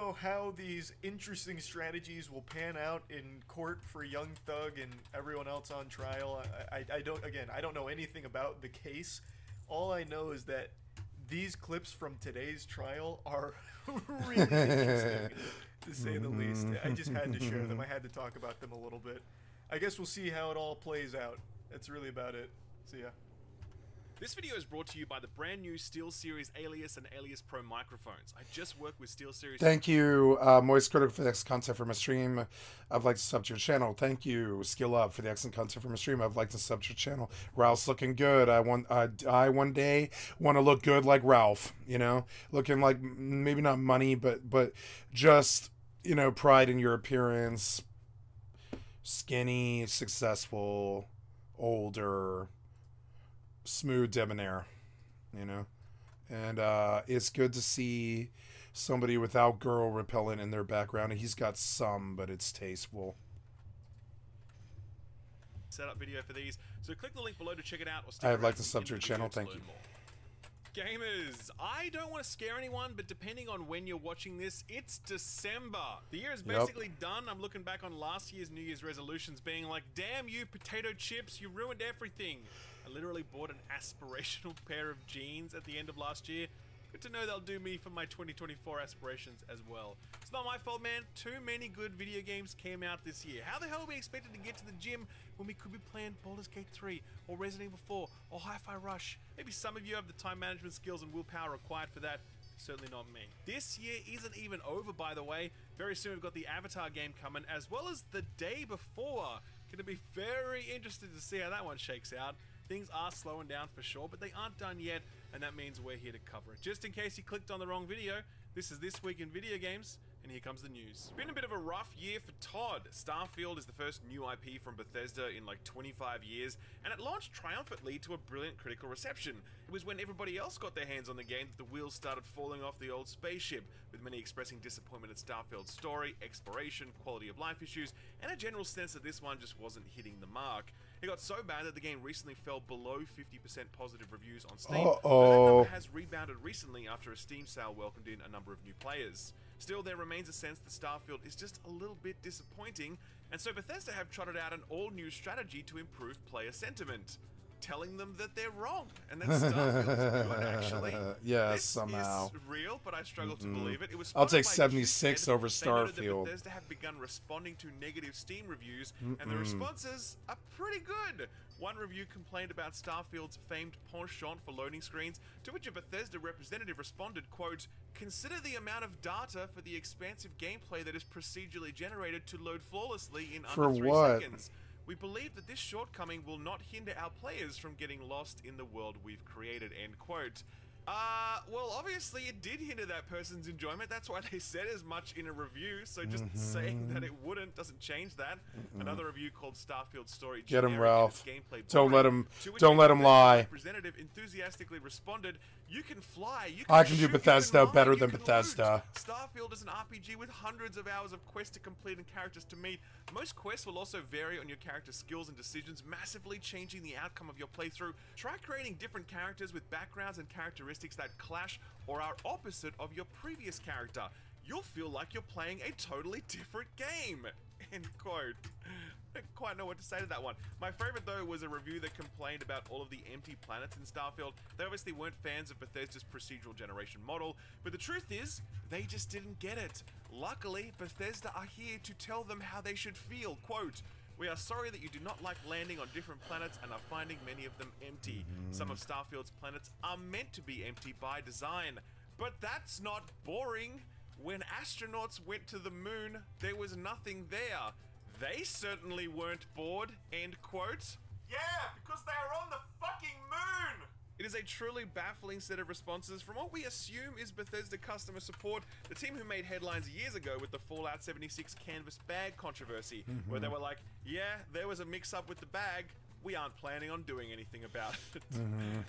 know how these interesting strategies will pan out in court for Young Thug and everyone else on trial. I don't know anything about the case. All I know is that these clips from today's trial are really interesting, to say the least. I just had to share them. I had to talk about them a little bit. I guess we'll see how it all plays out. That's really about it. See ya. This video is brought to you by the brand new SteelSeries Alias and Alias Pro microphones. I just work with SteelSeries. Thank you, Moist Critical, for the excellent content for my stream. I'd like to sub to your channel. Thank you, Skill Up, for the excellent content for my stream. I'd like to sub to your channel. Ralph's looking good. I one day want to look good like Ralph. You know, looking like maybe not money, but just, you know, pride in your appearance. Skinny, successful, older, smooth debonair, you know. And it's good to see somebody without girl repellent in their background. He's got some, but it's tasteful. Setup video for these, so click the link below to check it out. Or I'd like to sub to your channel. Thank you. Gamers, I don't want to scare anyone, but depending on when you're watching this, it's December. The year is basically done. I'm looking back on last year's New Year's resolutions being like, damn you potato chips, you ruined everything. I literally bought an aspirational pair of jeans at the end of last year. Good to know they'll do me for my 2024 aspirations as well. It's not my fault, man. Too many good video games came out this year. How the hell are we expected to get to the gym when we could be playing Baldur's Gate 3 or Resident Evil 4 or Hi-Fi Rush? Maybe some of you have the time management skills and willpower required for that. Certainly not me. This year isn't even over, by the way. Very soon we've got the Avatar game coming, as well as the day before. Gonna be very interested to see how that one shakes out. Things are slowing down for sure, but they aren't done yet, and that means we're here to cover it. Just in case you clicked on the wrong video, this is This Week in Video Games, and here comes the news. It's been a bit of a rough year for Todd. Starfield is the first new IP from Bethesda in like 25 years, and it launched triumphantly to a brilliant critical reception. It was when everybody else got their hands on the game that the wheels started falling off the old spaceship, with many expressing disappointment at Starfield's story, exploration, quality of life issues, and a general sense that this one just wasn't hitting the mark. It got so bad that the game recently fell below 50% positive reviews on Steam, but that number has rebounded recently after a Steam sale welcomed in a number of new players. Still, there remains a sense that Starfield is just a little bit disappointing, and so Bethesda have trotted out an all-new strategy to improve player sentiment, telling them that they're wrong, and that Starfield is good, actually. Yeah, this somehow. is real, but I struggle to believe it. It was I'll take by 76 Juicehead. over They noted that Starfield. Bethesda have begun responding to negative Steam reviews, and the responses are pretty good. One review complained about Starfield's famed penchant for loading screens, to which a Bethesda representative responded, quote, "Consider the amount of data for the expansive gameplay that is procedurally generated to load flawlessly in under 3 seconds. We believe that this shortcoming will not hinder our players from getting lost in the world we've created," end quote. Well, obviously it did hinder that person's enjoyment. That's why they said as much in a review, so just saying that it wouldn't doesn't change that. Another review called Starfield Story Get him, generic Ralph. and its gameplay Don't let boring, him, to which don't let him lie. Representative enthusiastically responded, "You can fly, you can I can do shoot, Bethesda you can better mine, than you can Bethesda." loot. Starfield is an RPG with hundreds of hours of quests to complete and characters to meet. Most quests will also vary on your character's skills and decisions, massively changing the outcome of your playthrough. Try creating different characters with backgrounds and characteristics that clash or are opposite of your previous character. You'll feel like you're playing a totally different game." End quote. I don't quite know what to say to that one. My favorite though was a review that complained about all of the empty planets in Starfield. They obviously weren't fans of Bethesda's procedural generation model, but the truth is, they just didn't get it. Luckily, Bethesda are here to tell them how they should feel. Quote, "We are sorry that you do not like landing on different planets and are finding many of them empty. Some of Starfield's planets are meant to be empty by design. But that's not boring. When astronauts went to the moon, there was nothing there. They certainly weren't bored," end quote. Yeah, because they are on the fucking moon! It is a truly baffling set of responses from what we assume is Bethesda customer support, the team who made headlines years ago with the Fallout 76 canvas bag controversy, where they were like, "Yeah, there was a mix-up with the bag. We aren't planning on doing anything about it."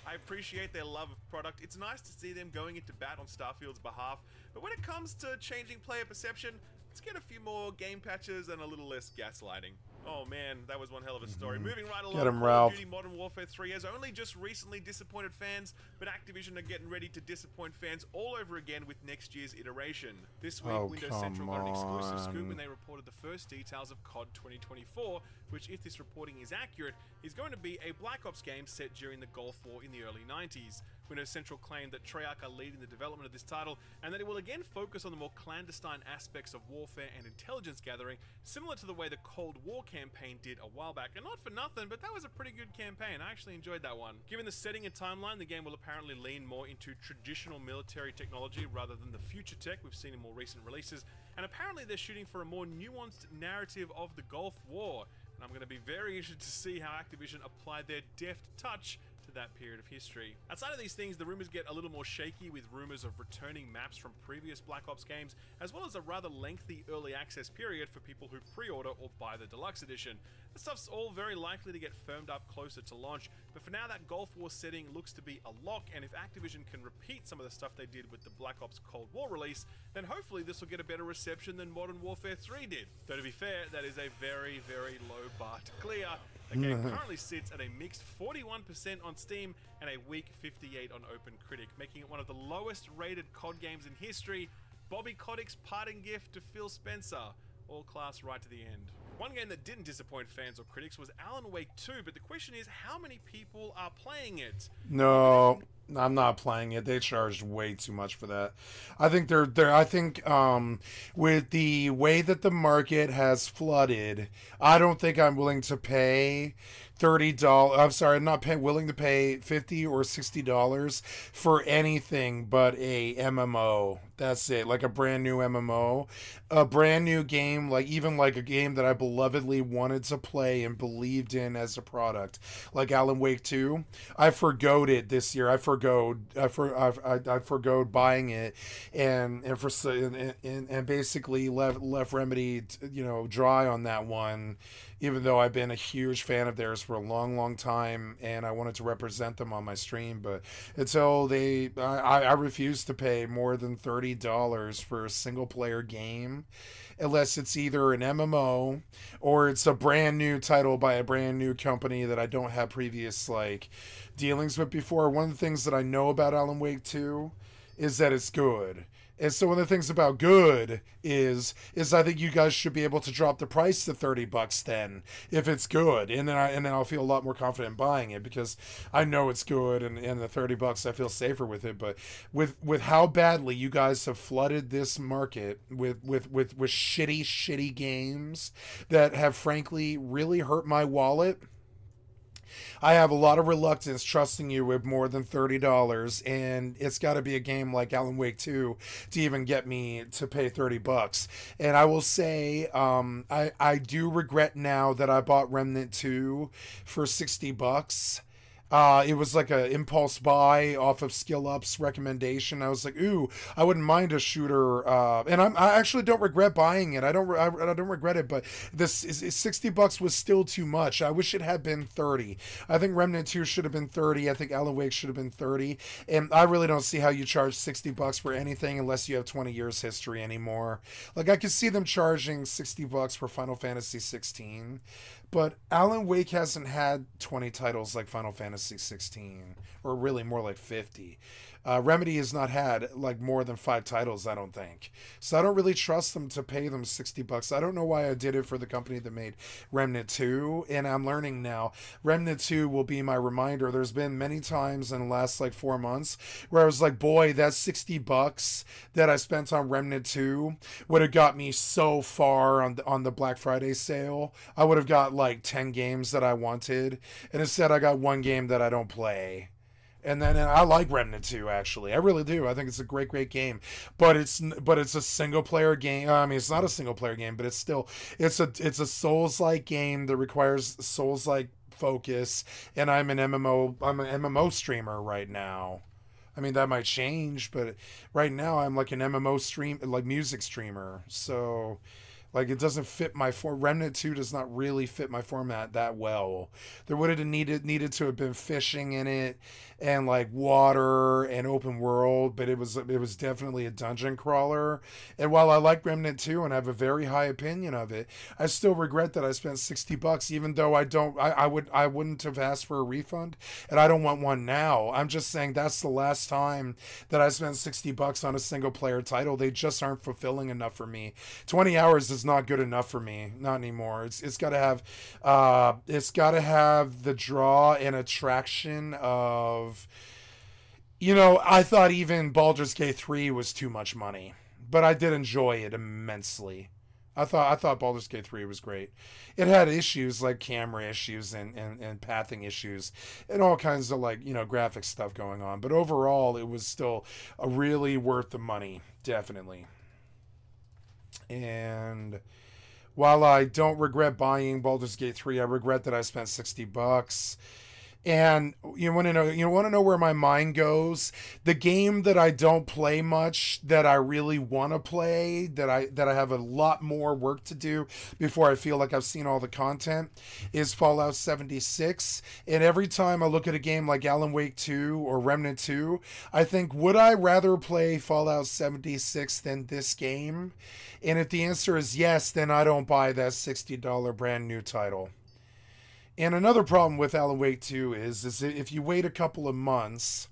I appreciate their love of product. It's nice to see them going into bat on Starfield's behalf, but when it comes to changing player perception, let's get a few more game patches and a little less gaslighting. Oh man, that was one hell of a story. Moving right along, Get him, Call Ralph. of Duty Modern Warfare 3 has only just recently disappointed fans, but Activision are getting ready to disappoint fans all over again with next year's iteration. This week, Oh, Windows come Central got an exclusive scoop on. when they reported the first details of COD 2024, which, if this reporting is accurate, is going to be a Black Ops game set during the Gulf War in the early 90s. Windows Central claimed that Treyarch are leading the development of this title, and that it will again focus on the more clandestine aspects of warfare and intelligence gathering, similar to the way the Cold War campaign did a while back. And not for nothing, but that was a pretty good campaign. I actually enjoyed that one. Given the setting and timeline, the game will apparently lean more into traditional military technology rather than the future tech we've seen in more recent releases, and apparently they're shooting for a more nuanced narrative of the Gulf War. And I'm going to be very interested to see how Activision apply their deft touch to that period of history. Outside of these things, the rumors get a little more shaky, with rumors of returning maps from previous Black Ops games, as well as a rather lengthy early access period for people who pre-order or buy the deluxe edition. That stuff's all very likely to get firmed up closer to launch, but for now that Gulf War setting looks to be a lock, and if Activision can repeat some of the stuff they did with the Black Ops Cold War release, then hopefully this will get a better reception than Modern Warfare 3 did. Though to be fair, that is a very, very low bar to clear. The game currently sits at a mixed 41% on Steam and a weak 58 on OpenCritic, making it one of the lowest rated COD games in history. Bobby Kotick's parting gift to Phil Spencer, all class right to the end. One game that didn't disappoint fans or critics was Alan Wake 2, but the question is, how many people are playing it? No, I'm not playing it. They charged way too much for that. I think with the way that the market has flooded, I don't think I'm willing to pay $30. I'm sorry, I'm not willing to pay $50 or $60 for anything but a MMO. That's it, like a brand new MMO, a brand new game, like even like a game that I belovedly wanted to play and believed in as a product, like Alan Wake 2. I forgoed it this year. I forgoed buying it, and basically left Remedy, dry on that one. Even though I've been a huge fan of theirs for a long time, and I wanted to represent them on my stream, but until I refuse to pay more than $30 for a single player game, unless it's either an MMO or it's a brand new title by a brand new company that I don't have previous dealings with before. One of the things that I know about Alan Wake 2 is that it's good. And so one of the things about good is I think you guys should be able to drop the price to $30 then, if it's good, and then I'll feel a lot more confident in buying it, because I know it's good, and the $30 I feel safer with it. But with how badly you guys have flooded this market with shitty games that have frankly really hurt my wallet, I have a lot of reluctance trusting you with more than $30, and it's got to be a game like Alan Wake 2 to even get me to pay $30. And I will say, I do regret now that I bought Remnant 2 for $60. It was like an impulse buy off of Skill Up's recommendation. I was like, ooh, I wouldn't mind a shooter, and I actually don't regret buying it. I don't regret it, but this is $60 was still too much. I wish it had been 30. I think Remnant 2 should have been 30. I think Alan Wake should have been 30, and I really don't see how you charge $60 for anything unless you have 20 years history anymore. Like, I could see them charging $60 for Final Fantasy 16. But Alan Wake hasn't had 20 titles like Final Fantasy 16, or really more like 50. Remedy has not had more than 5 titles, I don't think. So I don't really trust them to pay them $60. I don't know why I did it for the company that made Remnant 2, and I'm learning now. Remnant 2 will be my reminder. There's been many times in the last 4 months where I was like, boy, that $60 that I spent on Remnant 2 would have got me so far on the Black Friday sale. I would have got 10 games that I wanted, and instead I got 1 game that I don't play. And then I like Remnant 2, actually. I really do. I think it's a great game. But it's a single player game. I mean, it's not a single player game, but it's a Souls-like game that requires Souls-like focus. And I'm an MMO streamer right now. I mean, that might change, but right now I'm like an MMO music streamer. So Like, it doesn't fit my form. Remnant 2 does not really fit my format that well. There would have needed to have been fishing in it, and like water and open world, but it was definitely a dungeon crawler. And while I like Remnant 2 and I have a very high opinion of it, I still regret that I spent $60, even though I wouldn't have asked for a refund, and I don't want one now. I'm just saying that's the last time that I spent $60 on a single player title. They just aren't fulfilling enough for me. 20 hours is not good enough for me, not anymore. It's got to have the draw and attraction of, you know, I thought even Baldur's Gate 3 was too much money, but I did enjoy it immensely. I thought Baldur's Gate 3 was great. It had issues like camera issues and pathing issues and all kinds of, like, you know, graphic stuff going on, but overall it was still a really worth the money, definitely. And while I don't regret buying Baldur's Gate 3, I regret that I spent $60. And you want to know where my mind goes? The game that I don't play much, that I really want to play, that I have a lot more work to do before I feel like I've seen all the content, is Fallout 76. And every time I look at a game like Alan Wake 2 or Remnant 2, I think, would I rather play Fallout 76 than this game? And if the answer is yes, then I don't buy that $60 brand new title. And another problem with Alan Wake 2 is if you wait a couple of months,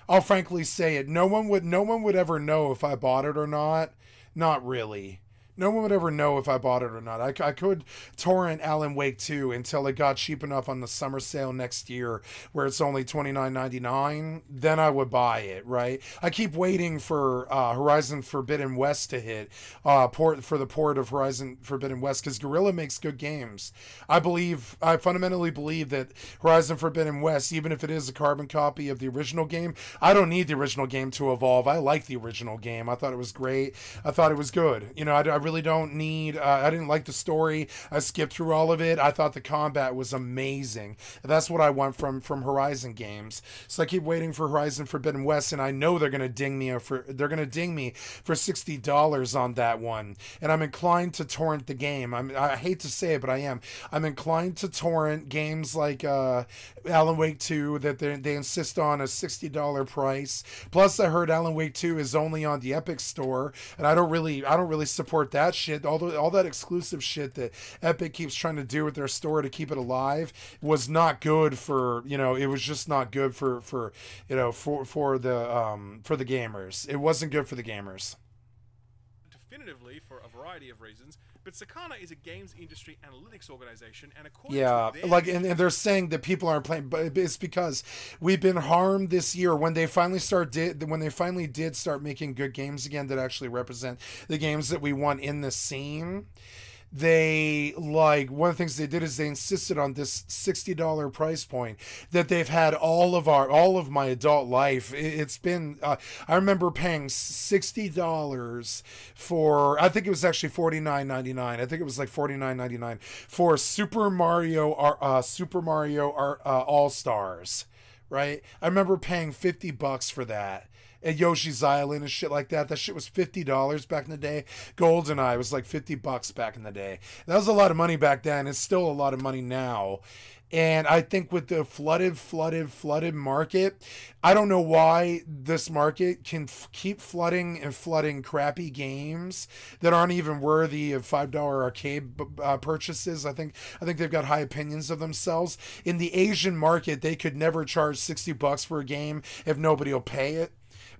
I'll frankly say it, no one would ever know if I bought it or not. Not really. No one would ever know if I bought it or not. I could torrent Alan Wake 2 until it got cheap enough on the summer sale next year where it's only $29.99. Then I would buy it, right? I keep waiting for Horizon Forbidden West to hit, for the port of Horizon Forbidden West, because Guerrilla makes good games. I fundamentally believe that Horizon Forbidden West, even if it is a carbon copy of the original game, I don't need the original game to evolve. I like the original game. I thought it was great. I thought it was good. You know, I really don't need, I didn't like the story. I skipped through all of it. I thought the combat was amazing. That's what I want from Horizon games. So I keep waiting for Horizon Forbidden West, and I know they're gonna ding me for $60 on that one. And I'm inclined to torrent the game. I hate to say it, but I am. I'm inclined to torrent games like Alan Wake 2 that they insist on a $60 price. Plus, I heard Alan Wake 2 is only on the Epic Store, and I don't really support that shit. All that exclusive shit that Epic keeps trying to do with their store to keep it alive was not good for, you know, it was just not good for you know, for the gamers. It wasn't good for the gamers. Definitively, for a variety of reasons, but Sakana is a games industry analytics organization, and according to and they're saying that people aren't playing, but it's because we've been harmed this year when they finally did start making good games again that actually represent the games that we want in the scene. They, like, one of the things they did is they insisted on this $60 price point that they've had all of my adult life. It's been I remember paying $60 for, I think it was actually $49.99. I think it was like $49.99 for Super Mario All Stars, right? I remember paying $50 for that. At Yoshi's Island and shit like that. That shit was $50 back in the day. GoldenEye was like $50 back in the day. That was a lot of money back then. It's still a lot of money now. And I think with the flooded market, I don't know why this market can keep flooding crappy games that aren't even worthy of $5 arcade purchases. I think they've got high opinions of themselves. In the Asian market, they could never charge $60 for a game if nobody will pay it.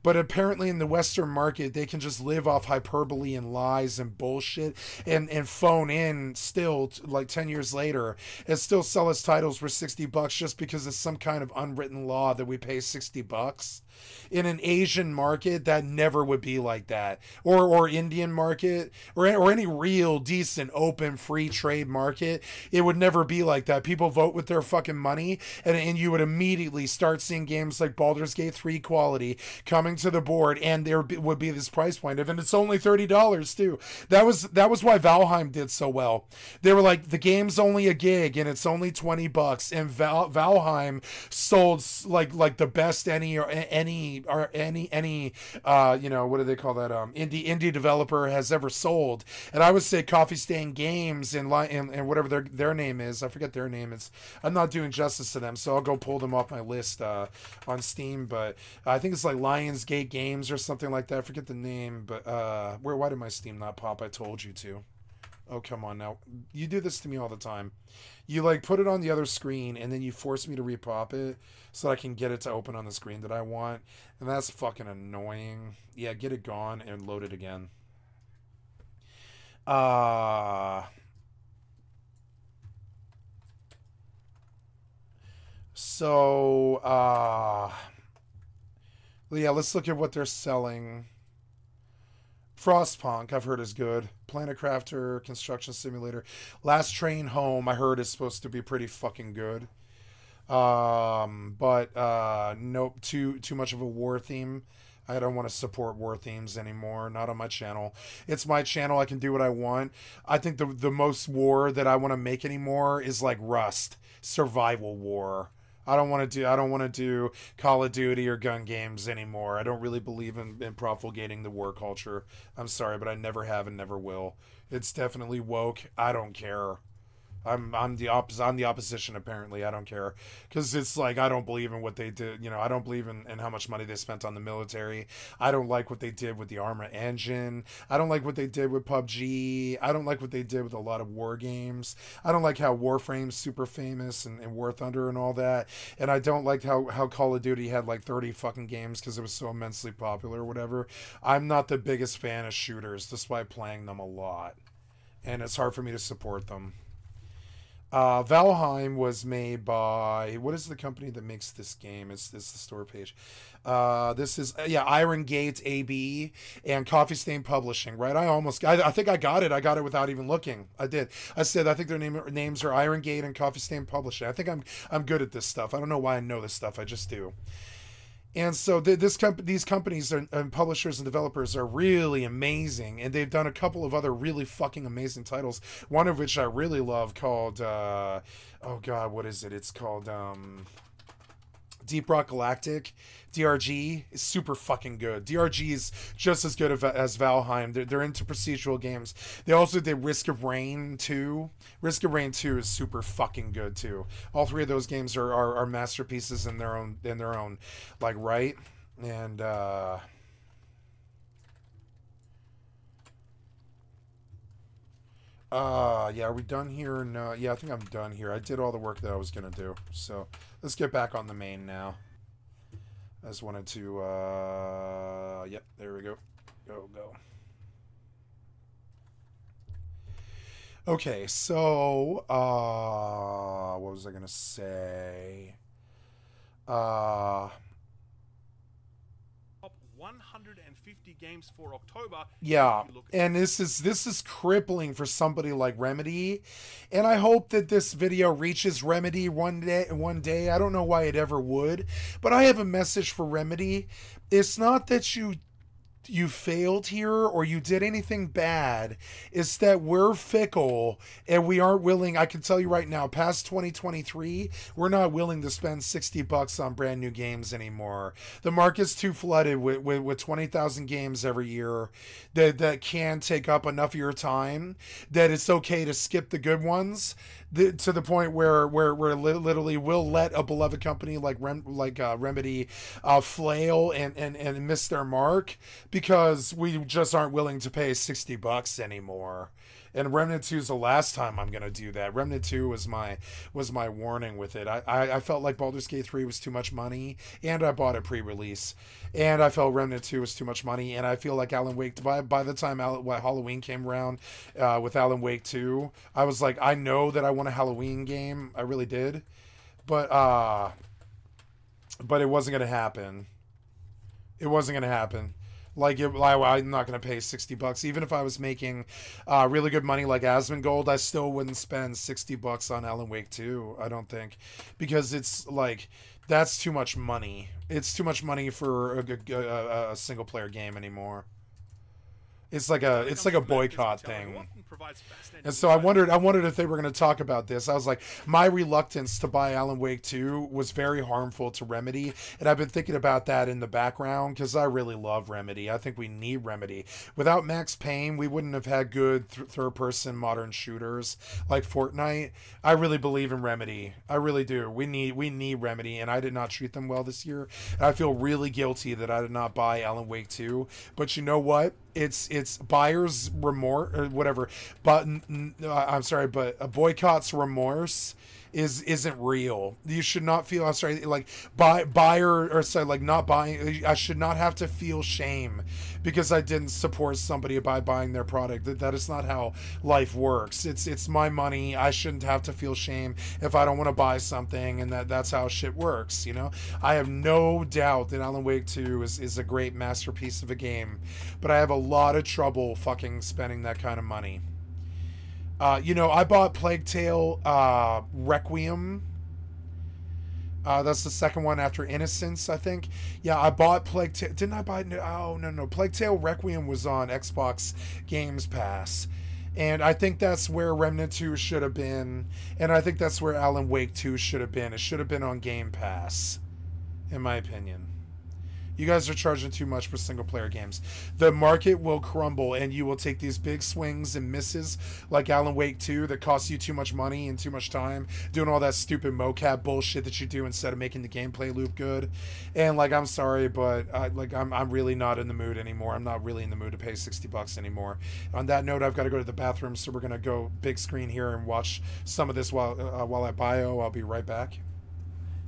But apparently in the Western market, they can just live off hyperbole and lies and bullshit and phone in still, like 10 years later, and still sell us titles for $60 just because it's some kind of unwritten law that we pay $60. In an Asian market, that never would be like that. Or Indian market, or any real decent open free trade market, it would never be like that. People vote with their fucking money, and you would immediately start seeing games like Baldur's Gate 3 quality coming to the board, and there would be this price point of, and it's only $30 too. That was why Valheim did so well. They were like, the game's only a gig and it's only $20, and Valheim sold like the best any you know, what do they call that, indie developer has ever sold. And I would say Coffee Stain Games and whatever their name is, I forget their name. I'm not doing justice to them, so I'll go pull them off my list on Steam. But I think it's like Lionsgate Games or something like that. I forget the name, but why did my Steam not pop? I told you to. Oh, come on now. You do this to me all the time. You like put it on the other screen and then you force me to repop it so that I can get it to open on the screen that I want. And that's fucking annoying. Yeah, get it gone and load it again. So, yeah, let's look at what they're selling. Frostpunk, I've heard is good. Planet Crafter, Construction Simulator. Last Train Home, I heard is supposed to be pretty fucking good. But nope, too much of a war theme. I don't want to support war themes anymore. Not on my channel. It's my channel. I can do what I want. I think the most war that I want to make anymore is like Rust, survival war. I don't want to do Call of Duty or gun games anymore. I don't really believe in propagating the war culture. I'm sorry, but I never have and never will. It's definitely woke. I don't care. I'm the opposition apparently. I don't care, because it's like I don't believe in what they did. You know, I don't believe in how much money they spent on the military. I don't like what they did with the Arma engine. I don't like what they did with PUBG. I don't like what they did with a lot of war games. I don't like how Warframe's super famous and War Thunder and all that. And I don't like how Call of Duty had like 30 fucking games because it was so immensely popular or whatever. I'm not the biggest fan of shooters, despite playing them a lot, and it's hard for me to support them. Valheim was made by, what is the company that makes this game? It's the store page. This is Iron Gate AB and Coffee Stain Publishing, right? I think I got it. I got it without even looking. I did. I said I think their names are Iron Gate and Coffee Stain Publishing. I think I'm good at this stuff. I don't know why I know this stuff. I just do. And so these companies and publishers and developers are really amazing, and they've done a couple of other really fucking amazing titles. One of which I really love called oh god, what is it? It's called Deep Rock Galactic. DRG is super fucking good. DRG is just as good as Valheim. They're into procedural games. They also did Risk of Rain 2. Risk of Rain 2 is super fucking good too. All three of those games are masterpieces in their own like right. And yeah, are we done here? No, yeah, I think I'm done here. I did all the work that I was gonna do. So let's get back on the main now. I just wanted to, yep, there we go. Go. Okay, so, what was I going to say? Top 150 games for October. Yeah, and this is crippling for somebody like Remedy, and I hope that this video reaches Remedy one day. I don't know why it ever would, but I have a message for Remedy. It's not that you failed here or you did anything bad. It's that we're fickle and we aren't willing. I can tell you right now, past 2023, we're not willing to spend $60 on brand new games anymore. The market's too flooded with 20,000 games every year that can take up enough of your time that it's okay to skip the good ones, to the point where literally we'll let a beloved company like Remedy flail and miss their mark because we just aren't willing to pay $60 anymore. And Remnant 2 is the last time I'm gonna do that. Remnant 2 was my warning with it. I felt like Baldur's Gate 3 was too much money, and I bought it pre-release. And I felt Remnant 2 was too much money, and I feel like Alan Wake, by the time Halloween came around with Alan Wake 2, I was like, I know that I want a Halloween game. I really did. But it wasn't gonna happen. It wasn't gonna happen. Like, I'm not going to pay $60. Even if I was making really good money like Asmongold, I still wouldn't spend $60 on Alan Wake 2, I don't think. Because it's, like, that's too much money. It's too much money for a single-player game anymore. It's like a boycott thing. Provides fascinating And so I wondered if they were going to talk about this. I was like, my reluctance to buy Alan Wake 2 was very harmful to Remedy, and I've been thinking about that in the background because I really love Remedy. I think we need Remedy. Without Max Payne, we wouldn't have had good third-person modern shooters like Fortnite. I really believe in Remedy. I really do. We need Remedy, and I did not treat them well this year. And I feel really guilty that I did not buy Alan Wake 2. But you know what? It's buyer's remorse or whatever, but I'm sorry, but a boycott's remorse isn't real. You should not feel, I'm sorry, like buyer or sorry, like not buying. I should not have to feel shame because I didn't support somebody by buying their product. That is not how life works. It's my money. I shouldn't have to feel shame if I don't want to buy something, and that's how shit works. You know, I have no doubt that Alan Wake 2 is a great masterpiece of a game, but I have a lot of trouble fucking spending that kind of money. You know, I bought Plague Tale Requiem. That's the second one after Innocence, I think. Yeah, I bought Plague Tale. Didn't I buy? Oh, no. Plague Tale Requiem was on Xbox Games Pass. And I think that's where Remnant 2 should have been. And I think that's where Alan Wake 2 should have been. It should have been on Game Pass, in my opinion. You guys are charging too much for single-player games. The market will crumble, and you will take these big swings and misses like Alan Wake 2 that cost you too much money and too much time doing all that stupid mocap bullshit that you do instead of making the gameplay loop good. And, like, I'm sorry, but I'm really not in the mood anymore. I'm not really in the mood to pay $60 anymore. On that note, I've got to go to the bathroom, so we're going to go big screen here and watch some of this while I bio. I'll be right back.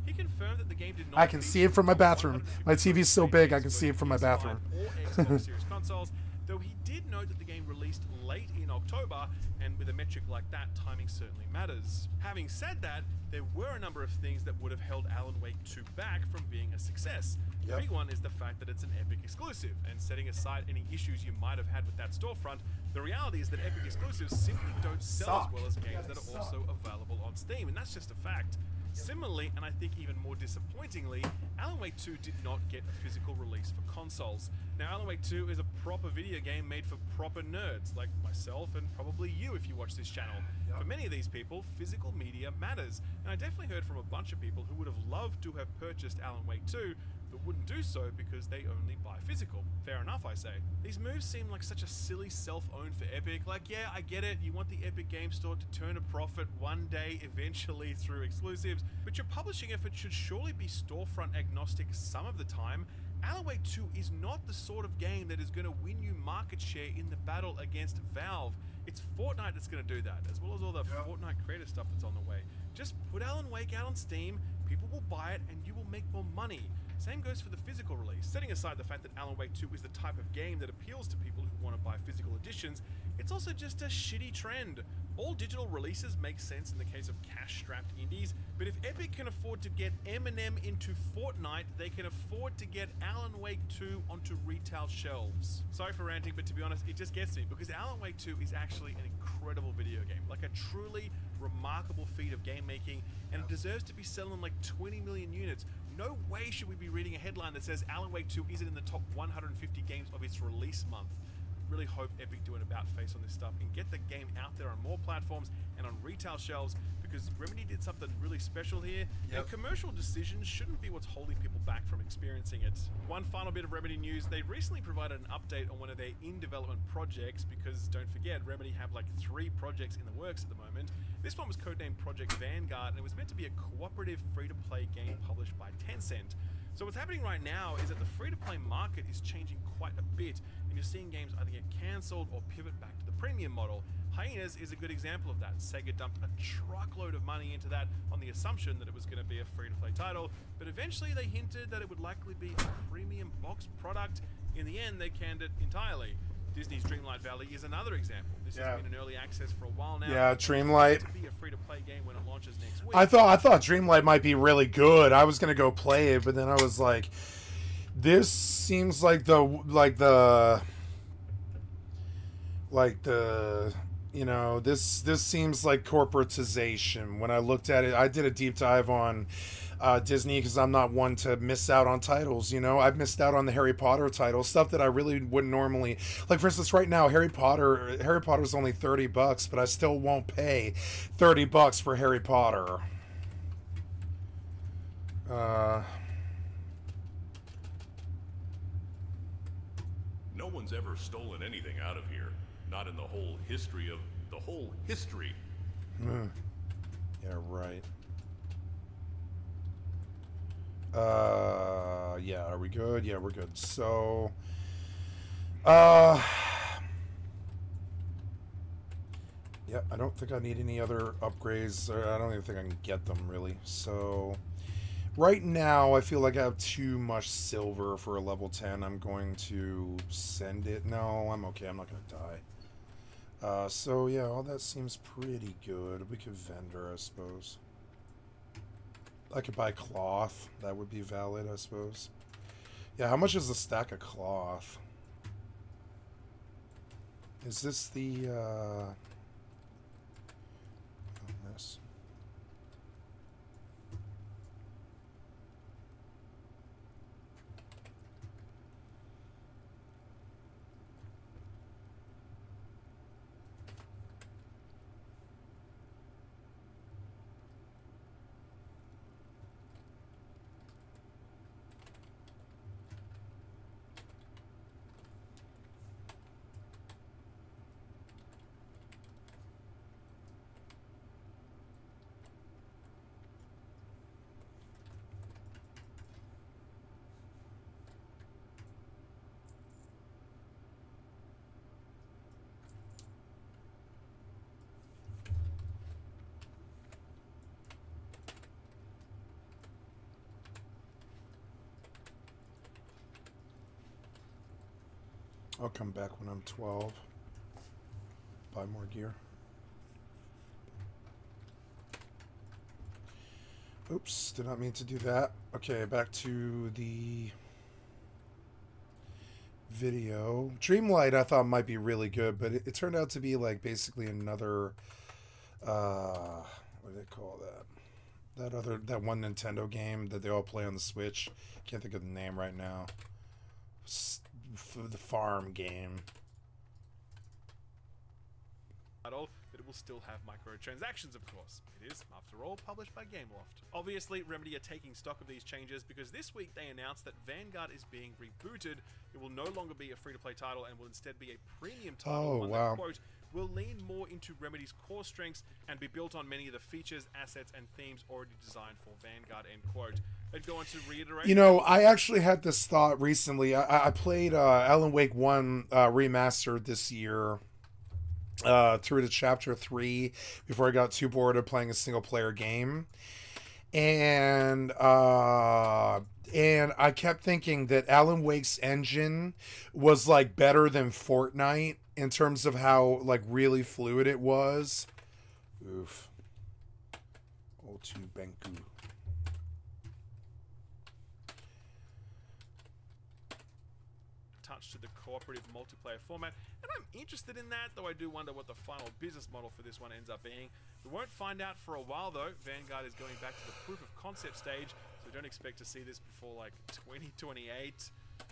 He confirmed that the game did not I can see it from my bathroom. My TV's so big, I can see it from my bathroom. Or Xbox Series consoles, though he did note that the game released late in October, and with a metric like that, timing certainly matters. Having said that, there were a number of things that would have held Alan Wake 2 back from being a success. The big one is the fact that it's an Epic exclusive, and setting aside any issues you might have had with that storefront, the reality is that Epic exclusives simply don't sell as well as games that are also available on Steam, and that's just a fact. Similarly, and I think even more disappointingly, Alan Wake 2 did not get a physical release for consoles. Now, Alan Wake 2 is a proper video game made for proper nerds, like myself and probably you if you watch this channel. For many of these people, physical media matters, and I definitely heard from a bunch of people who would have loved to have purchased Alan Wake 2, but wouldn't do so because they only buy physical. Fair enough, I say. These moves seem like such a silly self-own for Epic. Like, yeah, I get it, you want the Epic Game Store to turn a profit one day eventually through exclusives, but your publishing effort should surely be storefront agnostic some of the time. Alan Wake 2 is not the sort of game that is going to win you market share in the battle against Valve. It's Fortnite that's going to do that, as well as all the Fortnite creative stuff that's on the way. Just put Alan Wake out on Steam, people will buy it, and you will make more money. Same goes for the physical release. Setting aside the fact that Alan Wake 2 is the type of game that appeals to people who want to buy physical editions, it's also just a shitty trend. All digital releases make sense in the case of cash-strapped indies, but if Epic can afford to get Eminem into Fortnite, they can afford to get Alan Wake 2 onto retail shelves. Sorry for ranting, but to be honest, it just gets me, because Alan Wake 2 is actually an incredible video game, like a truly remarkable feat of game making, and it deserves to be selling like 20 million units. No way should we be reading a headline that says Alan Wake 2 isn't in the top 150 games of its release month. Really hope Epic do an about-face on this stuff and get the game out there on more platforms and on retail shelves, because Remedy did something really special here, and commercial decisions shouldn't be what's holding people back from experiencing it. One final bit of Remedy news, they recently provided an update on one of their in-development projects, because don't forget, Remedy have like 3 projects in the works at the moment. This one was codenamed Project Vanguard, and it was meant to be a cooperative free-to-play game published by Tencent. So what's happening right now is that the free-to-play market is changing quite a bit, and you're seeing games either get cancelled or pivot back to the premium model. Hyenas is a good example of that. Sega dumped a truckload of money into that on the assumption that it was going to be a free-to-play title, but eventually they hinted that it would likely be a premium box product. In the end, they canned it entirely. Disney's Dreamlight Valley is another example. This has been in early access for a while now. Yeah, Dreamlight. To be a free-to-play game when it launches next week. I thought Dreamlight might be really good. I was gonna go play it, but then I was like, this seems like the You know, this seems like corporatization. When I looked at it, I did a deep dive on Disney because I'm not one to miss out on titles. You know, I've missed out on the Harry Potter title, stuff that I really wouldn't normally. Like, for instance, right now, Harry Potter's only $30, but I still won't pay $30 for Harry Potter. No one's ever stolen anything out of here. Not in the whole history of the whole history. Yeah, right. Yeah, are we good? Yeah, we're good. So, yeah, I don't think I need any other upgrades. I don't even think I can get them, really. So, right now, I feel like I have too much silver for a level 10. I'm going to send it. No, I'm okay. I'm not going to die. So, yeah, all that seems pretty good. We could vendor, I suppose. I could buy cloth. That would be valid, I suppose. Yeah, how much is a stack of cloth? Is this the, this? I'll come back when I'm 12. Buy more gear. Oops, did not mean to do that. Okay, back to the video. Dreamlight I thought might be really good, but it turned out to be like basically another, what do they call that? That one Nintendo game that they all play on the Switch. Can't think of the name right now. The farm game. But it will still have microtransactions, of course. It is, after all, published by Gameloft. Obviously, Remedy are taking stock of these changes because this week they announced that Vanguard is being rebooted. It will no longer be a free-to-play title and will instead be a premium title. One that, quote, will lean more into Remedy's core strengths and be built on many of the features, assets, and themes already designed for Vanguard, end quote. They'd go on to reiterate. You know, I actually had this thought recently. I played Alan Wake 1 remastered this year through to Chapter 3 before I got too bored of playing a single-player game. And I kept thinking that Alan Wake's engine was, like, better than Fortnite in terms of how, like, really fluid it was. Oof. Otu Benku. Touch to the cooperative multiplayer format, and I'm interested in that, though I do wonder what the final business model for this one ends up being. We won't find out for a while, though. Vanguard is going back to the proof of concept stage, so don't expect to see this before like 2028,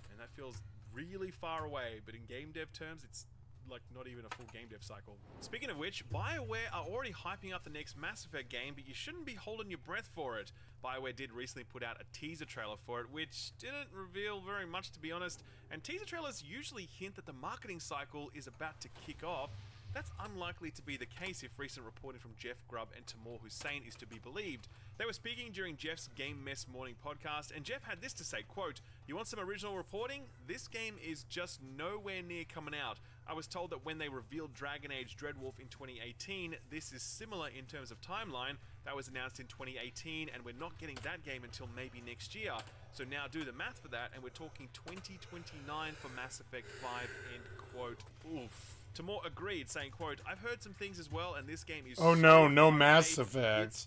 and that feels really far away, but in game dev terms, it's like not even a full game dev cycle. Speaking of which, BioWare are already hyping up the next Mass Effect game, but you shouldn't be holding your breath for it. BioWare did recently put out a teaser trailer for it, which didn't reveal very much, to be honest, and teaser trailers usually hint that the marketing cycle is about to kick off. That's unlikely to be the case if recent reporting from Jeff Grubb and Timur Hussein is to be believed. They were speaking during Jeff's Game Mess Morning podcast, and Jeff had this to say, quote, "You want some original reporting? This game is just nowhere near coming out. I was told that when they revealed Dragon Age Dreadwolf in 2018, this is similar in terms of timeline. That was announced in 2018, and we're not getting that game until maybe next year. So now do the math for that, and we're talking 2029 for Mass Effect 5, end quote." Oof. Timur agreed, saying, quote, "I've heard some things as well, and this game is oh no, no Mass Effect.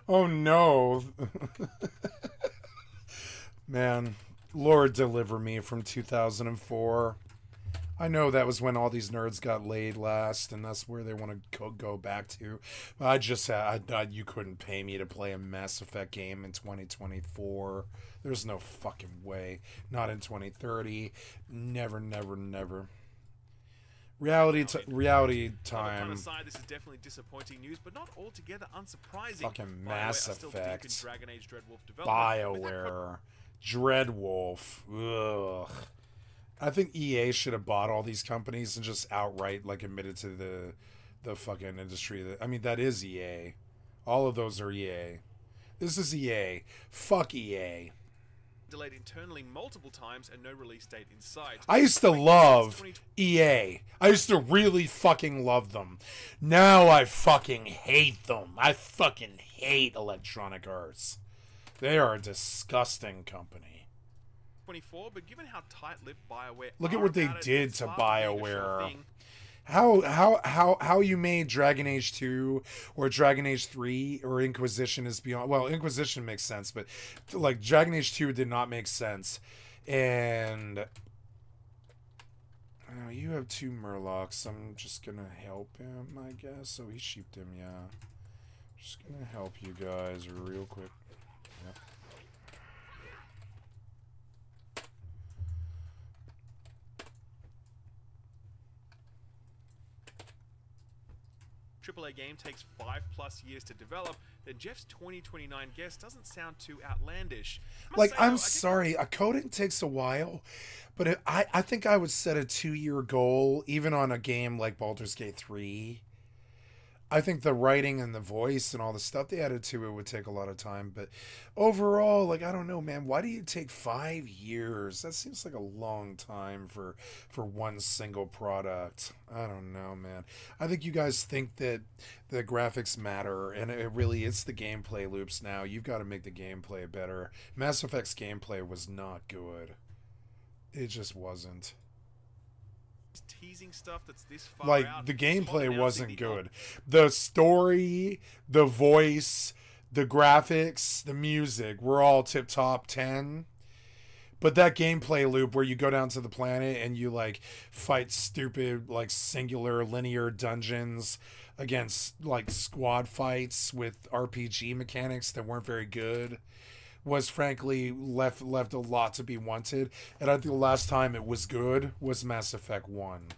Oh no. Man, Lord deliver me from 2004. I know that was when all these nerds got laid last, and that's where they want to go back to. But you couldn't pay me to play a Mass Effect game in 2024. There's no fucking way. Not in 2030. Never, never, never. Reality time. On aside, this is definitely disappointing news, but not altogether unsurprising. Fucking Mass Effect. Dragon Age Dreadwolf BioWare. Dreadwolf. Ugh. I think EA should have bought all these companies and just outright like admitted to the fucking industry. I mean, that is EA. All of those are EA. This is EA. Fuck EA. Delayed internally multiple times and no release date in sight. I used to love EA. I used to really fucking love them. Now I fucking hate them. I fucking hate Electronic Arts. They are a disgusting company. 24, but given how tight-lipped BioWare look at what they did to BioWare. How you made Dragon Age 2 or Dragon Age 3 or Inquisition is beyond. Well, Inquisition makes sense, but like Dragon Age 2 did not make sense. And you have 2 Murlocs. I'm just gonna help him, I guess. So he sheeped him, yeah. Just gonna help you guys real quick. Yep. AAA game takes 5+ years to develop, then Jeff's 2029 guess doesn't sound too outlandish. I'm sorry, a coding takes a while, but I think I would set a 2-year goal, even on a game like Baldur's Gate 3. I think the writing and the voice and all the stuff they added to it would take a lot of time, but overall, like, I don't know, man, why do you take 5 years? That seems like a long time for one single product. I don't know, man. I think you guys think that the graphics matter, and it really is the gameplay loops now. You've got to make the gameplay better. Mass Effect's gameplay was not good. It just wasn't. Teasing stuff that's this far like out, the gameplay wasn't good. The story, the voice, the graphics, the music were all tip top 10. But that gameplay loop where you go down to the planet and you like fight stupid like singular linear dungeons against like squad fights with RPG mechanics that weren't very good was frankly left a lot to be wanted. And I think the last time it was good was Mass Effect 1.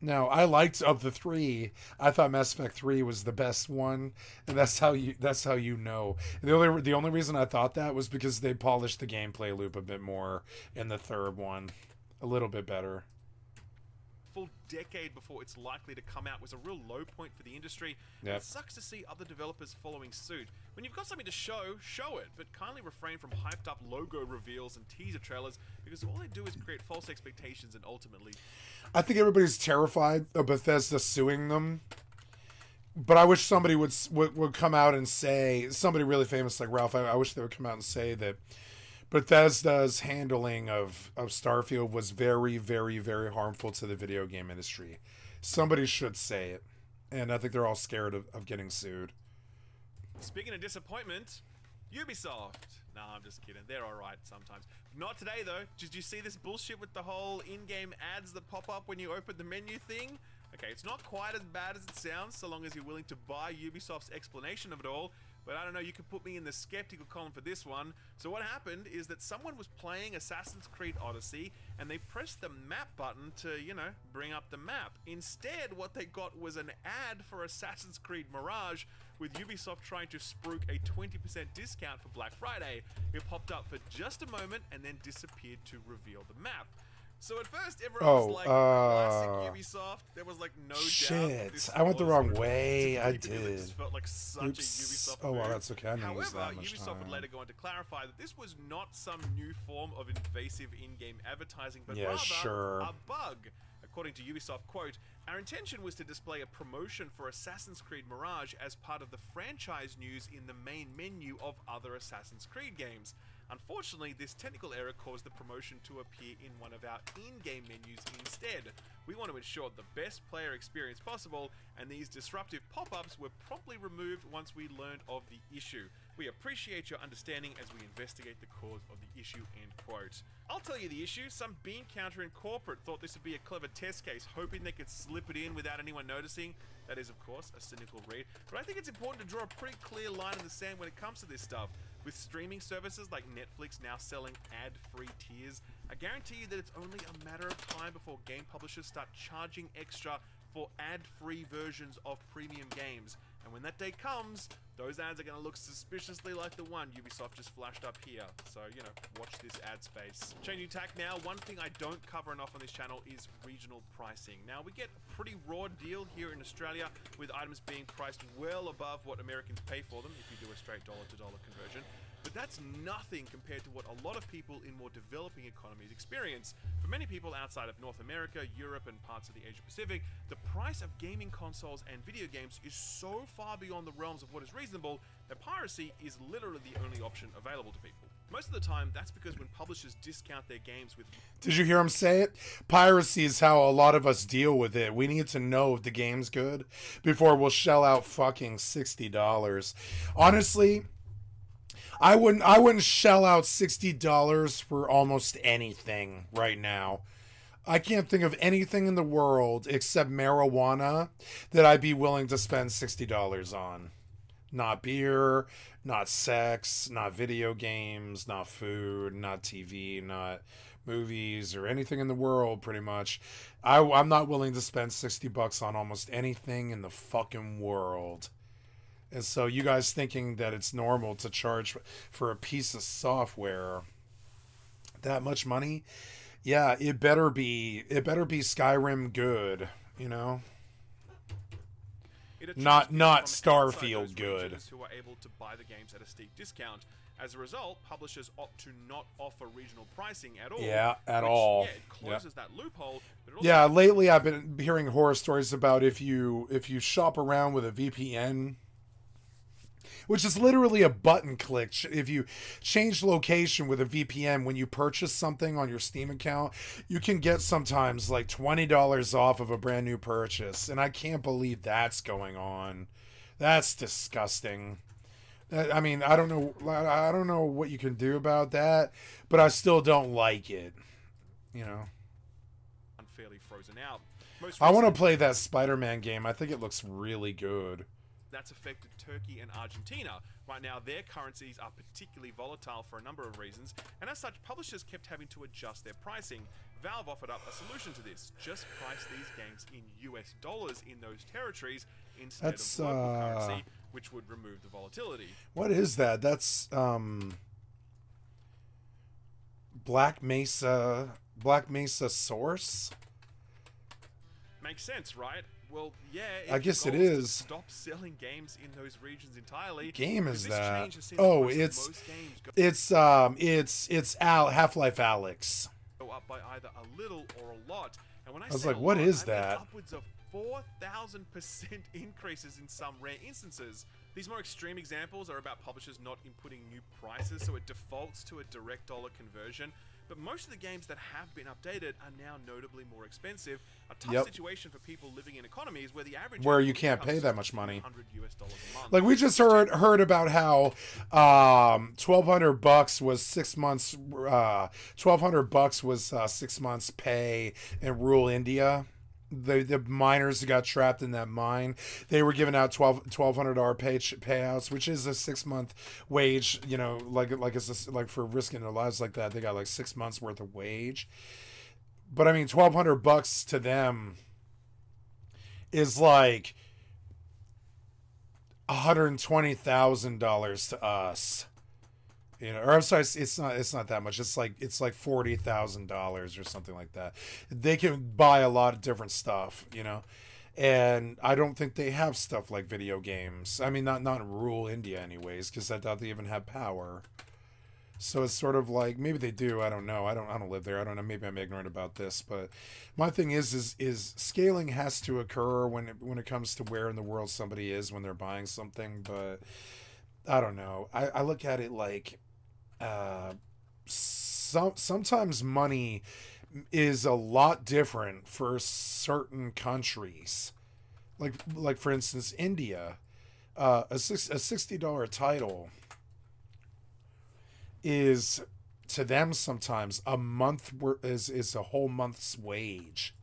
Now, I liked, of the 3, I thought Mass Effect 3 was the best one, and that's how you know. The only reason I thought that was because they polished the gameplay loop a bit more in the 3rd one, a little bit better. Full decade before it's likely to come out was a real low point for the industry. Yep. It sucks to see other developers following suit. When you've got something to show it, but kindly refrain from hyped up logo reveals and teaser trailers because all they do is create false expectations and ultimately... I think everybody's terrified of Bethesda suing them, but I wish somebody would come out and say, somebody really famous like Ralph, I wish they would come out and say that Bethesda's handling of Starfield was very, very, very harmful to the video game industry. Somebody should say it. And I think they're all scared of getting sued. Speaking of disappointment, Ubisoft. No, I'm just kidding. They're alright sometimes. Not today, though. Did you see this bullshit with the whole in-game ads that pop up when you open the menu thing? Okay, it's not quite as bad as it sounds, so long as you're willing to buy Ubisoft's explanation of it all. But I don't know, you could put me in the skeptical column for this one. So what happened is that someone was playing Assassin's Creed Odyssey and they pressed the map button to, you know, bring up the map. Instead, what they got was an ad for Assassin's Creed Mirage with Ubisoft trying to spruik a 20% discount for Black Friday. It popped up for just a moment and then disappeared to reveal the map. So at first, everyone was like, classic Ubisoft. There was like no doubt. Shit, I went the wrong way. I did. It just felt like such a Ubisoft Oh, well, move. that's okay. I didn't use However, that much Ubisoft time. would later go on to clarify that this was not some new form of invasive in-game advertising, but Yeah, rather sure. a bug. According to Ubisoft, quote, "Our intention was to display a promotion for Assassin's Creed Mirage as part of the franchise news in the main menu of other Assassin's Creed games. Unfortunately, this technical error caused the promotion to appear in one of our in-game menus instead. We want to ensure the best player experience possible, and these disruptive pop-ups were promptly removed once we learned of the issue. We appreciate your understanding as we investigate the cause of the issue, end quote. I'll tell you the issue. Some bean counter in corporate thought this would be a clever test case, hoping they could slip it in without anyone noticing. That is, of course, a cynical read. But I think it's important to draw a pretty clear line in the sand when it comes to this stuff. With streaming services like Netflix now selling ad-free tiers, I guarantee you that it's only a matter of time before game publishers start charging extra for ad-free versions of premium games. And when that day comes, those ads are going to look suspiciously like the one Ubisoft just flashed up here. So, you know, watch this ad space. Changing tack now, one thing I don't cover enough on this channel is regional pricing. Now, we get a pretty raw deal here in Australia, with items being priced well above what Americans pay for them, if you do a straight dollar-to-dollar conversion. But that's nothing compared to what a lot of people in more developing economies experience. For many people outside of North America, Europe, and parts of the Asia Pacific, the price of gaming consoles and video games is so far beyond the realms of what is reasonable that piracy is literally the only option available to people. Most of the time, that's because when publishers discount their games with... Did you hear him say it? Piracy is how a lot of us deal with it. We need to know if the game's good before we'll shell out fucking $60. Honestly, I wouldn't shell out $60 for almost anything right now. I can't think of anything in the world except marijuana that I'd be willing to spend $60 on. Not beer, not sex, not video games, not food, not TV, not movies, or anything in the world, pretty much. I'm not willing to spend $60 on almost anything in the fucking world. And so you guys thinking that it's normal to charge for a piece of software that much money? Yeah, it better be Skyrim good, you know? Not Starfield good. Who are able to buy the games at a steep discount. As a result, publishers opt to not offer regional pricing at all. Yeah, at all. Yeah, it closes that loophole. But it yeah, lately I've been hearing horror stories about if you shop around with a VPN, which is literally a button click. If you change location with a VPN when you purchase something on your Steam account, you can get sometimes like $20 off of a brand new purchase. And I can't believe that's going on. That's disgusting. I mean, I don't know what you can do about that, but I still don't like it. You know. Unfairly frozen out. I want to play that Spider-Man game. I think it looks really good. That's affected Turkey and Argentina. Right now, their currencies are particularly volatile for a number of reasons, and as such, publishers kept having to adjust their pricing. Valve offered up a solution to this. Just price these games in US dollars in those territories instead of local currency, which would remove the volatility. What is that? That's Black Mesa Source? Makes sense, right? Well, yeah. I guess it is. Stop selling games in those regions entirely. Game is that? Oh, it's Half-Life Alyx. Go up by either a little or a lot. And when I was like, what is I mean that? Upwards of 4,000% increases in some rare instances. These more extreme examples are about publishers not inputting new prices, so it defaults to a direct dollar conversion. But most of the games that have been updated are now notably more expensive. A tough situation for people living in economies where the average you can't pay that much money. $100 a month. Like we just heard about how $1,200 was 6 months. $1,200 was 6 months pay in rural India. The miners got trapped in that mine. They were giving out $1,200 payouts, which is a 6 month wage. You know, like it's like for risking their lives like that, they got like 6 months worth of wage. But I mean, $1,200 to them is like $120,000 to us. You know, or I'm sorry, it's not that much. It's like $40,000 or something like that. They can buy a lot of different stuff, you know, and I don't think they have stuff like video games. I mean, not in rural India, anyways, because I doubt they even have power. So it's sort of like maybe they do. I don't know. I don't live there. I don't know. Maybe I'm ignorant about this, but my thing is scaling has to occur when it comes to where in the world somebody is when they're buying something. But I don't know. I look at it like sometimes money is a lot different for certain countries. Like for instance, India, a $60 title is to them sometimes a month is a whole month's wage.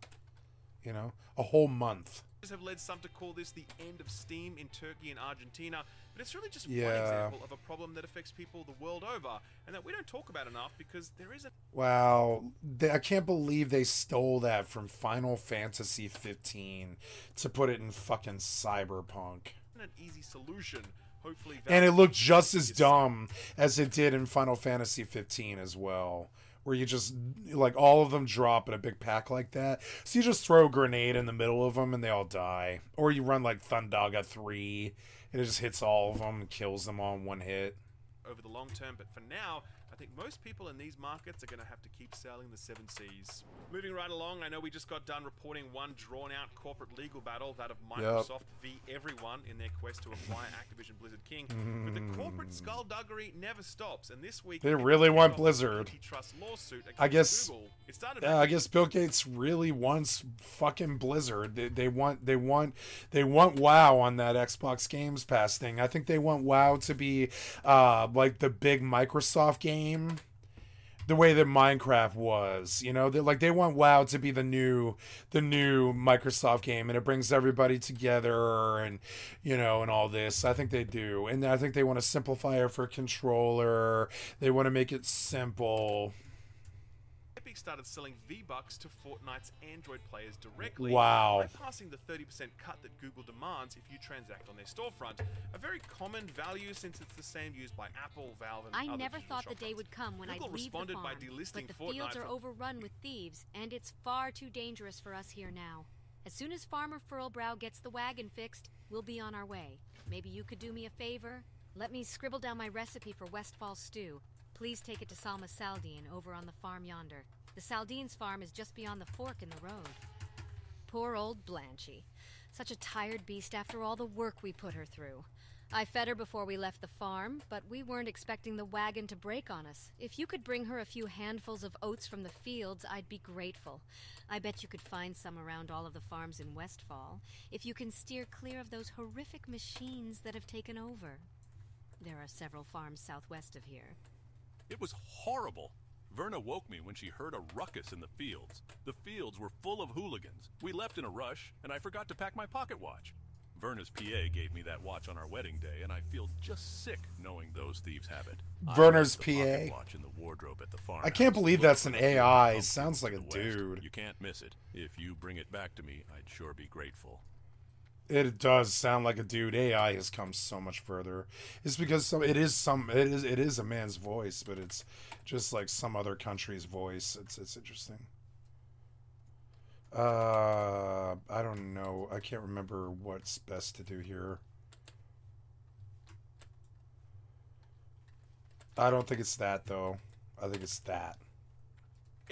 You know, a whole month. Have led some to call this the end of Steam in Turkey and Argentina, but it's really just one Yeah. example of a problem that affects people the world over, and that we don't talk about enough because there isn't Wow, I can't believe they stole that from Final Fantasy 15 to put it in fucking Cyberpunk. an easy solution. Hopefully, And it Valve looked just as is- dumb as it did in Final Fantasy 15 as well. Where you just, like, all of them drop in a big pack like that. So you just throw a grenade in the middle of them and they all die. Or you run, like, Thundaga 3 and it just hits all of them and kills them all in one hit. over the long term, but for now, I think most people in these markets are going to have to keep sailing the seven seas. Moving right along, I know we just got done reporting one drawn-out corporate legal battle, that of Microsoft v everyone in their quest to acquire Activision Blizzard King. But the corporate skullduggery never stops, and this week They really want Microsoft Blizzard. antitrust lawsuit against I guess- Google. It started Yeah, I guess Bill Gates really wants fucking Blizzard. They want WoW on that Xbox Games Pass thing. I think they want WoW to be like the big Microsoft game, the way that Minecraft was. You know, they want WoW to be the new Microsoft game, and it brings everybody together, and you know, and all this. I think they do, and I think they want to simplify it for controller. They want to make it simple. Epic started selling V-Bucks to Fortnite's Android players directly, Wow. bypassing the 30% cut that Google demands if you transact on their storefront. A very common value since it's the same used by Apple, Valve, and I other never digital thought the shop day fronts. would come when I'd Google leave the responded farm, by delisting but the Fortnite fields are from- overrun with thieves, and it's far too dangerous for us here now. As soon as Farmer Furlbrow gets the wagon fixed, we'll be on our way. Maybe you could do me a favor? Let me scribble down my recipe for Westfall stew. Please take it to Salma Saldine over on the farm yonder. The Saldine's farm is just beyond the fork in the road. Poor old Blanchy. Such a tired beast after all the work we put her through. I fed her before we left the farm, but we weren't expecting the wagon to break on us. If you could bring her a few handfuls of oats from the fields, I'd be grateful. I bet you could find some around all of the farms in Westfall, if you can steer clear of those horrific machines that have taken over. There are several farms southwest of here. It was horrible. Verna woke me when she heard a ruckus in the fields. The fields were full of hooligans. We left in a rush, and I forgot to pack my pocket watch. Verna's PA gave me that watch on our wedding day, and I feel just sick knowing those thieves have it. I Verna's left the pocket PA. watch in the wardrobe at the farm. I can't believe that's an AI. It sounds like a dude. You can't miss it. If you bring it back to me, I'd sure be grateful. It does sound like a dude. AI has come so much further. It's because it is a man's voice, but it's just like some other country's voice. It's interesting. I don't know. I can't remember what's best to do here. I don't think it's that though. I think it's that.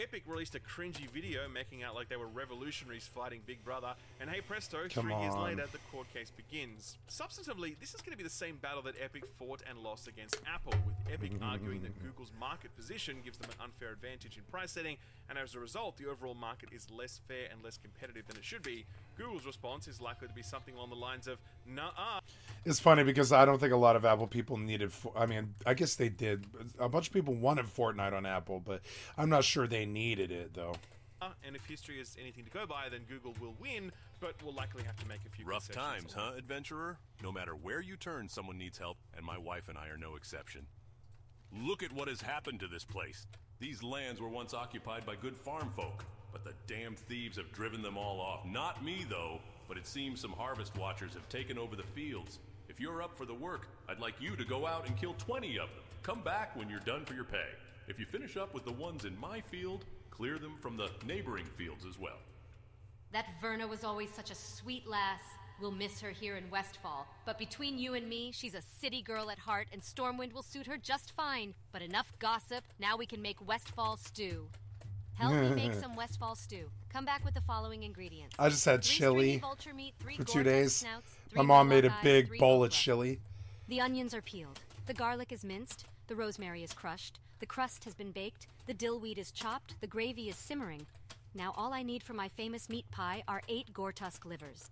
Epic released a cringy video making out like they were revolutionaries fighting Big Brother, and hey presto, Come 3 years on. later, the court case begins. Substantively, this is going to be the same battle that Epic fought and lost against Apple, with Epic arguing that Google's market position gives them an unfair advantage in price setting, and as a result, the overall market is less fair and less competitive than it should be. Google's response is likely to be something along the lines of, "Nuh-uh." It's funny because I don't think a lot of Apple people needed. I mean, I guess they did. A bunch of people wanted Fortnite on Apple, but I'm not sure they needed it though. And if history is anything to go by, then Google will win, but will likely have to make a few Rough concessions times, huh, adventurer? No matter where you turn, someone needs help, and my wife and I are no exception. Look at what has happened to this place. These lands were once occupied by good farm folk, but the damned thieves have driven them all off. Not me, though, but it seems some harvest watchers have taken over the fields. If you're up for the work, I'd like you to go out and kill 20 of them. Come back when you're done for your pay. If you finish up with the ones in my field, clear them from the neighboring fields as well. That Verna was always such a sweet lass. We'll miss her here in Westfall. But between you and me, she's a city girl at heart, and Stormwind will suit her just fine. But enough gossip. Now we can make Westfall stew. Help me make some Westfall stew. Come back with the following ingredients. I just had 3 chili stringy vulture meat, 3 for 2 gorgeous days. snouts, 3 My mom made a bulldog eyes, big 3 bowl of okra. chili. The onions are peeled. The garlic is minced. The rosemary is crushed, the crust has been baked, the dill weed is chopped, the gravy is simmering. Now all I need for my famous meat pie are 8 Gortusk livers.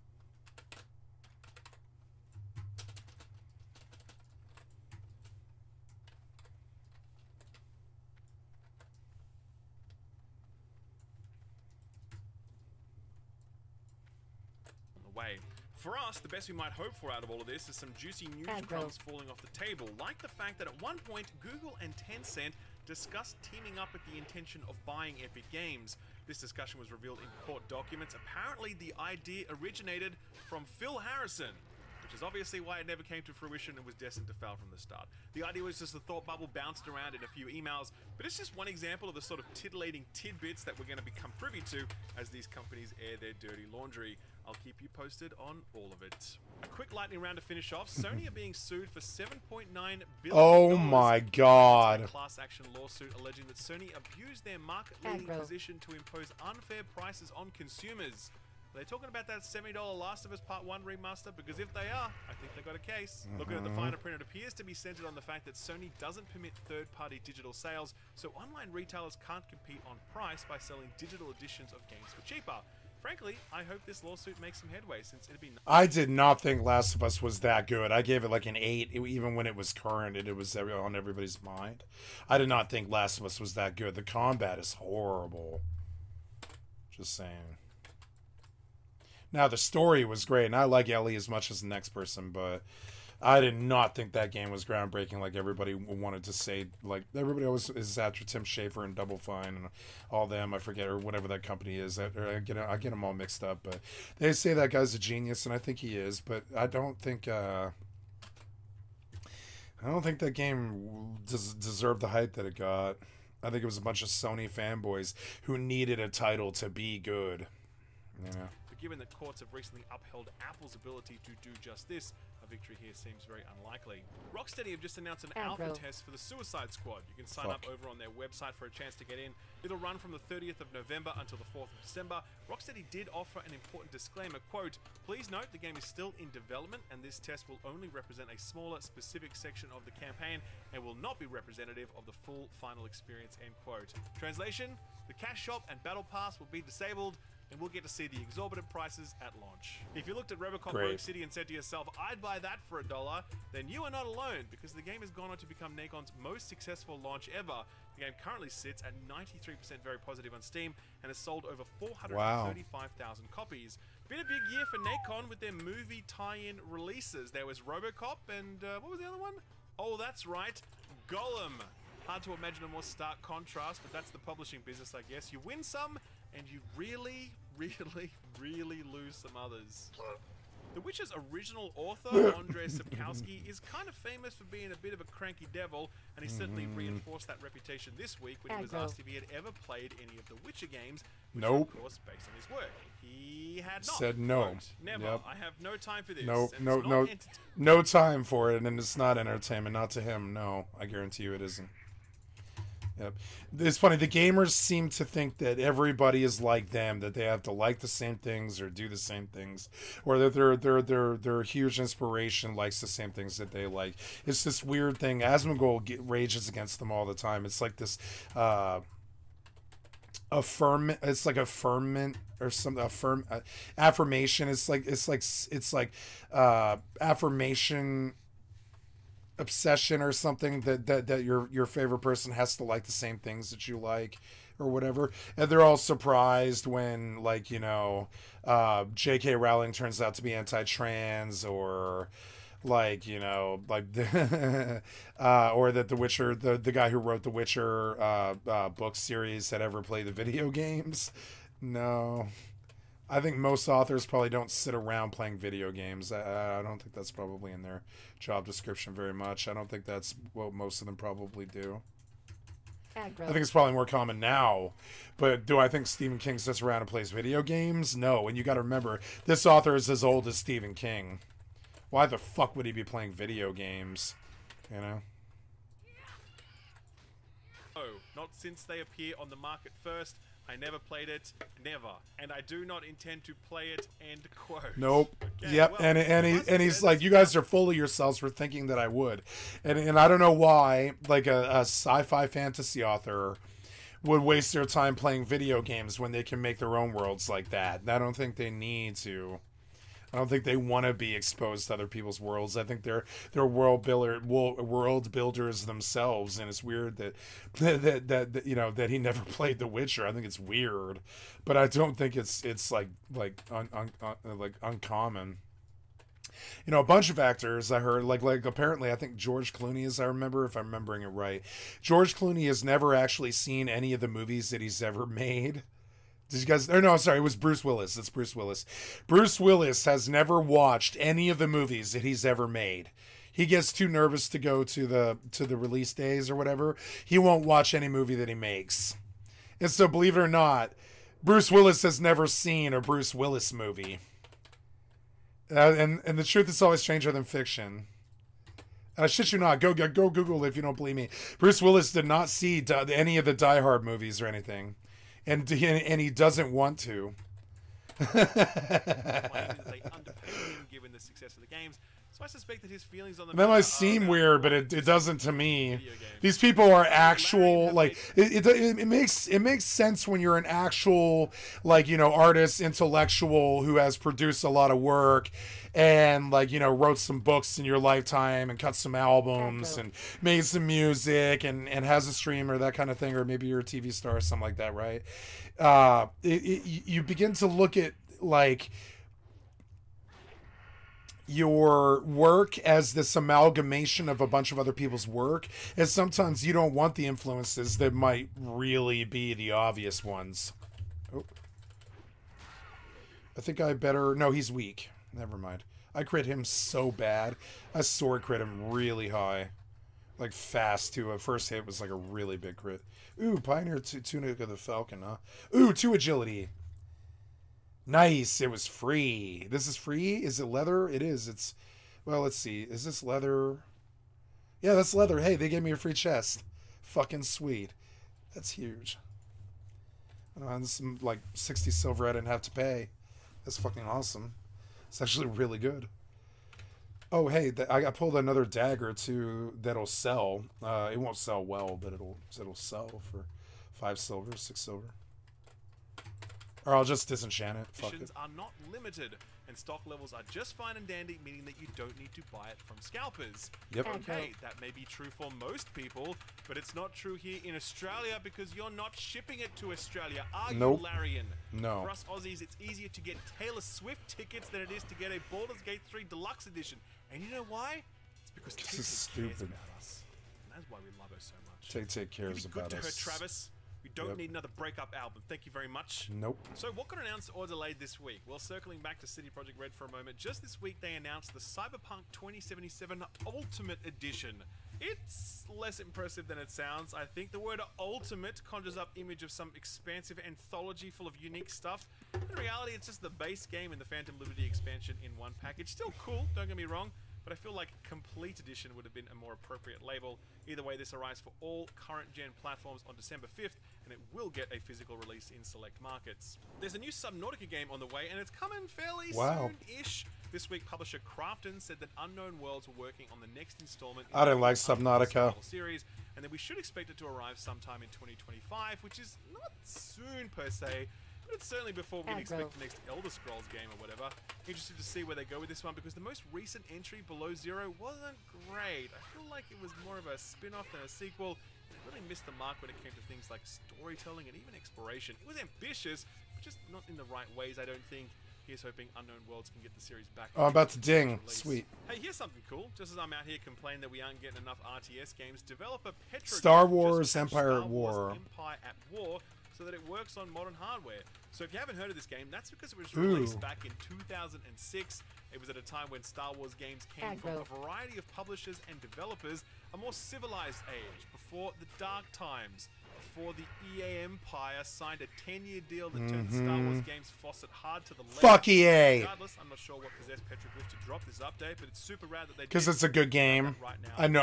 Way. For us, the best we might hope for out of all of this is some juicy news crumbs falling off the table, like the fact that at one point, Google and Tencent discussed teaming up with the intention of buying Epic Games. This discussion was revealed in court documents. Apparently, the idea originated from Phil Harrison, which is obviously why it never came to fruition and was destined to fail from the start. The idea was just a thought bubble bounced around in a few emails, but it's just one example of the sort of titillating tidbits that we're going to become privy to as these companies air their dirty laundry. I'll keep you posted on all of it. A quick lightning round to finish off. Sony are being sued for $7.9 billion. Oh my god. A class action lawsuit alleging that Sony abused their market-leading position to impose unfair prices on consumers. Are they talking about that $70 Last of Us Part 1 remaster? Because if they are, I think they got a case. Looking at the finer print, it appears to be centered on the fact that Sony doesn't permit third-party digital sales, so online retailers can't compete on price by selling digital editions of games for cheaper. Frankly, I hope this lawsuit makes some headway, since it'd be nice. I did not think Last of Us was that good. I gave it like an 8, even when it was current and it was on everybody's mind. I did not think Last of Us was that good. The combat is horrible. Just saying. Now, the story was great, and I like Ellie as much as the next person, but I did not think that game was groundbreaking like everybody wanted to say. Like, everybody always is after Tim Schafer and Double Fine and all them, I forget, or whatever that company is. I get them all mixed up, but they say that guy's a genius, and I think he is, but I don't think that game deserved the hype that it got. I think it was a bunch of Sony fanboys who needed a title to be good. Yeah. Given that courts have recently upheld Apple's ability to do just this, a victory here seems very unlikely. Rocksteady have just announced an alpha test for the Suicide Squad. You can sign up over on their website for a chance to get in. It'll run from the 30th of November until the 4th of December. Rocksteady did offer an important disclaimer, quote, "Please note the game is still in development and this test will only represent a smaller specific section of the campaign and will not be representative of the full final experience," end quote. Translation, the cash shop and battle pass will be disabled, and we'll get to see the exorbitant prices at launch. If you looked at Robocop Rogue City and said to yourself, I'd buy that for $1, then you are not alone, because the game has gone on to become Nakon's most successful launch ever. The game currently sits at 93% very positive on Steam and has sold over 435,000 copies. Been a big year for Nacon with their movie tie-in releases. There was Robocop and what was the other one? Oh, that's right, Gollum. Hard to imagine a more stark contrast, but that's the publishing business, I guess. You win some, and you really, really lose some others. The Witcher's original author, Andrzej Sapkowski, is kind of famous for being a bit of a cranky devil, and he certainly reinforced that reputation this week when he was asked if he had ever played any of the Witcher games, which is, of course, based on his work. He had not. Said no. Quote, never. Yep. I have no time for this. No time for it, and it's not entertainment. Not to him, no. I guarantee you it isn't. Yep. It's funny, the gamers seem to think that everybody is like them, that they have to like the same things or do the same things, or that their huge inspiration likes the same things that they like. It's this weird thing. Asmongold rages against them all the time. It's like this affirmation or something, affirmation. It's like affirmation obsession or something, that your favorite person has to like the same things that you like or whatever, and they're all surprised when, like, you know, J.K. Rowling turns out to be anti-trans, or like, you know, like or that The Witcher, the guy who wrote the Witcher book series had ever played the video games. No, I think most authors probably don't sit around playing video games. I don't think that's probably in their job description very much. I don't think that's what most of them probably do. I think it's probably more common now. But do I think Stephen King sits around and plays video games? No. And you got to remember, this author is as old as Stephen King. Why the fuck would he be playing video games? You know? Oh, not since they appear on the market first. I never played it, never. And I do not intend to play it, end quote. Nope. Okay, Yep, well, and he's like, you guys are full of yourselves for thinking that I would, and I don't know why, like a sci-fi fantasy author would waste their time playing video games when they can make their own worlds like that. I don't think they need to. I don't think they want to be exposed to other people's worlds. I think they're world builders themselves, and it's weird that you know that he never played The Witcher. I think it's weird, but I don't think it's like uncommon. You know, a bunch of actors I heard like apparently I think George Clooney, as I remember, if I'm remembering it right, George Clooney has never actually seen any of the movies that he's ever made. Did you guys? Or no, sorry, it was Bruce Willis. It's Bruce Willis. Bruce Willis has never watched any of the movies that he's ever made. He gets too nervous to go to the release days or whatever. He won't watch any movie that he makes. And so, believe it or not, Bruce Willis has never seen a Bruce Willis movie. And the truth is always stranger than fiction. Shit you not. Go Google it if you don't believe me. Bruce Willis did not see any of the Die Hard movies or anything. And he doesn't want to. Given the success of the games, so I suspect that his feelings on the that might seem weird, but it doesn't to me. These people are actual, like it makes sense when you're an actual, like, you know, artist, intellectual who has produced a lot of work and, like, you know, wrote some books in your lifetime and cut some albums and made some music and has a stream or that kind of thing, or maybe you're a TV star or something like that, right? You begin to look at, like, your work as this amalgamation of a bunch of other people's work, and sometimes you don't want the influences that might really be the obvious ones. Oh. I think I better... No, he's weak. Never mind. I crit him so bad. I sword crit him really high. Like, fast, too. A first hit was like a really big crit. Ooh, Pioneer Tunic of the Falcon, huh? Ooh, 2 agility. Nice. It was free. This is free? Is it leather? It is. It's... Well, let's see. Is this leather? Yeah, that's leather. Hey, they gave me a free chest. Fucking sweet. That's huge. I don't know, this is like 60 silver I didn't have to pay. That's fucking awesome. It's actually really good. Oh, hey, I pulled another dagger, too, that'll sell. It won't sell well, but it'll sell for 5 silver, 6 silver. Or I'll just disenchant it. Fuck it. Are not limited, and stock levels are just fine and dandy, meaning that you don't need to buy it from scalpers. Yep. Okay, that may be true for most people, but it's not true here in Australia because you're not shipping it to Australia, are you, Larian? No. For us Aussies, it's easier to get Taylor Swift tickets than it is to get a Baldur's Gate 3 Deluxe Edition. And you know why? It's because Taylor cares stupid. about us. And that's why we love her so much. Take cares Be good about to her, us. Travis. We don't need another breakup album. Thank you very much. Nope. So what got announced or delayed this week? Well, circling back to CD Projekt Red for a moment, just this week they announced the Cyberpunk 2077 Ultimate Edition. It's less impressive than it sounds. I think the word ultimate conjures up image of some expansive anthology full of unique stuff. In reality, it's just the base game and the Phantom Liberty expansion in one package. Still cool, don't get me wrong, but I feel like Complete Edition would have been a more appropriate label. Either way, this arrives for all current-gen platforms on December 5th, and it will get a physical release in select markets. There's a new Subnautica game on the way, and it's coming fairly soon-ish. This week, publisher Krafton said that Unknown Worlds were working on the next installment in I didn't like the Subnautica series, and that we should expect it to arrive sometime in 2025, which is not soon per se, but it's certainly before we can expect the next Elder Scrolls game or whatever. Interested to see where they go with this one, because the most recent entry, Below Zero, wasn't great. I feel like it was more of a spin-off than a sequel. It really missed the mark when it came to things like storytelling and even exploration. It was ambitious, but just not in the right ways, I don't think. Here's hoping Unknown Worlds can get the series back. Oh, I'm about to ding. Sweet. Hey, here's something cool. Just as I'm out here complaining that we aren't getting enough RTS games, developer Petro Star Wars Empire at War. Empire at War, so that it works on modern hardware. So if you haven't heard of this game, that's because it was released back in 2006. It was at a time when Star Wars games came from a variety of publishers and developers, a more civilized age, before the dark times, before the EA Empire signed a 10-year deal that turned Star Wars games faucet hard to the left. Fuck EA! Regardless, I'm not sure what possessed Petroglyph to drop this update, but it's super rad that they did. Because it's a good game. Right now.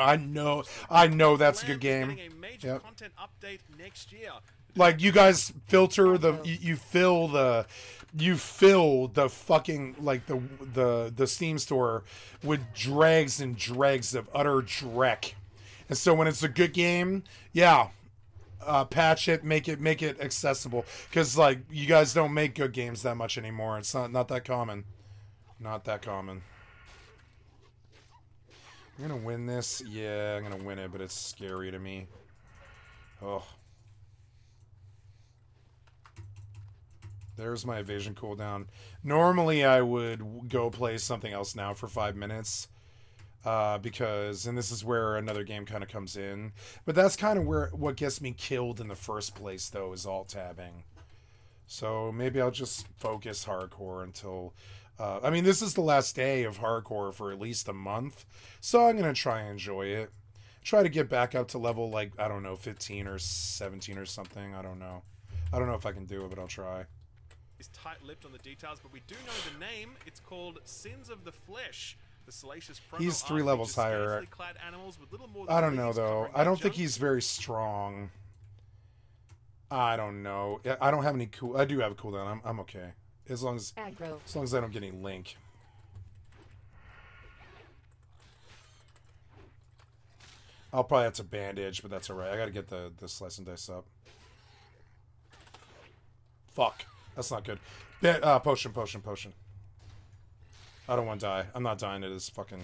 I know that's a good game. Getting a major content update next year. Like, you guys filter the, you fill the fucking, like, the Steam store with dregs and dregs of utter dreck. And so when it's a good game, yeah, patch it, make it accessible. Because, like, you guys don't make good games that much anymore. It's not that common. Not that common. I'm gonna win this. Yeah, I'm gonna win it, but it's scary to me. Oh. There's my evasion cooldown. Normally, I would go play something else now for 5 minutes. Because, and this is where another game kind of comes in. But that's kind of what gets me killed in the first place, though, is alt-tabbing. So maybe I'll just focus hardcore until... I mean, this is the last day of hardcore for at least a month. So I'm going to try and enjoy it. Try to get back up to level, like, I don't know, 15 or 17 or something. I don't know. I don't know if I can do it, but I'll try. Is tight-lipped on the details, but we do know the name. It's called Sins of the Flesh. The salacious promo he's 3 levels higher. I don't know, though. I don't think he's very strong. I don't know. I don't have any cool... I do have a cooldown. I'm okay. As long as I don't get any link. I'll probably have to bandage, but that's alright. I gotta get the slice and dice up. Fuck. That's not good. Potion. I don't want to die. I'm not dying to this fucking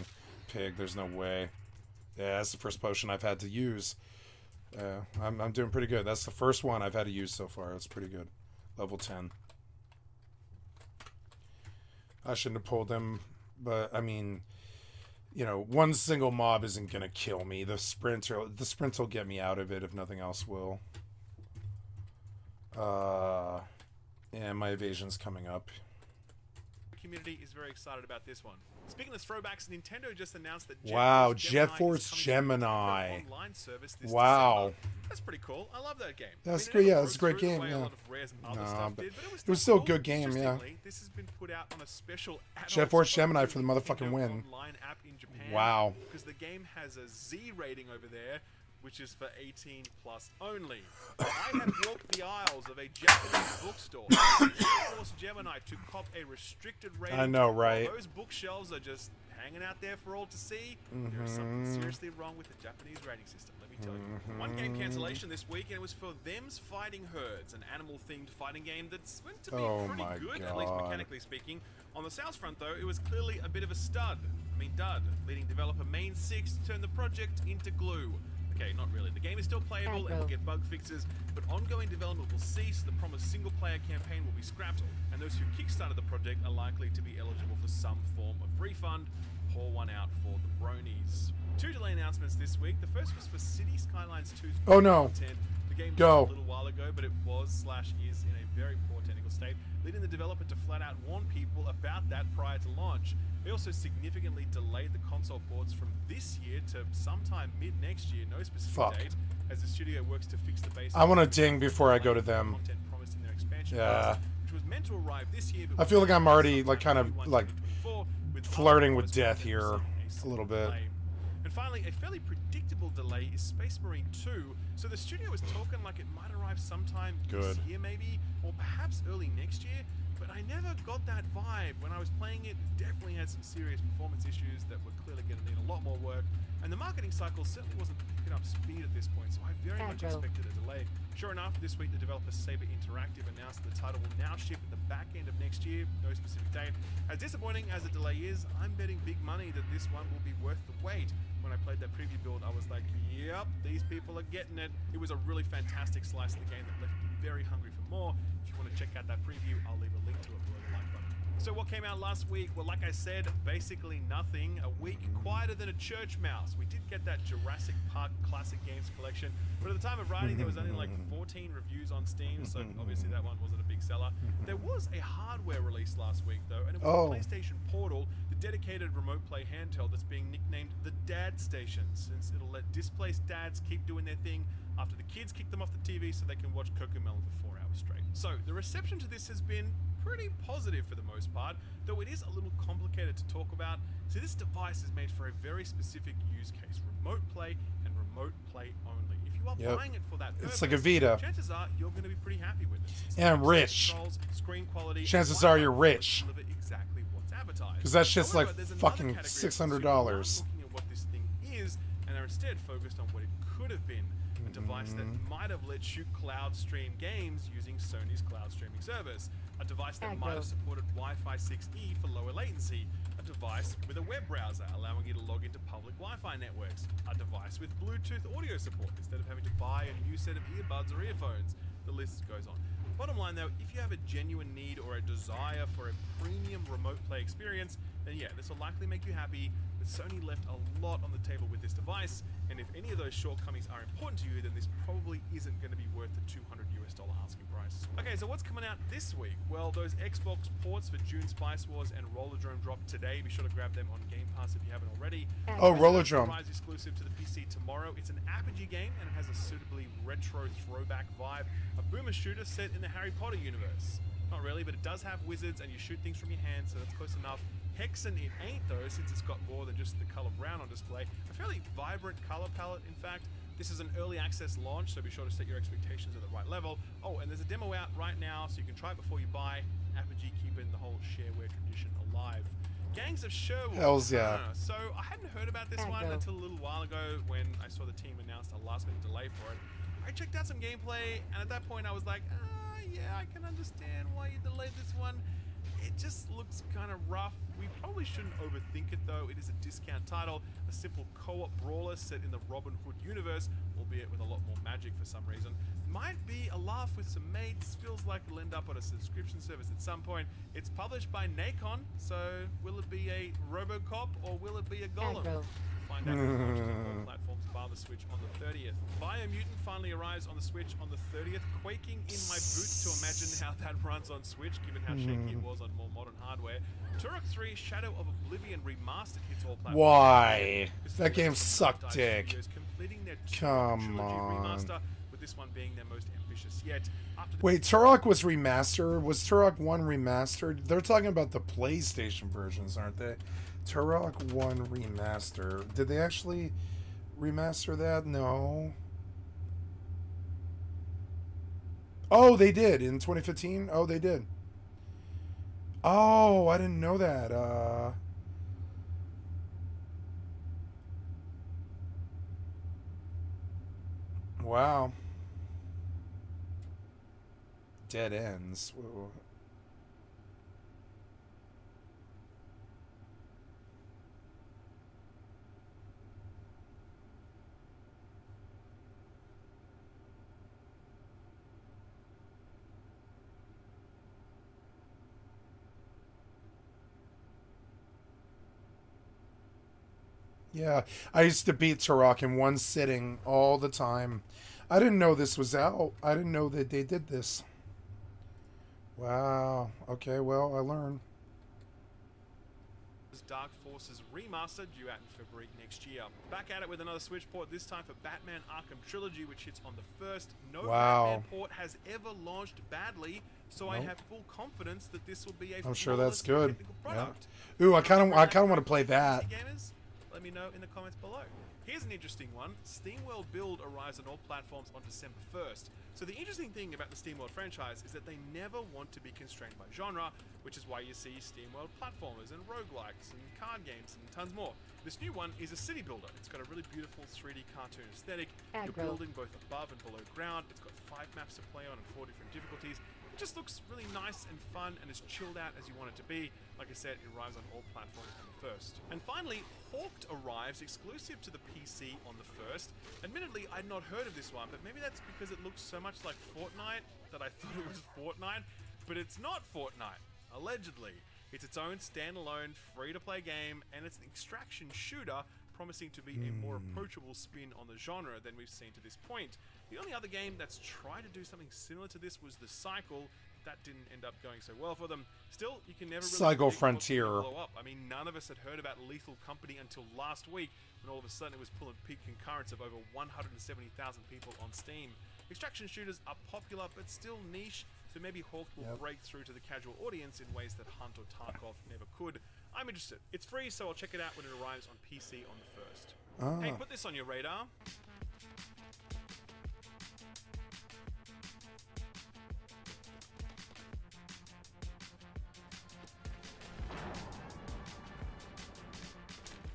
pig. There's no way. Yeah, that's the first potion I've had to use. I'm doing pretty good. That's the first one I've had to use so far. That's pretty good. Level 10. I shouldn't have pulled him, but I mean, you know, one single mob isn't gonna kill me. The sprint will get me out of it if nothing else will. And my evasion's coming up. The community is very excited about this one. Speaking of throwbacks, Nintendo just announced that Jet Force Gemini. Online service this wow. December. That's pretty cool. I love that game. That's great. Yeah, it's a great game. Yeah. But it was still a good game. Yeah. This has been put out on a special Jet Force Gemini for the motherfucking win. Online app in Japan. Wow. Because the game has a Z rating over there, which is for 18+ only. I have walked the aisles of a Japanese bookstore, Jet Force Gemini, to cop a restricted rating. I know, right? Those bookshelves are just hanging out there for all to see. There is something seriously wrong with the Japanese rating system, let me tell you. One game cancellation this week, and it was for Them's Fighting Herds, an animal-themed fighting game that's meant to be pretty good, at least mechanically speaking. On the sales front, though, it was clearly a bit of a dud, leading developer Main 6 to turn the project into glue. Okay, not really. The game is still playable and will get bug fixes, but ongoing development will cease, the promised single-player campaign will be scrapped, and those who kickstarted the project are likely to be eligible for some form of refund. Pour one out for the bronies. 2 delay announcements this week. The first was for City Skylines 2's content. The game was a little while ago, but it was/is in a very poor technical state, leading the developer to flat out warn people about that prior to launch. They also significantly delayed the console ports from this year to sometime mid-next year, no specific date, as the studio works to fix the basic... I want to ding before I go to them. Content promised in their expansion phase, which was meant to arrive this year, but I feel like I'm already, like, kind of, like, flirting with death here a little bit. And finally, a fairly predictable delay is Space Marine 2, so the studio was talking like it might arrive sometime this year maybe, or perhaps early next year, but I never got that vibe. When I was playing it, it definitely had some serious performance issues that were clearly going to need a lot more work, and the marketing cycle certainly wasn't picking up speed at this point, so I very much expected a delay. Sure enough, this week the developer Saber Interactive announced that the title will now ship at the back end of next year, no specific date. As disappointing as the delay is, I'm betting big money that this one will be worth the wait. When I played that preview build, I was like, yep, these people are getting it. It was a really fantastic slice of the game that left me very hungry for more. If you want to check out that preview, I'll leave a link to it below the like button. So what came out last week? Well, like I said, basically nothing. A week quieter than a church mouse. We did get that Jurassic Park Classic Games collection, but at the time of writing, there was only like 14 reviews on Steam, so obviously that one wasn't a big seller. There was a hardware release last week, though, and it was the PlayStation Portal, the dedicated remote play handheld that's being nicknamed the Dad Station, since it'll let displaced dads keep doing their thing after the kids kick them off the TV so they can watch Cocomelon for 4 hours straight. So the reception to this has been pretty positive for the most part, though it is a little complicated to talk about. So this device is made for a very specific use case, remote play and remote play only. If you are buying it for that purpose, it's like a Vita. Chances are you're going to be pretty happy with it. And I'm rich. Controls, screen quality, Chances are you're rich. deliver exactly what's advertised. Because that shit's like However, there's another fucking category of $600. consumers who aren't looking at what this thing is, and are instead focused on what it could have been. A device that might have let you cloud stream games using Sony's cloud streaming service. A device that might have supported Wi-Fi 6E for lower latency. A device with a web browser allowing you to log into public Wi-Fi networks. A device with Bluetooth audio support instead of having to buy a new set of earbuds or earphones. The list goes on. Bottom line though, if you have a genuine need or a desire for a premium remote play experience, then yeah, this will likely make you happy. But Sony left a lot on the table with this device, and if any of those shortcomings are important to you, then this probably isn't going to be worth the $200 asking price. Okay, so what's coming out this week? Well, those Xbox ports for June Spice Wars and Rollerdrome dropped today. Be sure to grab them on Game Pass if you haven't already. Oh, Rollerdrome. Rise exclusive to the PC tomorrow. It's an RPG game, and it has a suitably retro throwback vibe. A boomer shooter set in the Harry Potter universe. Not really, but it does have wizards, and you shoot things from your hand, so that's close enough. Hexen it ain't though, since it's got more than just the color brown on display. A fairly vibrant color palette, in fact. This is an early access launch, so be sure to set your expectations at the right level. Oh, and there's a demo out right now, so you can try it before you buy. Apogee keeping the whole shareware tradition alive. Gangs of Sherwood. Hells yeah. So I hadn't heard about this one until a little while ago when I saw the team announced a last-minute delay for it. I checked out some gameplay, and at that point I was like, yeah, I can understand why you delayed this one. It just looks kind of rough. We probably shouldn't overthink it though. It is a discount title, a simple co-op brawler set in the Robin Hood universe, albeit with a lot more magic for some reason. Might be a laugh with some mates, feels like it'll end up on a subscription service at some point. It's published by Nacon, so will it be a Robocop or will it be a Golem? Find out on all platforms bar the Switch on the 30th. Biomutant finally arrives on the Switch on the 30th, quaking in my boots to imagine how that runs on Switch, given how shaky it was on more modern hardware. Turok 3 Shadow of Oblivion Remastered hits all platforms. Why? That game sucked dick. Completing their Come on. remaster, with this one being their most ambitious yet. Wait, Turok was remastered? Was Turok 1 remastered? They're talking about the PlayStation versions, aren't they? Turok 1 remaster. Did they actually remaster that? No. Oh, they did in 2015? Oh, they did. Oh, I didn't know that. Wow. Dead ends. Whoa. Yeah, I used to beat Turok in one sitting all the time. I didn't know this was out. I didn't know that they did this. Wow. Okay, well, I learned. Dark Forces Remastered due out in February next year. Back at it with another Switch port, this time for Batman Arkham Trilogy, which hits on the 1st. No Batman port has ever launched badly, so I have full confidence that this will be a I'm sure that's good. Product. Yeah. Ooh, I kind of want to play that. Gamers, let me know in the comments below. Here's an interesting one. SteamWorld Build arrives on all platforms on December 1st. So the interesting thing about the SteamWorld franchise is that they never want to be constrained by genre, which is why you see SteamWorld platformers and roguelikes and card games and tons more. This new one is a city builder. It's got a really beautiful 3D cartoon aesthetic. You're building both above and below ground. It's got 5 maps to play on and 4 different difficulties. It just looks really nice and fun and as chilled out as you want it to be. Like I said, it arrives on all platforms on the 1st. And finally, Hawked arrives exclusive to the PC on the 1st. Admittedly, I'd not heard of this one, but maybe that's because it looks so much like Fortnite that I thought it was Fortnite. But it's not Fortnite, allegedly. It's its own standalone, free-to-play game, and it's an extraction shooter, promising to be a more approachable spin on the genre than we've seen to this point. The only other game that's tried to do something similar to this was The Cycle. That didn't end up going so well for them. Still, you can never really Cycle Frontier. blow up. I mean, none of us had heard about Lethal Company until last week, when all of a sudden it was pulling peak concurrence of over 170,000 people on Steam. Extraction shooters are popular, but still niche, so maybe Hawk will break through to the casual audience in ways that Hunt or Tarkov never could. I'm interested. It's free, so I'll check it out when it arrives on PC on the 1st. Hey, put this on your radar.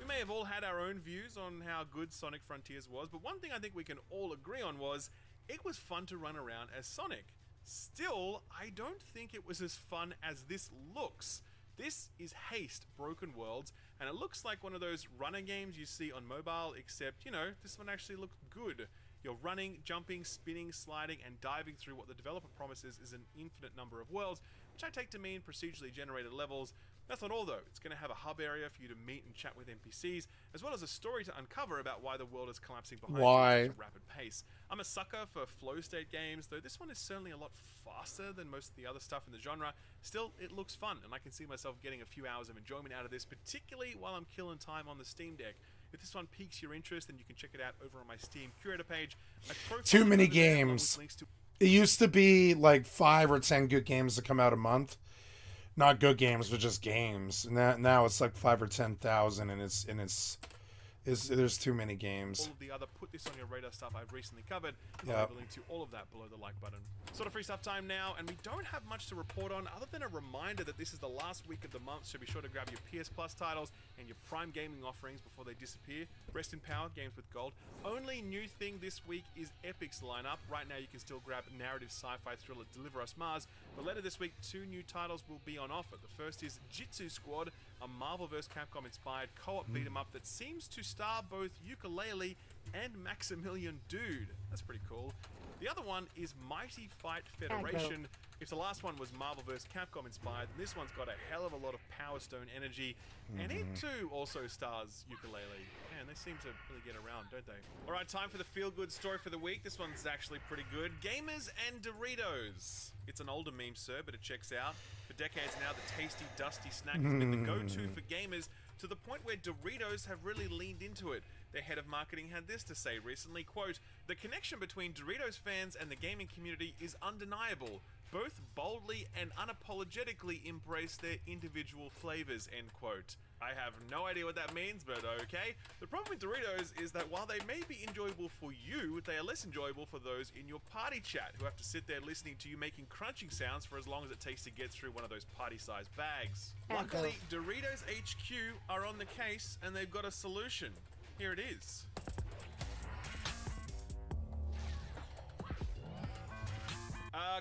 We may have all had our own views on how good Sonic Frontiers was, but one thing I think we can all agree on was it was fun to run around as Sonic. Still, I don't think it was as fun as this looks. This is Haste Broken Worlds, and it looks like one of those runner games you see on mobile, except, you know, this one actually looks good. You're running, jumping, spinning, sliding, and diving through what the developer promises is an infinite number of worlds, which I take to mean procedurally generated levels. That's not all, though. It's going to have a hub area for you to meet and chat with NPCs, as well as a story to uncover about why the world is collapsing behind you at such a rapid pace. I'm a sucker for flow state games, though this one is certainly a lot faster than most of the other stuff in the genre. Still, it looks fun, and I can see myself getting a few hours of enjoyment out of this, particularly while I'm killing time on the Steam Deck. If this one piques your interest, then you can check it out over on my Steam curator page. Too many games. It used to be like 5 or 10 good games that come out a month. Not good games, but just games. Now it's like 5 or 10,000, and there's too many games. All of the other put this on your radar stuff I've recently covered. I'll link to all of that below the like button. Sort of free stuff time now, and we don't have much to report on other than a reminder that this is the last week of the month, so be sure to grab your PS Plus titles and your Prime Gaming offerings before they disappear. Rest in power, games with gold. Only new thing this week is Epic's lineup. Right now you can still grab narrative sci-fi thriller Deliver Us Mars, but later this week 2 new titles will be on offer. The first is Jitsu Squad, a Marvel vs. Capcom inspired co-op beat 'em up that seems to star both Yooka-Laylee and Maximilian Dude. That's pretty cool. The other one is Mighty Fight Federation. If the last one was Marvel vs. Capcom inspired, this one's got a hell of a lot of Power Stone energy, and it too also stars Yooka-Laylee. Man, they seem to really get around, don't they? Alright, time for the feel-good story for the week. This one's actually pretty good. Gamers and Doritos. It's an older meme, sir, but it checks out. For decades now, the tasty, dusty snack has been the go-to for gamers, to the point where Doritos have really leaned into it. Their head of marketing had this to say recently, quote, "The connection between Doritos fans and the gaming community is undeniable. Both boldly and unapologetically embrace their individual flavors," end quote. I have no idea what that means, but okay. The problem with Doritos is that while they may be enjoyable for you, they are less enjoyable for those in your party chat who have to sit there listening to you making crunching sounds for as long as it takes to get through one of those party-sized bags. Luckily, Doritos HQ are on the case and they've got a solution. Here it is.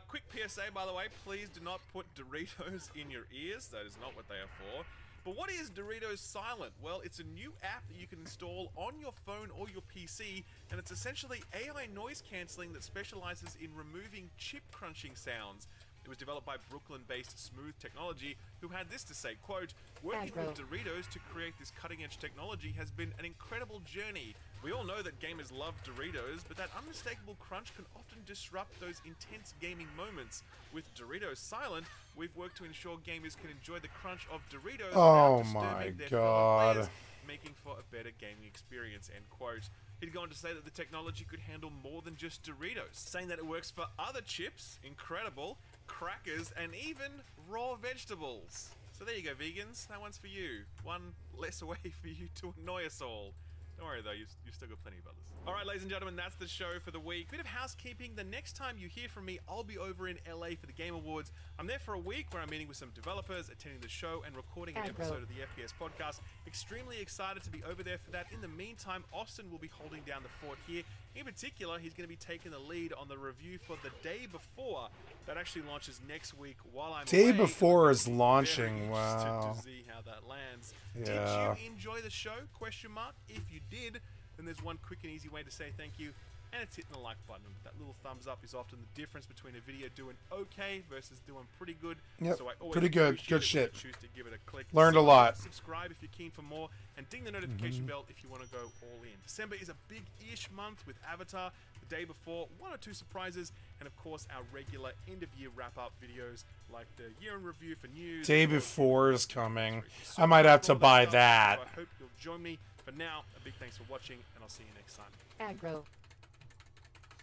Quick PSA, by the way, please do not put Doritos in your ears. That is not what they are for. But what is Doritos Silent? Well, it's a new app that you can install on your phone or your PC, and it's essentially AI noise cancelling that specializes in removing chip crunching sounds. It was developed by Brooklyn-based Smooth Technology, who had this to say, quote, "Working with Doritos to create this cutting-edge technology has been an incredible journey. We all know that gamers love Doritos, but that unmistakable crunch can often disrupt those intense gaming moments. With Doritos Silent, we've worked to ensure gamers can enjoy the crunch of Doritos without disturbing their fellow players, making for a better gaming experience," end quote. He'd go on to say that the technology could handle more than just Doritos, saying that it works for other chips, incredible, crackers, and even raw vegetables. So there you go, vegans. That one's for you. One less way for you to annoy us all. Don't worry though, you've still got plenty of others. Alright, ladies and gentlemen, that's the show for the week. Bit of housekeeping. The next time you hear from me, I'll be over in LA for the Game Awards. I'm there for a week where I'm meeting with some developers, attending the show, and recording an episode of the FPS podcast. Extremely excited to be over there for that. In the meantime, Austin will be holding down the fort here. In particular, he's going to be taking the lead on the review for The Day Before. That actually launches next week while I'm Day away. Before is launching, wow. To see how that lands. Yeah. Did you enjoy the show? Question mark. If you did, then there's one quick and easy way to say thank you, and it's hitting the like button. That little thumbs up is often the difference between a video doing okay versus doing pretty good. Yep. So I always pretty good. appreciate Good it shit. when you choose to give it a click. Learned a lot. Subscribe if you're keen for more, and ding the notification bell if you want to go all in. December is a big-ish month with Avatar, The Day Before, 1 or 2 surprises, and of course our regular end-of-year wrap-up videos like the year in review for news. Day Before is coming. I might have to buy that. So I hope you'll join me. For now, a big thanks for watching, and I'll see you next time. Aggro.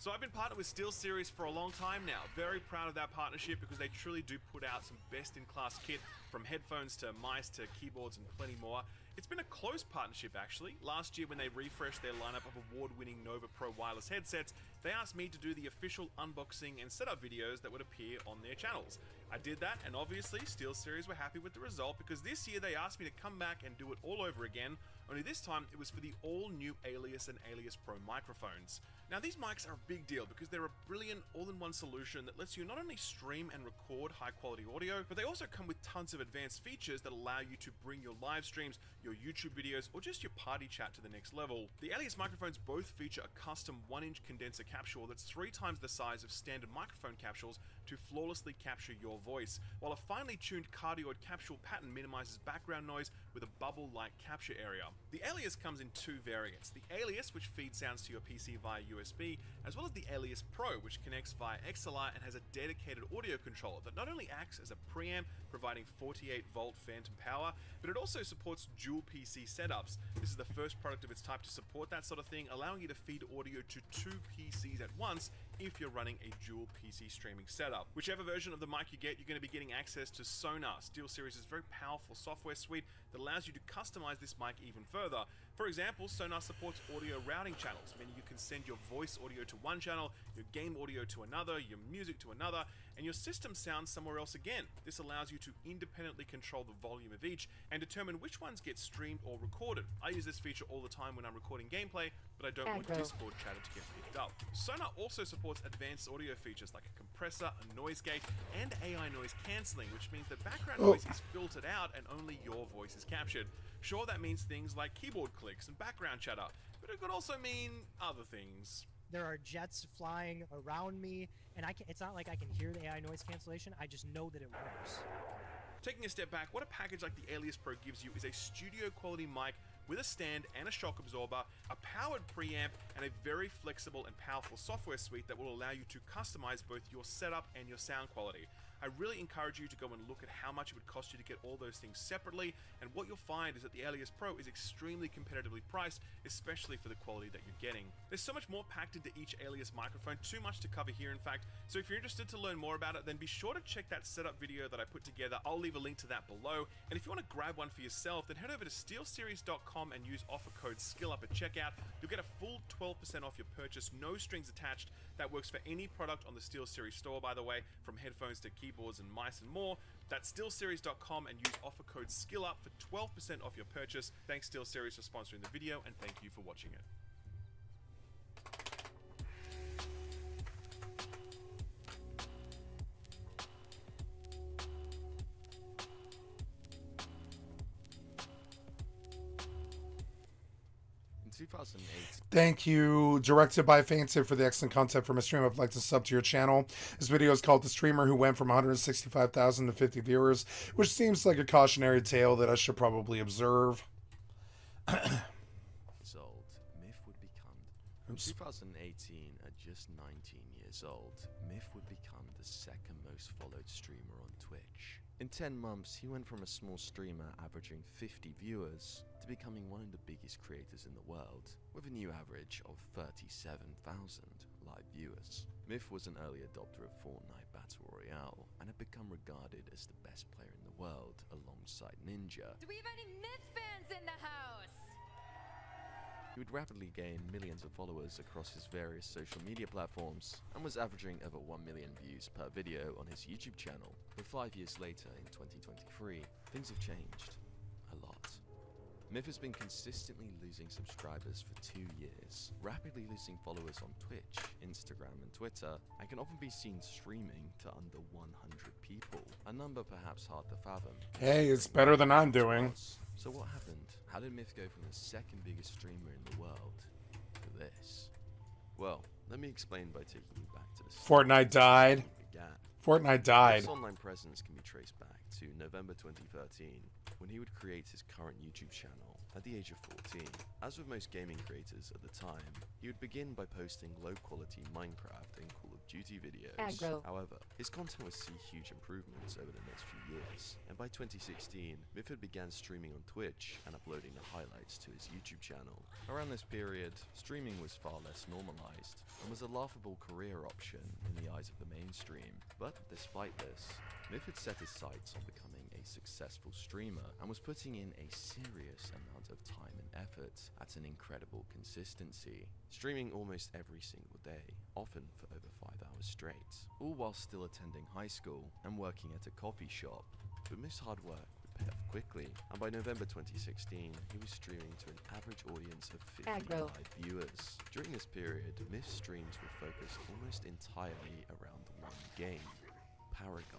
So I've been partnered with SteelSeries for a long time now. Very proud of that partnership because they truly do put out some best-in-class kit, from headphones to mice to keyboards and plenty more. It's been a close partnership actually. Last year when they refreshed their lineup of award-winning Nova Pro wireless headsets, they asked me to do the official unboxing and setup videos that would appear on their channels. I did that, and obviously SteelSeries were happy with the result because this year they asked me to come back and do it all over again, only this time it was for the all-new Alias and Alias Pro microphones. Now these mics are a big deal because they're a brilliant all-in-one solution that lets you not only stream and record high-quality audio, but they also come with tons of advanced features that allow you to bring your live streams, your YouTube videos, or just your party chat to the next level. The Alias microphones both feature a custom 1-inch condenser capsule that's 3 times the size of standard microphone capsules to flawlessly capture your voice, while a finely tuned cardioid capsule pattern minimizes background noise with a bubble-like capture area. The Alias comes in 2 variants: the Alias, which feeds sounds to your PC via USB, as well as the Alias Pro, which connects via XLR and has a dedicated audio controller that not only acts as a preamp, providing 48-volt phantom power, but it also supports dual PC setups. This is the first product of its type to support that sort of thing, allowing you to feed audio to 2 PCs at once if you're running a dual PC streaming setup. Whichever version of the mic you get, you're going to be getting access to Sonar, SteelSeries' very powerful software suite that allows you to customize this mic even further. For example, Sonar supports audio routing channels, meaning you can send your voice audio to one channel, your game audio to another, your music to another, and your system sounds somewhere else again. This allows you to independently control the volume of each and determine which ones get streamed or recorded. I use this feature all the time when I'm recording gameplay, but I don't want Discord chatter to get picked up. Sonar also supports advanced audio features like a compressor, a noise gate, and AI noise cancelling, which means that background noise is filtered out and only your voice is captured. Sure, that means things like keyboard clicks and background chatter, but it could also mean other things. There are jets flying around me, and it's not like I can hear the AI noise cancellation, I just know that it works. Taking a step back, what a package like the Alias Pro gives you is a studio quality mic with a stand and a shock absorber, a powered preamp, and a very flexible and powerful software suite that will allow you to customize both your setup and your sound quality. I really encourage you to go and look at how much it would cost you to get all those things separately, and what you'll find is that the Alias Pro is extremely competitively priced, especially for the quality that you're getting. There's so much more packed into each Alias microphone, too much to cover here in fact, so if you're interested to learn more about it, then be sure to check that setup video that I put together. I'll leave a link to that below, and if you want to grab one for yourself, then head over to steelseries.com and use offer code SKILLUP at checkout. You'll get a full 12% off your purchase, no strings attached. That works for any product on the SteelSeries store, by the way, from headphones to keyboards and mice and more. That's steelseries.com and use offer code SKILLUP for 12% off your purchase. Thanks SteelSeries for sponsoring the video, and thank you for watching it. In 2008. Thank you, Directed by Fancy, for the excellent content for my stream. I'd like to sub to your channel. This video is called The Streamer Who Went from 165,000 to 50 viewers, which seems like a cautionary tale that I should probably observe. Years old, Myth would become... In 2018, at just 19 years old, Myth would become the second most followed streamer on Twitch. In 10 months, he went from a small streamer averaging 50 viewers to becoming one of the biggest creators in the world, with a new average of 37,000 live viewers. Myth was an early adopter of Fortnite Battle Royale, and had become regarded as the best player in the world alongside Ninja. Do we have any Myth fans in the house? He would rapidly gain millions of followers across his various social media platforms, and was averaging over 1 million views per video on his YouTube channel. But 5 years later, in 2023, things have changed. A lot. Myth has been consistently losing subscribers for 2 years, rapidly losing followers on Twitch, Instagram and Twitter, and can often be seen streaming to under 100 people, a number perhaps hard to fathom. Hey, it's better than I'm doing. So what happened? How did Myth go from the second biggest streamer in the world to this? Well, let me explain by taking you back to the Fortnite died. Fortnite died. His online presence can be traced back to November 2013, when he would create his current YouTube channel at the age of 14. As with most gaming creators at the time, he would begin by posting low-quality Minecraft and Call of Duty videos. Aggro. However, his content would see huge improvements over the next few years, and by 2016, Mifford began streaming on Twitch and uploading the highlights to his YouTube channel. Around this period, streaming was far less normalized, and was a laughable career option in the eyes of the mainstream. But despite this, Mifford set his sights on becoming a successful streamer and was putting in a serious amount of time and effort at an incredible consistency, streaming almost every single day, often for over 5 hours straight, all while still attending high school and working at a coffee shop. But Miff's hard work would pay off quickly, and by November 2016, he was streaming to an average audience of 50 Aggro. live viewers. During this period, Miff's streams were focused almost entirely around one game, Paragon.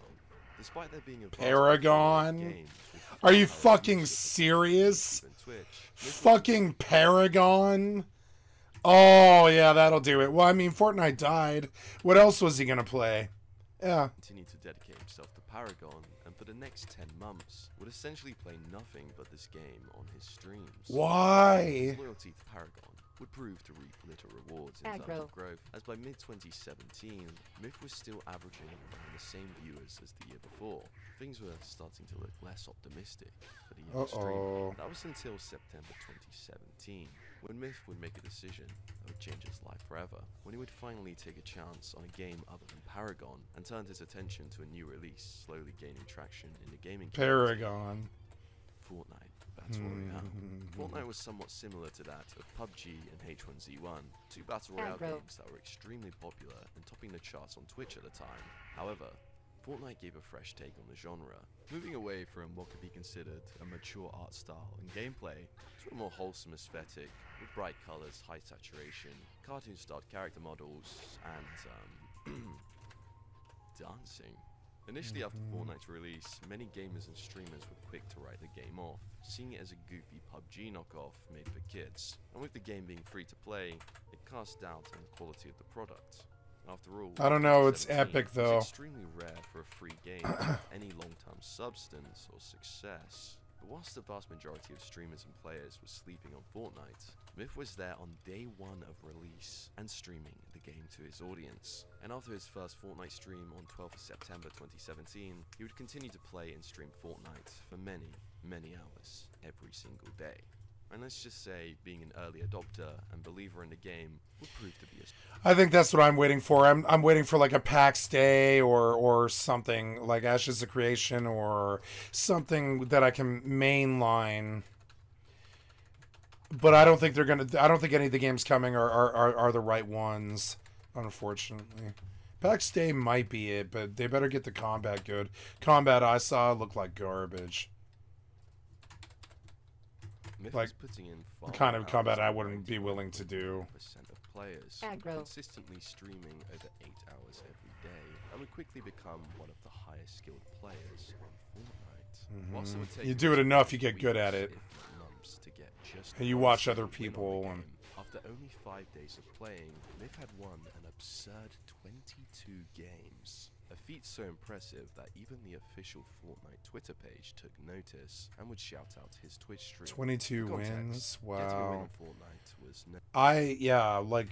Despite there being a vast Paragon? variety of games with Are you 4 hours fucking viewership serious? on Twitch, Miff was Fucking Paragon? Oh, yeah, that'll do it. Well, I mean, Fortnite died. What else was he gonna play? Yeah. continued to dedicate himself to Paragon, and for the next 10 months would essentially play nothing but this game on his streams. Why? His loyalty to Paragon would prove to reap little rewards in terms Aggro. of growth, as by mid-2017, Miff was still averaging around the same viewers as the year before. Things were starting to look less optimistic for the young streamer. That was until September 2017, when Miff would make a decision that would change his life forever, when he would finally take a chance on a game other than Paragon, and turned his attention to a new release, slowly gaining traction in the gaming community. Paragon. Fortnite Battle Royale. Fortnite was somewhat similar to that of PUBG and H1Z1, two Battle Royale Aggro. games that were extremely popular and topping the charts on Twitch at the time. However, Fortnite gave a fresh take on the genre, moving away from what could be considered a mature art style and gameplay to a more wholesome aesthetic with bright colors, high saturation, cartoon-styled character models, and dancing. Initially after Fortnite's release, many gamers and streamers were quick to write the game off, seeing it as a goofy PUBG knockoff made for kids. And with the game being free to play, it cast doubt on the quality of the product. After all, I don't know, it's 2017 epic, was though. extremely rare for a free game to have any long-term substance or success. But whilst the vast majority of streamers and players were sleeping on Fortnite, Miff was there on day one of release and streaming the game to his audience. And after his first Fortnite stream on 12th of September 2017, he would continue to play and stream Fortnite for many, many hours every single day. And let's just say being an early adopter and believer in the game would prove to be a... I think that's what I'm waiting for. I'm waiting for like a PAX Day or something like Ashes of Creation or something that I can mainline. But I don't think they're gonna. I don't think any of the games coming are the right ones, unfortunately. PAX Day might be it, but they better get the combat good. Combat I saw looked like garbage. Miff Like, was putting in The far kind more of combat hours I than wouldn't be willing to do. 90% of players, Aggro. consistently streaming over 8 hours every day, and would quickly become one of the highest skilled players on Fortnite. Whilst it would take You do it enough, you get weeks, good at it. if not months, to get just And you one watch single other win on the people game, and- after only 5 days of playing, Miff had won an absurd 22 games. A feat so impressive that even the official Fortnite Twitter page took notice and would shout out his Twitch stream. 22 For context, wins. getting a win Wow. on Fortnite was no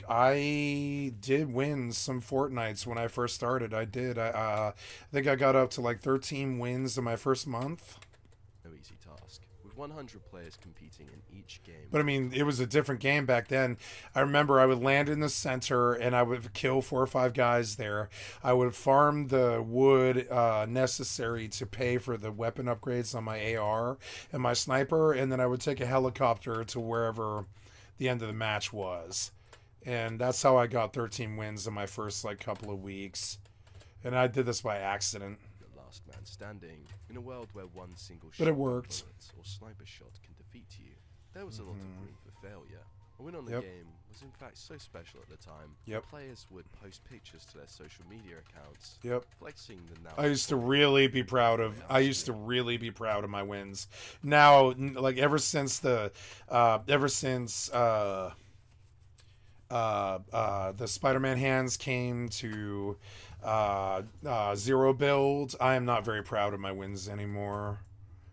I did win some Fortnites when I first started. I did. I think I got up to like 13 wins in my first month. easy task, with 100 players competing in each game. But I mean, it was a different game back then. I remember I would land in the center and I would kill 4 or 5 guys there. I would farm the wood necessary to pay for the weapon upgrades on my AR and my sniper, and then I would take a helicopter to wherever the end of the match was. And that's how I got 13 wins in my first like couple of weeks. And I did this by accident. The last man standing in a world where one single But shot, it worked. bullet or sniper shot can defeat you. There was a lot of room for failure. A win on the Yep. game was in fact so special at the time. Yep. that Players would post pictures to their social media accounts, Yep. flexing the now. I used to really be proud of my wins. Now, like ever since the Spider-Man hands came to Zero build, I am not very proud of my wins anymore,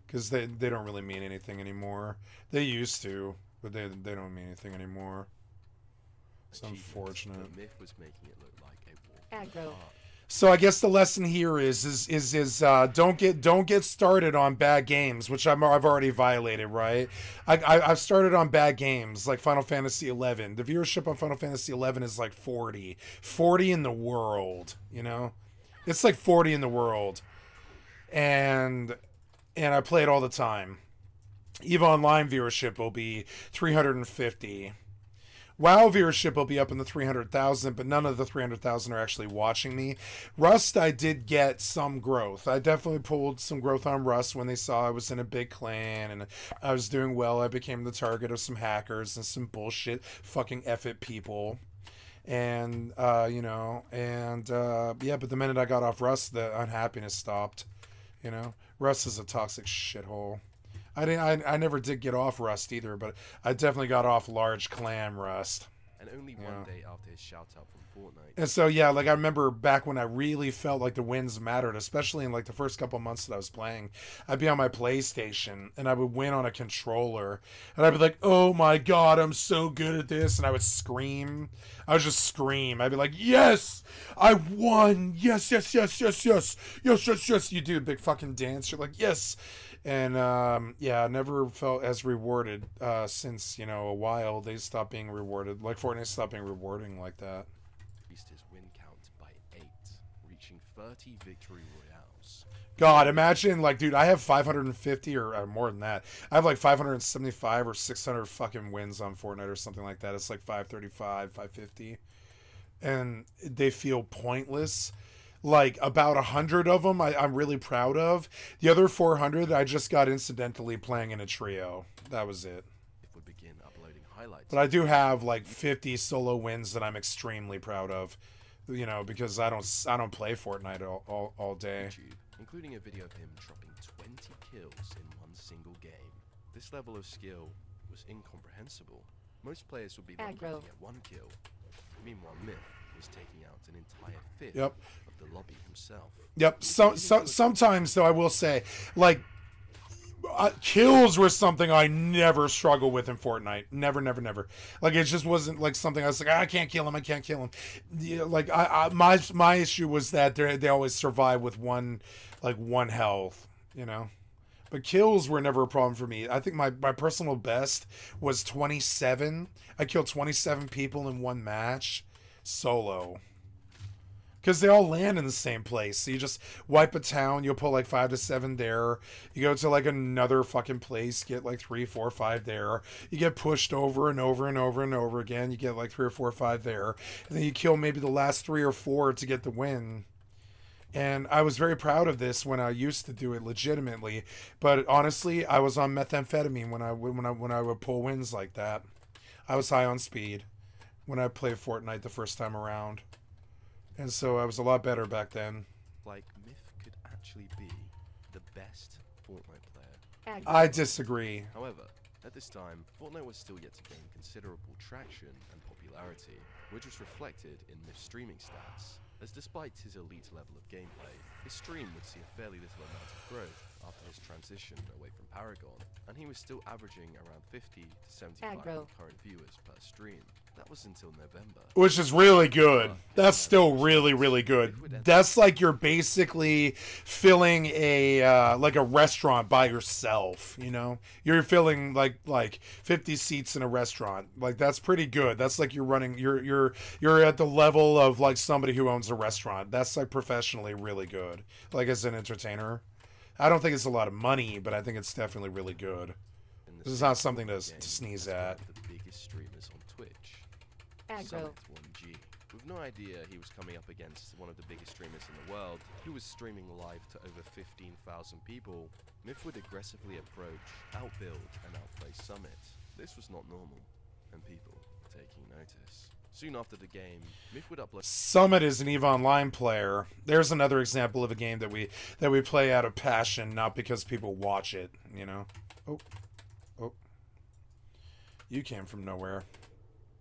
because they don't really mean anything anymore. They used to, but they don't mean anything anymore. It's unfortunate. But Myth was making it look like a walk. Aggro. So I guess the lesson here is don't get started on bad games, which I've already violated, right? I've started on bad games like Final Fantasy 11. The viewership on Final Fantasy 11 is like 40 in the world, you know? It's like 40 in the world. And I play it all the time. EVE Online viewership will be 350. WoW viewership will be up in the 300,000, but none of the 300,000 are actually watching me. Rust, I did get some growth. I definitely pulled some growth on Rust when they saw I was in a big clan and I was doing well. I became the target of some hackers and some bullshit fucking F-it people. And, you know, and, yeah, but the minute I got off Rust, the unhappiness stopped, you know. Rust is a toxic shithole. I never did get off Rust either, but I definitely got off large clan Rust. And only one day after his shout out from Fortnite. And so yeah, like I remember back when I really felt like the wins mattered, especially in like the first couple months that I was playing. I'd be on my PlayStation and I would win on a controller, and I'd be like, "Oh my god, I'm so good at this!" And I would scream. I would just scream. I'd be like, "Yes, I won! Yes, yes, yes, yes, yes, yes, yes, yes!" You do a big fucking dance. You're like, "Yes." And yeah, I never felt as rewarded since, you know, a while. They stopped being rewarded. Like Fortnite stopped being rewarding like that. Increased his win count by 8, reaching 30 victory royales. God, imagine, like, dude, I have 550 or more than that. I have like 575 or 600 fucking wins on Fortnite or something like that. It's like 535, 550. And they feel pointless. Like, about 100 of them I'm really proud of. The other 400 I just got incidentally playing in a trio. That was it. If we begin uploading highlights. But I do have like 50 solo wins that I'm extremely proud of. You know, because I don't play Fortnite all day. YouTube, including a video of him dropping 20 kills in one single game. This level of skill was incomprehensible. Most players would be lucky to get 1 kill. Meanwhile, Myth was taking out an entire fifth of the lobby himself. Yep. Sometimes, though, I will say, like, kills were something I never struggled with in Fortnite. Never, never, never. Like, it just wasn't like something I was like, I can't kill him. I can't kill him. Yeah, like, my issue was that they always survive with one health, you know. But kills were never a problem for me. I think my personal best was 27. I killed 27 people in one match solo. Because they all land in the same place. So you just wipe a town, you'll put like 5 to 7 there. You go to like another fucking place, get like 3, 4, 5 there. You get pushed over and over and over and over again. You get like 3 or 4 or 5 there. And then you kill maybe the last 3 or 4 to get the win. And I was very proud of this when I used to do it legitimately. But honestly, I was on methamphetamine when I would pull wins like that. I was high on speed when I played Fortnite the first time around. And so I was a lot better back then. Like, Myth could actually be the best Fortnite player. I disagree. However, at this time, Fortnite was still yet to gain considerable traction and popularity, which was reflected in Myth's streaming stats. As despite his elite level of gameplay, his stream would see a fairly little amount of growth after his transition away from Paragon, and he was still averaging around 50 to 75 concurrent viewers per stream. That was until November. Which is really good. That's still really, really good. That's like you're basically filling a like a restaurant by yourself, you know? You're filling like 50 seats in a restaurant. Like, that's pretty good. That's like you're running you're at the level of like somebody who owns a restaurant. That's like professionally really good. Like, as an entertainer. I don't think it's a lot of money, but I think it's definitely really good. This is not something to sneeze at. The biggest streamers on Twitch. Summit 1G. With no idea he was coming up against one of the biggest streamers in the world, who was streaming live to over 15,000 people, Myth would aggressively approach, outbuild, and outplay Summit. This was not normal, and people were taking notice. Soon after the game, Myth would upload. Summit is an EVE Online player. There's another example of a game that we play out of passion, not because people watch it, you know? Oh. You came from nowhere.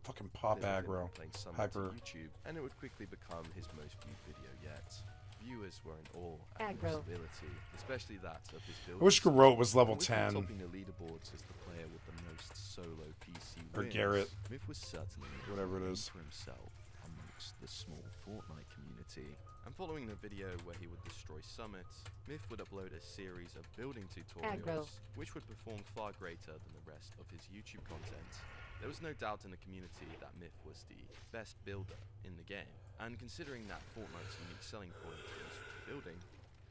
Fucking pop aggro. Hyper. Hyper. YouTube, and it would quickly become his most viewed video yet. Viewers were in awe at Myth's ability, especially that of his build. I wish Garrote was level With him 10. topping the leaderboards as the player with the most solo PC Or wins, Garrett. Myth was certainly Whatever it is. for himself amongst the small Fortnite community. And following the video where he would destroy summits, Myth would upload a series of building tutorials, which would perform far greater than the rest of his YouTube content. There was no doubt in the community that Myth was the best builder in the game, and considering that Fortnite's unique selling point was building,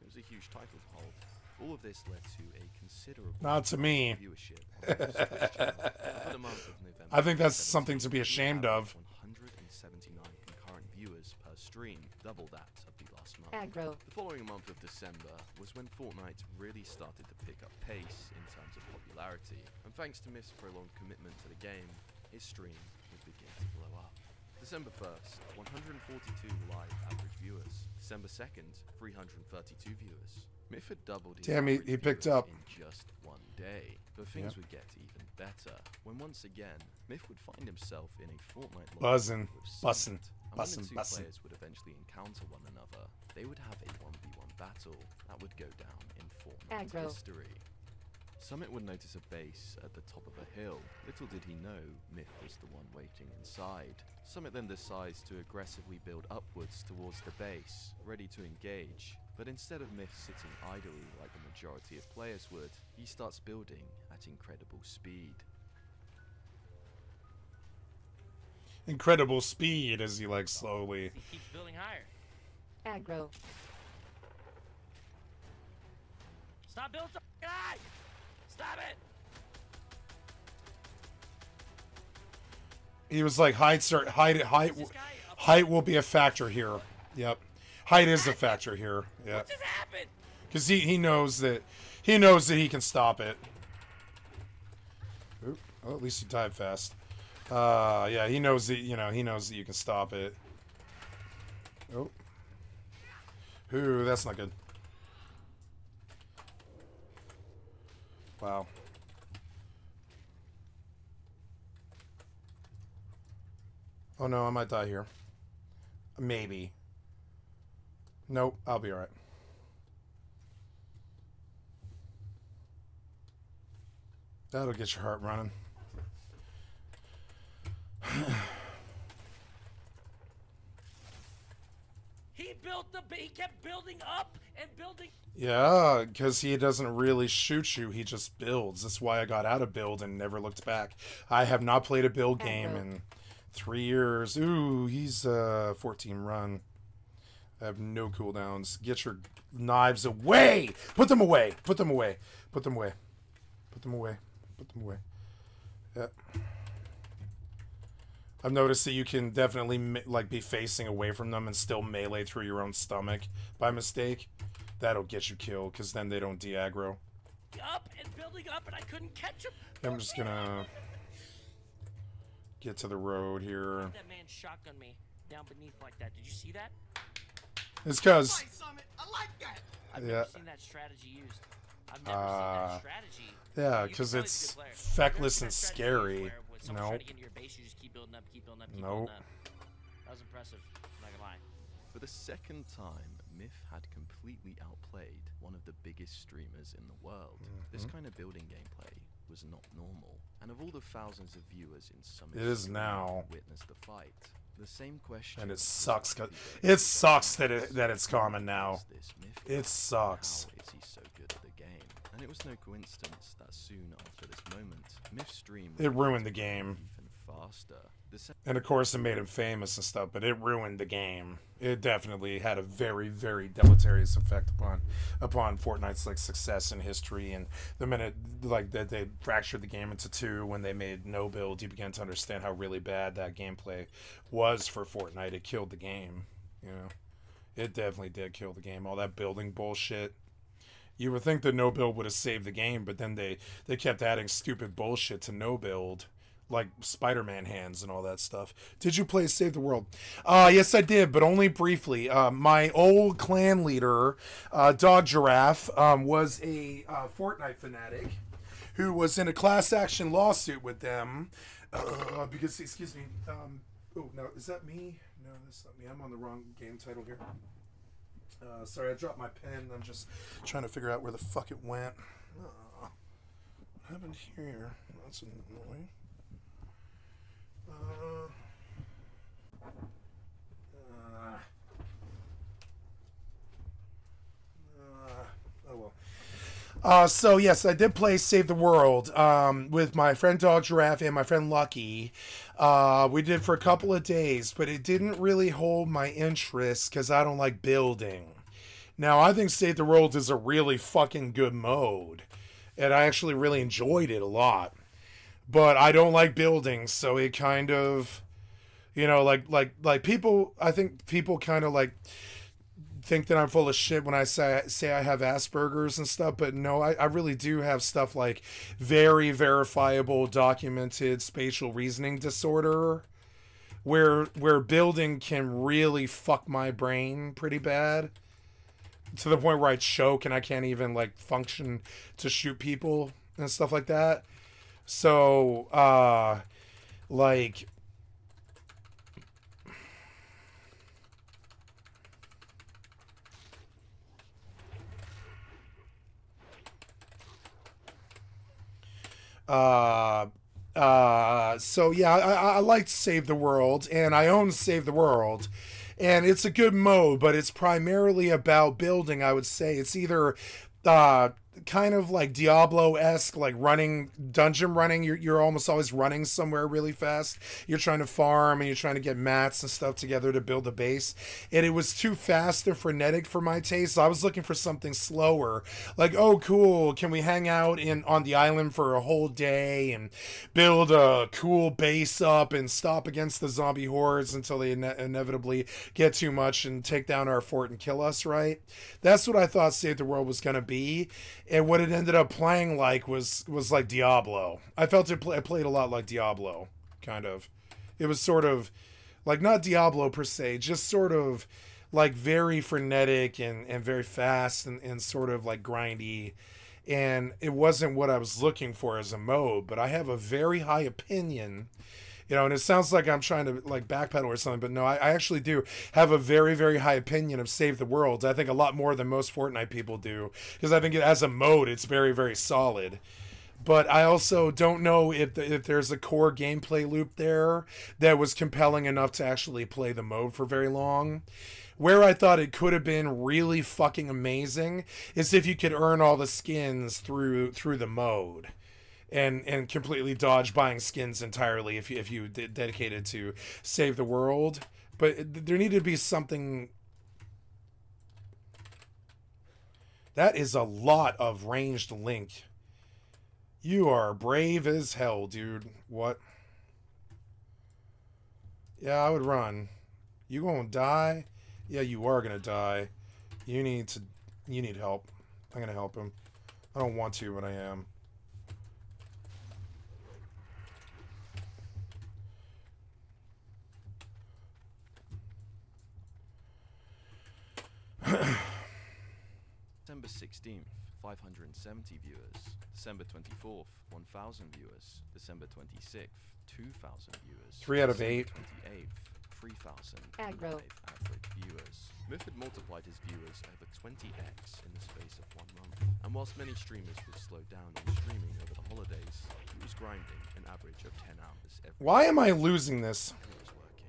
it was a huge title to hold. All of this led to a considerable Not to me. viewership on his Twitch channel. For the month of November I think that's 2017, something to be ashamed he of. averaged 179 concurrent viewers per stream, double that of the last month. The following month of December was when Fortnite really started to pick up pace in terms of popularity, and thanks to Myth's prolonged commitment to the game, his stream would begin to blow up. December 1st, 142 live average viewers. December 2nd, 332 viewers. Myth had doubled his Damn, he average picked viewers up. in just one day, but things would get even better when once again Myth would find himself in a Fortnite lobby Buzzing, with bussin', Summit. And when bussin', the two bussin'. players would eventually encounter one another, they would have a 1v1 battle that would go down in Fortnite history. Summit would notice a base at the top of a hill. Little did he know Myth was the one waiting inside. Summit then decides to aggressively build upwards towards the base, ready to engage. But instead of Myth sitting idly like the majority of players would, he starts building at incredible speed. Incredible speed as he like slowly. He keeps building higher. Stop building so high! Stop it! He was like height will be a factor here. Yep. Height is a factor here. Yeah. What just happened? Because he knows that he can stop it. Oop. Oh, at least he died fast. Yeah, he knows that he knows that you can stop it. Oh. Ooh, that's not good. Wow. Oh no, I might die here. Maybe. Nope, I'll be alright. That'll get your heart running. He kept building up and building. Yeah, because he doesn't really shoot you, he just builds. That's why I got out of build and never looked back. I have not played a build game in 3 years. Ooh, he's 14 run. I have no cooldowns. Get your knives away! Put them away! Put them away! Put them away. Put them away. Put them away. Yep. I've noticed that you can definitely like be facing away from them and still melee through your own stomach by mistake. That'll get you killed because then they don't de-aggro. Up and building up, and I couldn't catch him. I'm just gonna get to the road here. That man shotgun me down beneath like that. Did you see that? It's because I like that. I've Yeah. never seen that strategy used. I've never seen that strategy. yeah, You because can tell it's he's a good player. feckless I've and never seen that strategy scary. where when someone's No. trying to get into your base, you just keep building up, keep building up, keep Nope. building up. That was impressive. I'm not gonna lie. For the second time, Myth had completely outplayed one of the biggest streamers in the world. This kind of building gameplay was not normal, and of all the thousands of viewers in some It is now. witnessed the fight, the same question. And it was sucks. asked It sucks that it's common now. Is this Myth? It sucks. How is he so good at the game? And it was no coincidence that soon after this moment, Myth's stream It ruined the game. even faster. The And of course, it made him famous and stuff, but it ruined the game. It definitely had a very, very deleterious effect upon Fortnite's like success and history. And the minute like that they fractured the game into two when they made no build, you began to understand how really bad that gameplay was for Fortnite. It killed the game. You know, it definitely did kill the game. All that building bullshit. You would think that no build would have saved the game, but then they kept adding stupid bullshit to no build. Like Spider-Man hands and all that stuff. Did you play Save the World? Yes, I did, but only briefly. My old clan leader, Dog Giraffe, was a Fortnite fanatic who was in a class action lawsuit with them because, excuse me, oh, no, is that me? No, that's not me. I'm on the wrong game title here. Sorry, I dropped my pen. I'm just trying to figure out where the fuck it went. What happened here? That's annoying. Oh well. So yes, I did play Save the World with my friend Dog Giraffe and my friend Lucky. We did for a couple of days, but it didn't really hold my interest because I don't like building. Now, I think Save the World is a really fucking good mode, and I actually really enjoyed it a lot. But I don't like building, so it kind of, you know, like people, I think people kind of like think that I'm full of shit when I say I have Asperger's and stuff, but no, I really do have stuff like very verifiable, documented spatial reasoning disorder, where building can really fuck my brain pretty bad, to the point where I choke and I can't even like function to shoot people and stuff like that. So, like, so yeah, I like Save the World, and I own Save the World, and it's a good mode, but it's primarily about building. I would say it's either kind of like Diablo-esque, like dungeon running. You're almost always running somewhere really fast. You're trying to farm and you're trying to get mats and stuff together to build a base. And it was too fast and frenetic for my taste. So I was looking for something slower. Like, oh, cool, can we hang out on the island for a whole day and build a cool base up and stop against the zombie hordes until they inevitably get too much and take down our fort and kill us, right? That's what I thought Save the World was going to be. And what it ended up playing like was like Diablo. I felt it played a lot like Diablo, kind of. It was sort of like, not Diablo per se, just sort of like very frenetic and very fast and sort of like grindy. And it wasn't what I was looking for as a mode, but I have a very high opinion. You know, and it sounds like I'm trying to like backpedal or something, but no, I actually do have a very, very high opinion of Save the World. I think a lot more than most Fortnite people do, because I think as a mode, it's very, very solid. But I also don't know if there's a core gameplay loop there that was compelling enough to actually play the mode for very long. Where I thought it could have been really fucking amazing is if you could earn all the skins through the mode. And completely dodge buying skins entirely if you dedicated to Save the World. But there needed to be something. That is a lot of ranged link. You are brave as hell, dude. What? Yeah, I would run. You gonna die? Yeah, you are gonna die. You need help. I'm gonna help him. I don't want to, but I am. December 16th, 570 viewers. December 24th, 1,000 viewers. December 26th, 2,000 viewers. 3 out of 8. 28th, 3,000 Aggro. average viewers. Myth had multiplied his viewers over 20x in the space of 1 month. And whilst many streamers would slow down in streaming over the holidays, he was grinding an average of 10 hours every day. Why am I losing this? And it was working.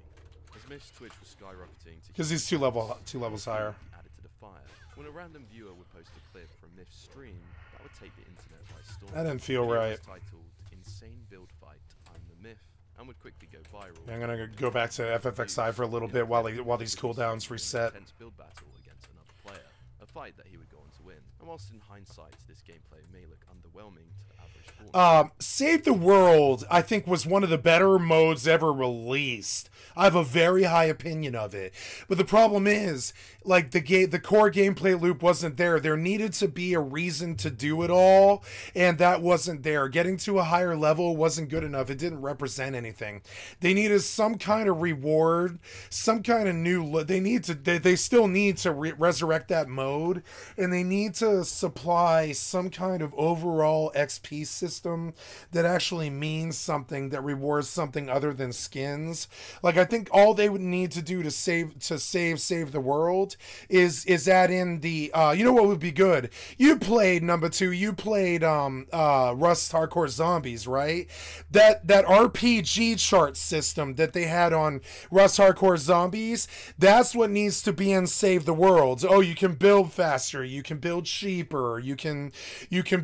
As Myth's Twitch was skyrocketing to... Because he's two levels higher. Added to the fire. When a random viewer would post a clip from Myth's stream, that would take the internet by storm. That didn't feel The video right. was titled Insane Build Fight, I'm the Myth, and would quickly go viral. I'm gonna go back to FFXI for a little bit while these cooldowns reset. Intense build battle against another player, a fight that he would go on to win. And whilst in hindsight, this gameplay may look underwhelming to the average Fortnite. Save the World, I think, was one of the better modes ever released. I have a very high opinion of it. But the problem is, like, the core gameplay loop wasn't there. There needed to be a reason to do it all, and that wasn't there. Getting to a higher level wasn't good enough. It didn't represent anything. They needed some kind of reward, some kind of new... They still need to resurrect that mode, and they need to to supply some kind of overall XP system that actually means something, that rewards something other than skins. Like, I think all they would need to do to save the world is add in the you know what would be good? You played number 2, you played Rust Hardcore Zombies, right? That RPG chart system that they had on Rust Hardcore Zombies, that's what needs to be in Save the World. Oh, you can build faster, you can build cheaper, you can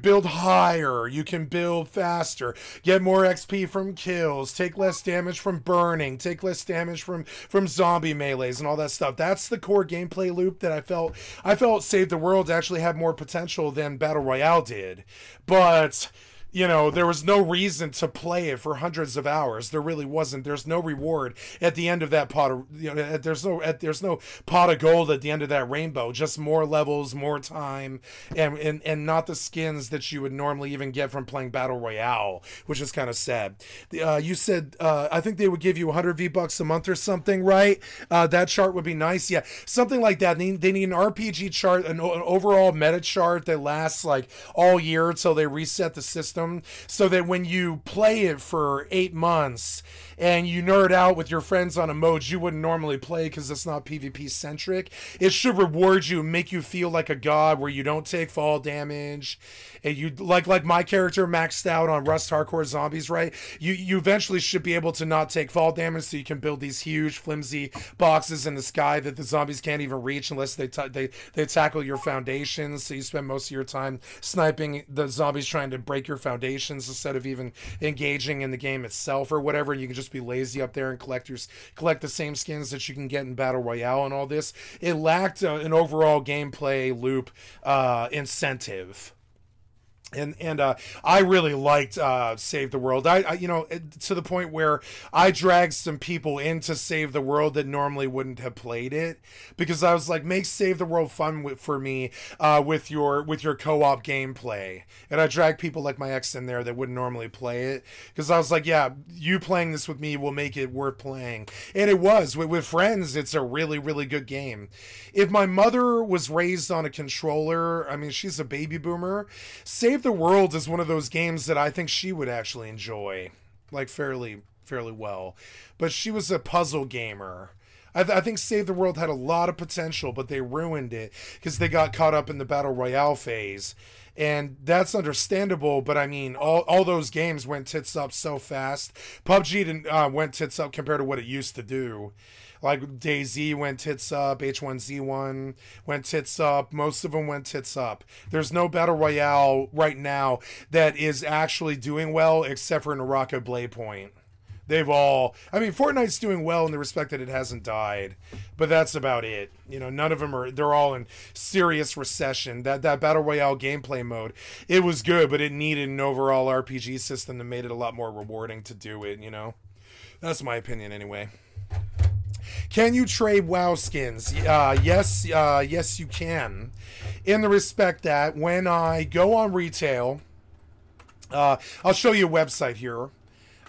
build higher, you can build faster, get more XP from kills, take less damage from burning, take less damage from zombie melees and all that stuff. That's the core gameplay loop that I felt Save the World actually had more potential than Battle Royale did. But you know, there was no reason to play it for hundreds of hours. There really wasn't. There's no reward at the end of that pot of, you know, there's no pot of gold at the end of that rainbow. Just more levels, more time, and not the skins that you would normally even get from playing Battle Royale, which is kind of sad. You said, I think they would give you 100 V-Bucks a month or something, right? That chart would be nice. Yeah, something like that. They need an RPG chart, an overall meta chart that lasts like all year until they reset the system, so that when you play it for 8 months and you nerd out with your friends on a mode you wouldn't normally play because it's not PvP centric, it should reward you, make you feel like a god, where you don't take fall damage, and you like my character maxed out on Rust Hardcore Zombies, right? You eventually should be able to not take fall damage, so you can build these huge flimsy boxes in the sky that the zombies can't even reach unless they tackle your foundations. So you spend most of your time sniping the zombies trying to break your foundations instead of even engaging in the game itself or whatever. And you can just be lazy up there and collect the same skins that you can get in Battle Royale and all this. It lacked an overall gameplay loop incentive. And I really liked Save the World. I you know, to the point where I dragged some people into Save the World that normally wouldn't have played it, because I was like, make Save the World fun for me with your co-op gameplay. And I dragged people like my ex in there that wouldn't normally play it, because I was like, yeah, you playing this with me will make it worth playing. And it was. With friends, it's a really, really good game. If my mother was raised on a controller, I mean, she's a baby boomer, Save the World is one of those games that I think she would actually enjoy, like fairly well. But she was a puzzle gamer. I think Save the World had a lot of potential, but they ruined it because they got caught up in the Battle Royale phase. And that's understandable, but I mean, all those games went tits up so fast. PUBG didn't went tits up compared to what it used to do. Like DayZ went tits up, H1Z1 went tits up, most of them went tits up. There's no Battle Royale right now that is actually doing well except for Naraka Blaypoint. They've all, I mean, Fortnite's doing well in the respect that it hasn't died, but that's about it. You know, none of them are, they're all in serious recession. That Battle Royale gameplay mode, it was good, but it needed an overall RPG system that made it a lot more rewarding to do it, you know? That's my opinion anyway. Can you trade WoW skins? Yes, you can. In the respect that when I go on retail, I'll show you a website here.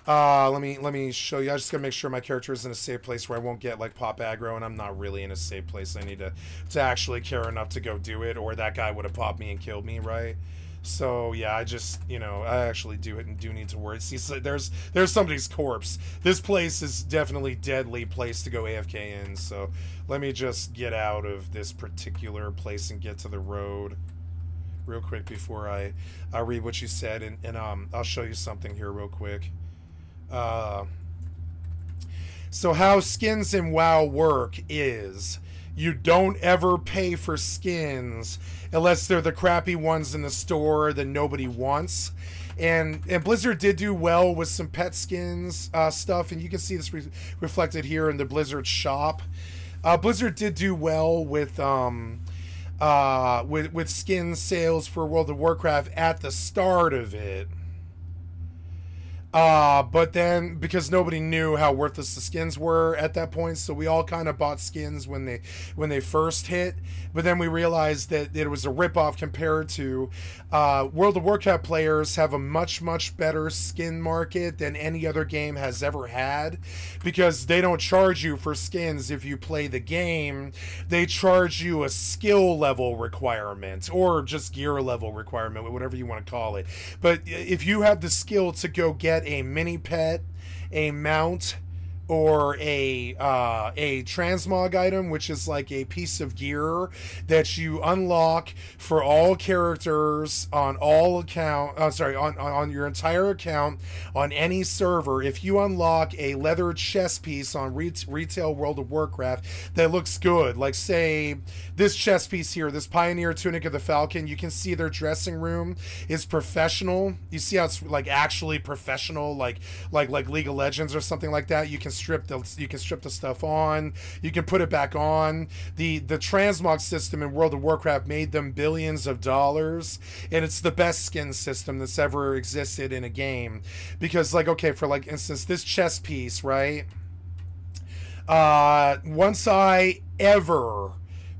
Let me show you. I just gotta make sure my character is in a safe place where I won't get like pop aggro, and I'm not really in a safe place. I need to actually care enough to go do it, or that guy would have popped me and killed me, right? So yeah, I just, you know, I actually do need to worry. See, so there's somebody's corpse. This place is definitely deadly place to go AFK in. So let me just get out of this particular place and get to the road real quick before I read what you said, and I'll show you something here real quick. So how skins in WoW work is you don't ever pay for skins unless they're the crappy ones in the store that nobody wants. And Blizzard did do well with some pet skins stuff, and you can see this reflected here in the Blizzard shop. Blizzard did do well with skin sales for World of Warcraft at the start of it. But then, because nobody knew how worthless the skins were at that point, so we all kind of bought skins when they first hit. But then we realized that it was a ripoff compared to World of Warcraft players have a much, much better skin market than any other game has ever had, because they don't charge you for skins if you play the game. They charge you a skill level requirement, or just gear level requirement, whatever you want to call it. But if you have the skill to go get a mini pet, a mount, or a transmog item, which is like a piece of gear that you unlock for all characters on all on your entire account on any server. If you unlock a leather chest piece on retail World of Warcraft that looks good, like say this chest piece here, this Pioneer Tunic of the Falcon, you can see their dressing room is professional. You see how it's like actually professional, like League of Legends or something like that. You can strip the stuff on, you can put it back on. The transmog system in World of Warcraft made them billions of dollars, and it's the best skin system that's ever existed in a game. Because, like, okay, for like instance, this chest piece, right? Once I ever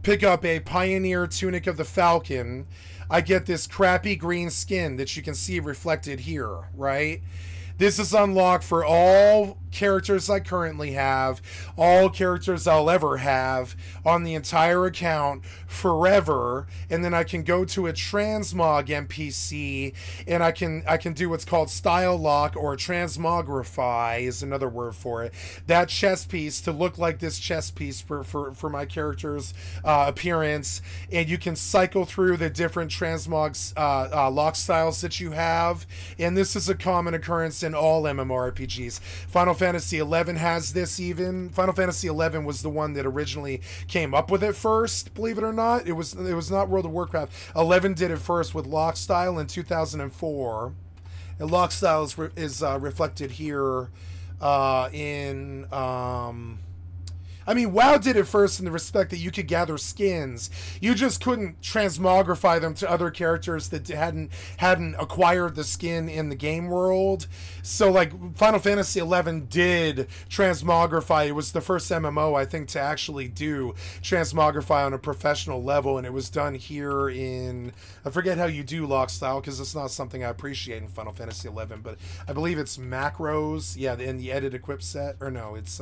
pick up a Pioneer Tunic of the Falcon, I get this crappy green skin that you can see reflected here, right? This is unlocked for all characters I currently have, all characters I'll ever have on the entire account forever, and then I can go to a transmog NPC and I can do what's called style lock, or transmogrify is another word for it, that chest piece to look like this chest piece for my character's appearance, and you can cycle through the different transmogs lock styles that you have, and this is a common occurrence in all MMORPGs. Final Fantasy XI has this even. Final Fantasy XI was the one that originally came up with it first, believe it or not. It was not World of Warcraft. 11 did it first with lock style in 2004. And lock style is reflected here in... I mean, WoW did it first in the respect that you could gather skins. You just couldn't transmogrify them to other characters that hadn't acquired the skin in the game world. So, like, Final Fantasy XI did transmogrify. It was the first MMO, I think, to actually do transmogrify on a professional level, and it was done here in... I forget how you do lock style, because it's not something I appreciate in Final Fantasy XI, but I believe it's macros. Yeah, in the edit equip set. Or no, it's...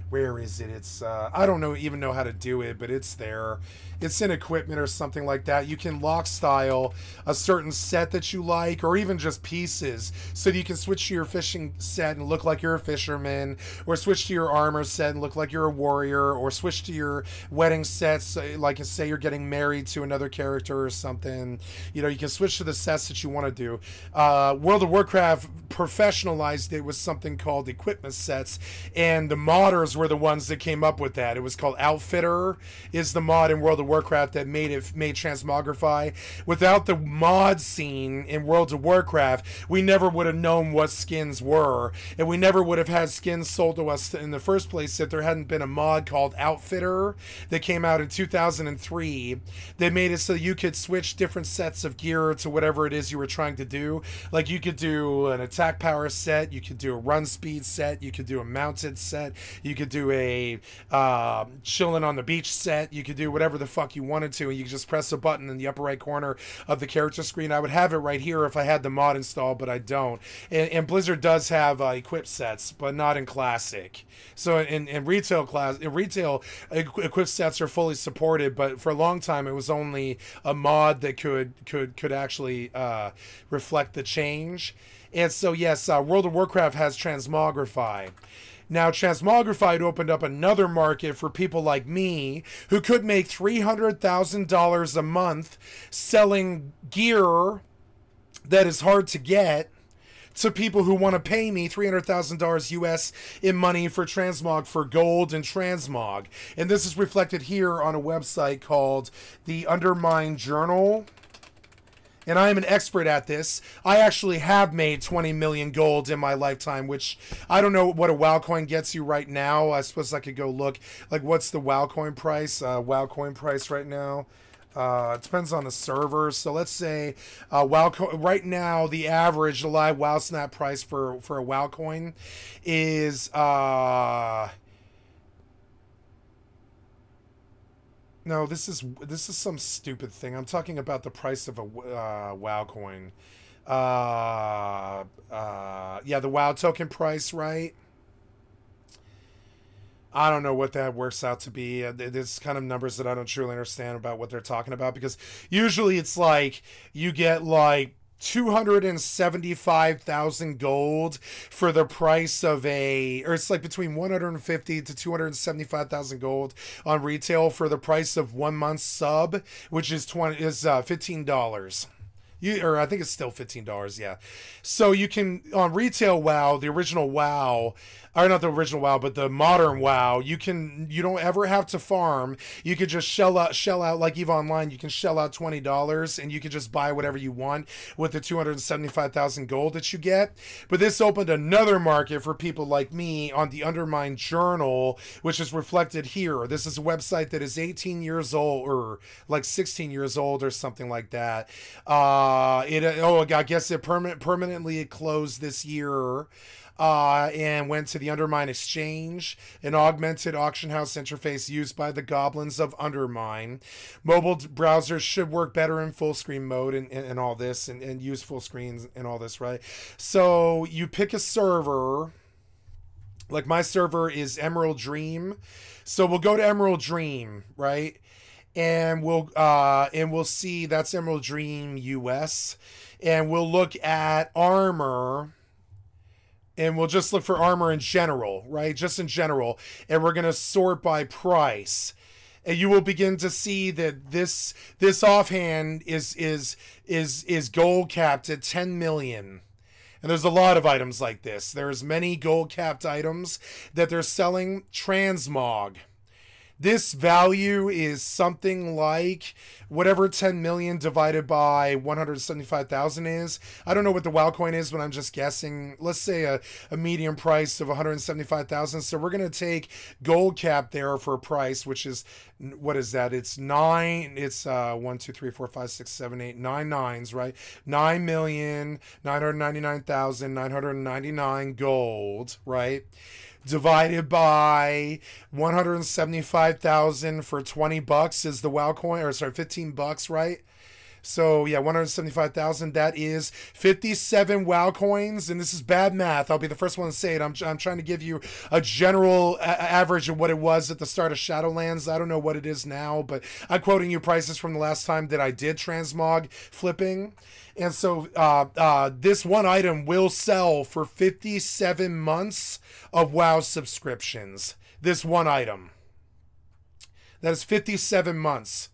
where is it? It's I don't even know how to do it, but it's there. It's in equipment or something like that. You can lock style a certain set that you like, or even just pieces, so that you can switch to your fishing set and look like you're a fisherman, or switch to your armor set and look like you're a warrior, or switch to your wedding sets, like say you're getting married to another character or something. You know, you can switch to the sets that you want to do. World of Warcraft professionalized it with something called equipment sets, and the modders were the ones that came up with that. It was called Outfitter, is the mod in World of Warcraft that made transmogrify. Without the mod scene in World of Warcraft, we never would have known what skins were, and we never would have had skins sold to us in the first place if there hadn't been a mod called Outfitter that came out in 2003 that made it so you could switch different sets of gear to whatever it is you were trying to do. Like, you could do an attack power set, you could do a run speed set, you could do a mounted set, you could do a chilling on the beach set, you could do whatever the fuck you wanted to, and you could just press a button in the upper right corner of the character screen. I would have it right here if I had the mod installed, but I don't. And Blizzard does have equip sets, but not in Classic. So in retail equip sets are fully supported, but for a long time it was only a mod that could actually reflect the change. And so yes, World of Warcraft has transmogrify. Now, Transmogrified opened up another market for people like me who could make $300,000 a month selling gear that is hard to get to people who want to pay me $300,000 US in money for transmog, for gold and transmog. And this is reflected here on a website called the Undermine Journal. And I am an expert at this. I actually have made 20 million gold in my lifetime, which I don't know what a WoW coin gets you right now. I suppose I could go look. Like, what's the WoW coin price? WoW coin price right now. It depends on the server. So let's say WoW right now the average live WoW snap price for a WoW coin is no, this is some stupid thing. I'm talking about the price of a WoW coin. Yeah, the WoW token price, right? I don't know what that works out to be. There's kind of numbers that I don't truly understand about what they're talking about, because usually it's like you get like 275,000 gold for the price of or it's like between 150 to 275,000 gold on retail for the price of 1 month sub, which is $15. Or I think it's still $15, yeah. So you can, on retail WoW, the original WoW, or not the original WoW, but the modern WoW, you don't ever have to farm. You could just shell out like EVE Online, you can shell out $20 and you can just buy whatever you want with the 275,000 gold that you get. But this opened another market for people like me on the Undermine Journal, which is reflected here. This is a website that is 18 years old, or like 16 years old or something like that. I guess it permanently closed this year. And went to the Undermine Exchange, an augmented auction house interface used by the goblins of Undermine. Mobile browsers should work better in full screen mode and all this, and use full screens and all this, right? So you pick a server. Like my server is Emerald Dream. So we'll go to Emerald Dream, right? And we'll see that's Emerald Dream US. And we'll look at armor. And we'll just look for armor in general, right? Just in general. And we're going to sort by price. And you will begin to see that this offhand is gold capped at 10 million. And there's a lot of items like this. There's many gold capped items that they're selling. Transmog. This value is something like whatever 10 million divided by 175,000 is. I don't know what the WoW coin is, but I'm just guessing. Let's say a medium price of 175,000. So we're going to take gold cap there for a price, which is, what is that? It's 1, 2, 3, 4, 5, 6, 7, 8, 9 nines, right? 9,999,999 gold, right? Divided by 175,000 for 20 bucks is the WoW coin, or sorry, 15 bucks, right? So yeah, 175,000, that is 57 WoW coins, and this is bad math. I'll be the first one to say it. I'm trying to give you a general average of what it was at the start of Shadowlands. I don't know what it is now, but I'm quoting you prices from the last time that I did transmog flipping. And so this one item will sell for 57 months of WoW subscriptions. This one item. That is 57 months,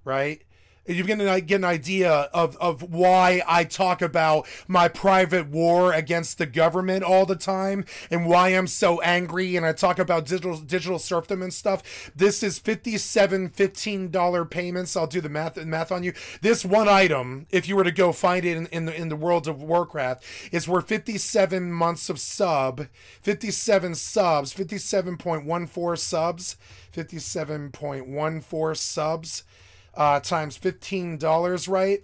right? You're going to get an idea of why I talk about my private war against the government all the time, and why I'm so angry, and I talk about digital serfdom and stuff. This is 57 $15 payments. I'll do the math on you. This one item, if you were to go find it in the world of Warcraft, is worth 57 months of 57 subs, 57.14 subs, 57.14 subs. Times $15, right?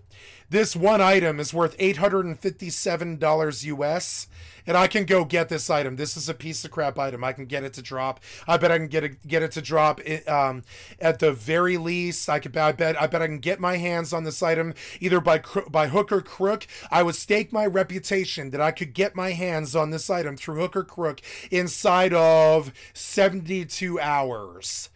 This one item is worth $857 US, and I can go get this item. This is a piece of crap item. I can get it to drop. I bet I can get it to drop at the very least. I bet I can get my hands on this item either by hook or crook. I would stake my reputation that I could get my hands on this item through hook or crook inside of 72 hours.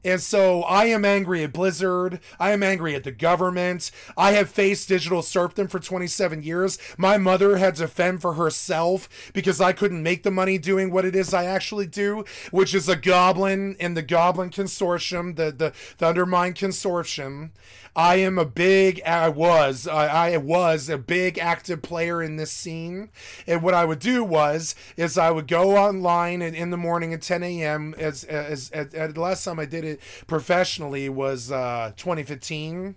And so I am angry at Blizzard. I am angry at the government. I have faced digital serfdom for 27 years. My mother had to fend for herself because I couldn't make the money doing what it is I actually do, which is a goblin in the Goblin Consortium, the Undermine Consortium. I was a big active player in this scene. And what I would do is I would go online in the morning at 10 a.m. as the last time I did it professionally was 2015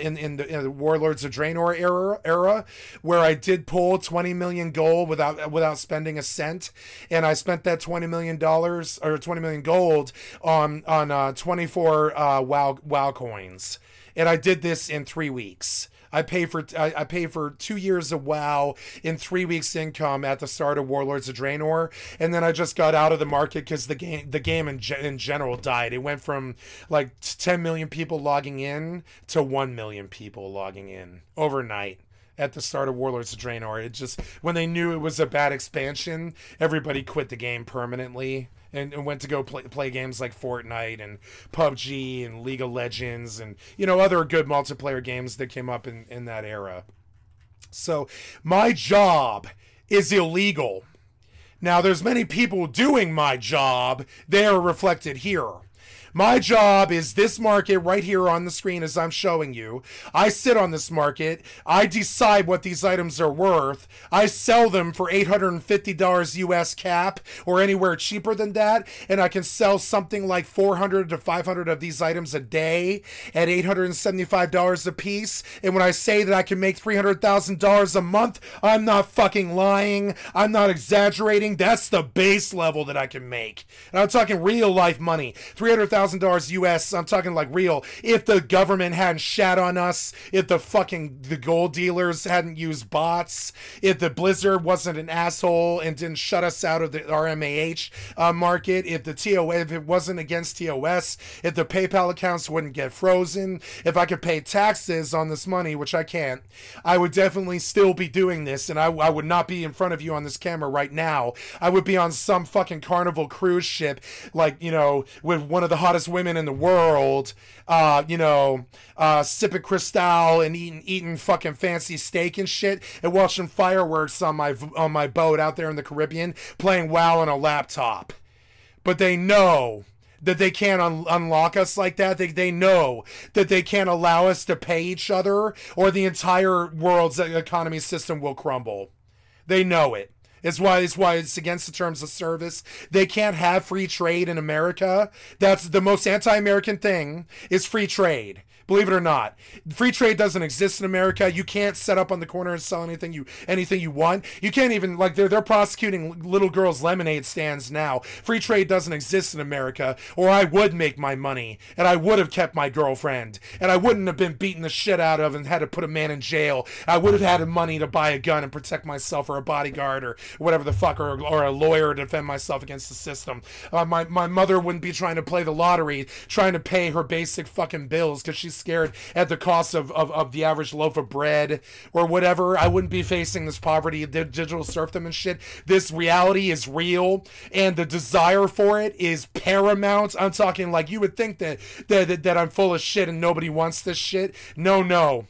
in the Warlords of Draenor era, where I did pull 20 million gold without spending a cent, and I spent that $20 million or 20 million gold on 24 WoW coins, and I did this in 3 weeks. I pay for 2 years of WoW in 3 weeks income at the start of Warlords of Draenor, and then I just got out of the market because the game in general died. It went from like 10 million people logging in to 1 million people logging in overnight at the start of Warlords of Draenor. It just, when they knew it was a bad expansion, everybody quit the game permanently and went to go play games like Fortnite and PUBG and League of Legends and, you know, other good multiplayer games that came up in that era. So my job is illegal. Now, there's many people doing my job. They are reflected here. My job is this market right here on the screen as I'm showing you. I sit on this market. I decide what these items are worth. I sell them for $850 US cap or anywhere cheaper than that. And I can sell something like 400 to 500 of these items a day at $875 a piece. And when I say that I can make $300,000 a month, I'm not fucking lying. I'm not exaggerating. That's the base level that I can make. And I'm talking real life money. $300,000 US, I'm talking like real. If the government hadn't shat on us, if the gold dealers hadn't used bots, if the Blizzard wasn't an asshole and didn't shut us out of the RMAH market, if it wasn't against TOS, if the PayPal accounts wouldn't get frozen, if I could pay taxes on this money, which I can't, I would definitely still be doing this, and I would not be in front of you on this camera right now. I would be on some fucking Carnival cruise ship, like, you know, with one of the hottest women in the world, sipping Cristal and eating fucking fancy steak and shit, and watching fireworks on my boat out there in the Caribbean, playing WoW on a laptop. But they know that they can't unlock us like that. They know that they can't allow us to pay each other, or the entire world's economy system will crumble. They know it. It's why it's against the terms of service. They can't have free trade in America. That's the most anti-American thing, is free trade. Believe it or not, free trade doesn't exist in America. You can't set up on the corner and sell anything you want. You can't even, like, they're prosecuting little girls' lemonade stands now. Free trade doesn't exist in America, or I would make my money, and I would have kept my girlfriend, and I wouldn't have been beaten the shit out of and had to put a man in jail. I would have had money to buy a gun and protect myself, or a bodyguard, or whatever the fuck, or a lawyer to defend myself against the system. My mother wouldn't be trying to play the lottery, trying to pay her basic fucking bills because she's scared at the cost of the average loaf of bread or whatever. I wouldn't be facing this poverty, the digital serfdom and shit. This reality is real, and the desire for it is paramount. I'm talking like, you would think that I'm full of shit and nobody wants this shit. No.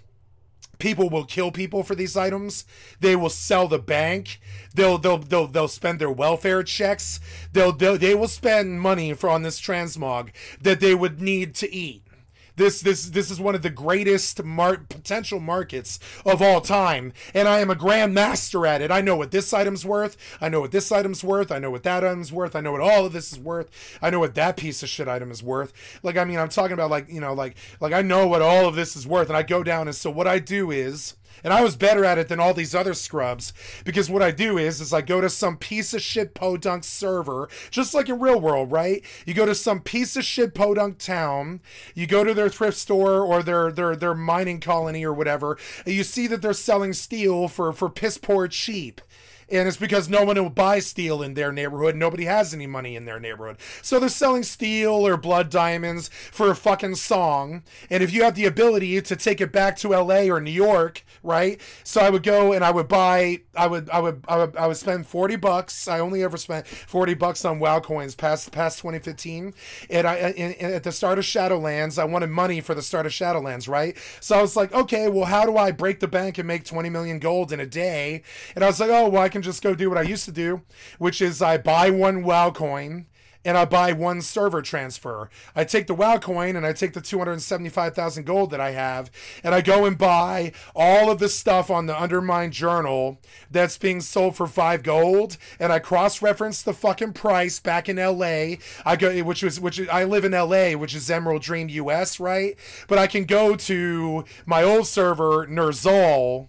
People will kill people for these items. They will sell the bank. They'll spend their welfare checks. They will spend money on this transmog that they would need to eat. This is one of the greatest potential markets of all time, and I am a grand master at it. I know what this item's worth. I know what this item's worth. I know what that item's worth. I know what all of this is worth. I know what that piece of shit item is worth. Like, I mean, I'm talking about, like, you know, like I know what all of this is worth, and I go down, and so what I do is, and I was better at it than all these other scrubs, because what I do is I go to some piece of shit podunk server, just like in real world, right? You go to some piece of shit podunk town, you go to their thrift store or their mining colony or whatever, and you see that they're selling steel for piss poor cheap. And it's because no one will buy steel in their neighborhood. Nobody has any money in their neighborhood. So they're selling steel or blood diamonds for a fucking song. And if you have the ability to take it back to LA or New York, right? So I would go and I would buy, I would spend $40. I only ever spent $40 on WoW coins past 2015. And at the start of Shadowlands, I wanted money for the start of Shadowlands, right? So I was like, okay, well, how do I break the bank and make 20 million gold in a day? And I was like, oh, well, I can just go do what I used to do, which is I buy one WoW coin and I buy one server transfer. I take the WoW coin and I take the 275,000 gold that I have, and I go and buy all of the stuff on the Undermined Journal that's being sold for 5 gold, and I cross-reference the fucking price back in LA. I live in LA, which is Emerald Dream US, right? But I can go to my old server, Nerzal,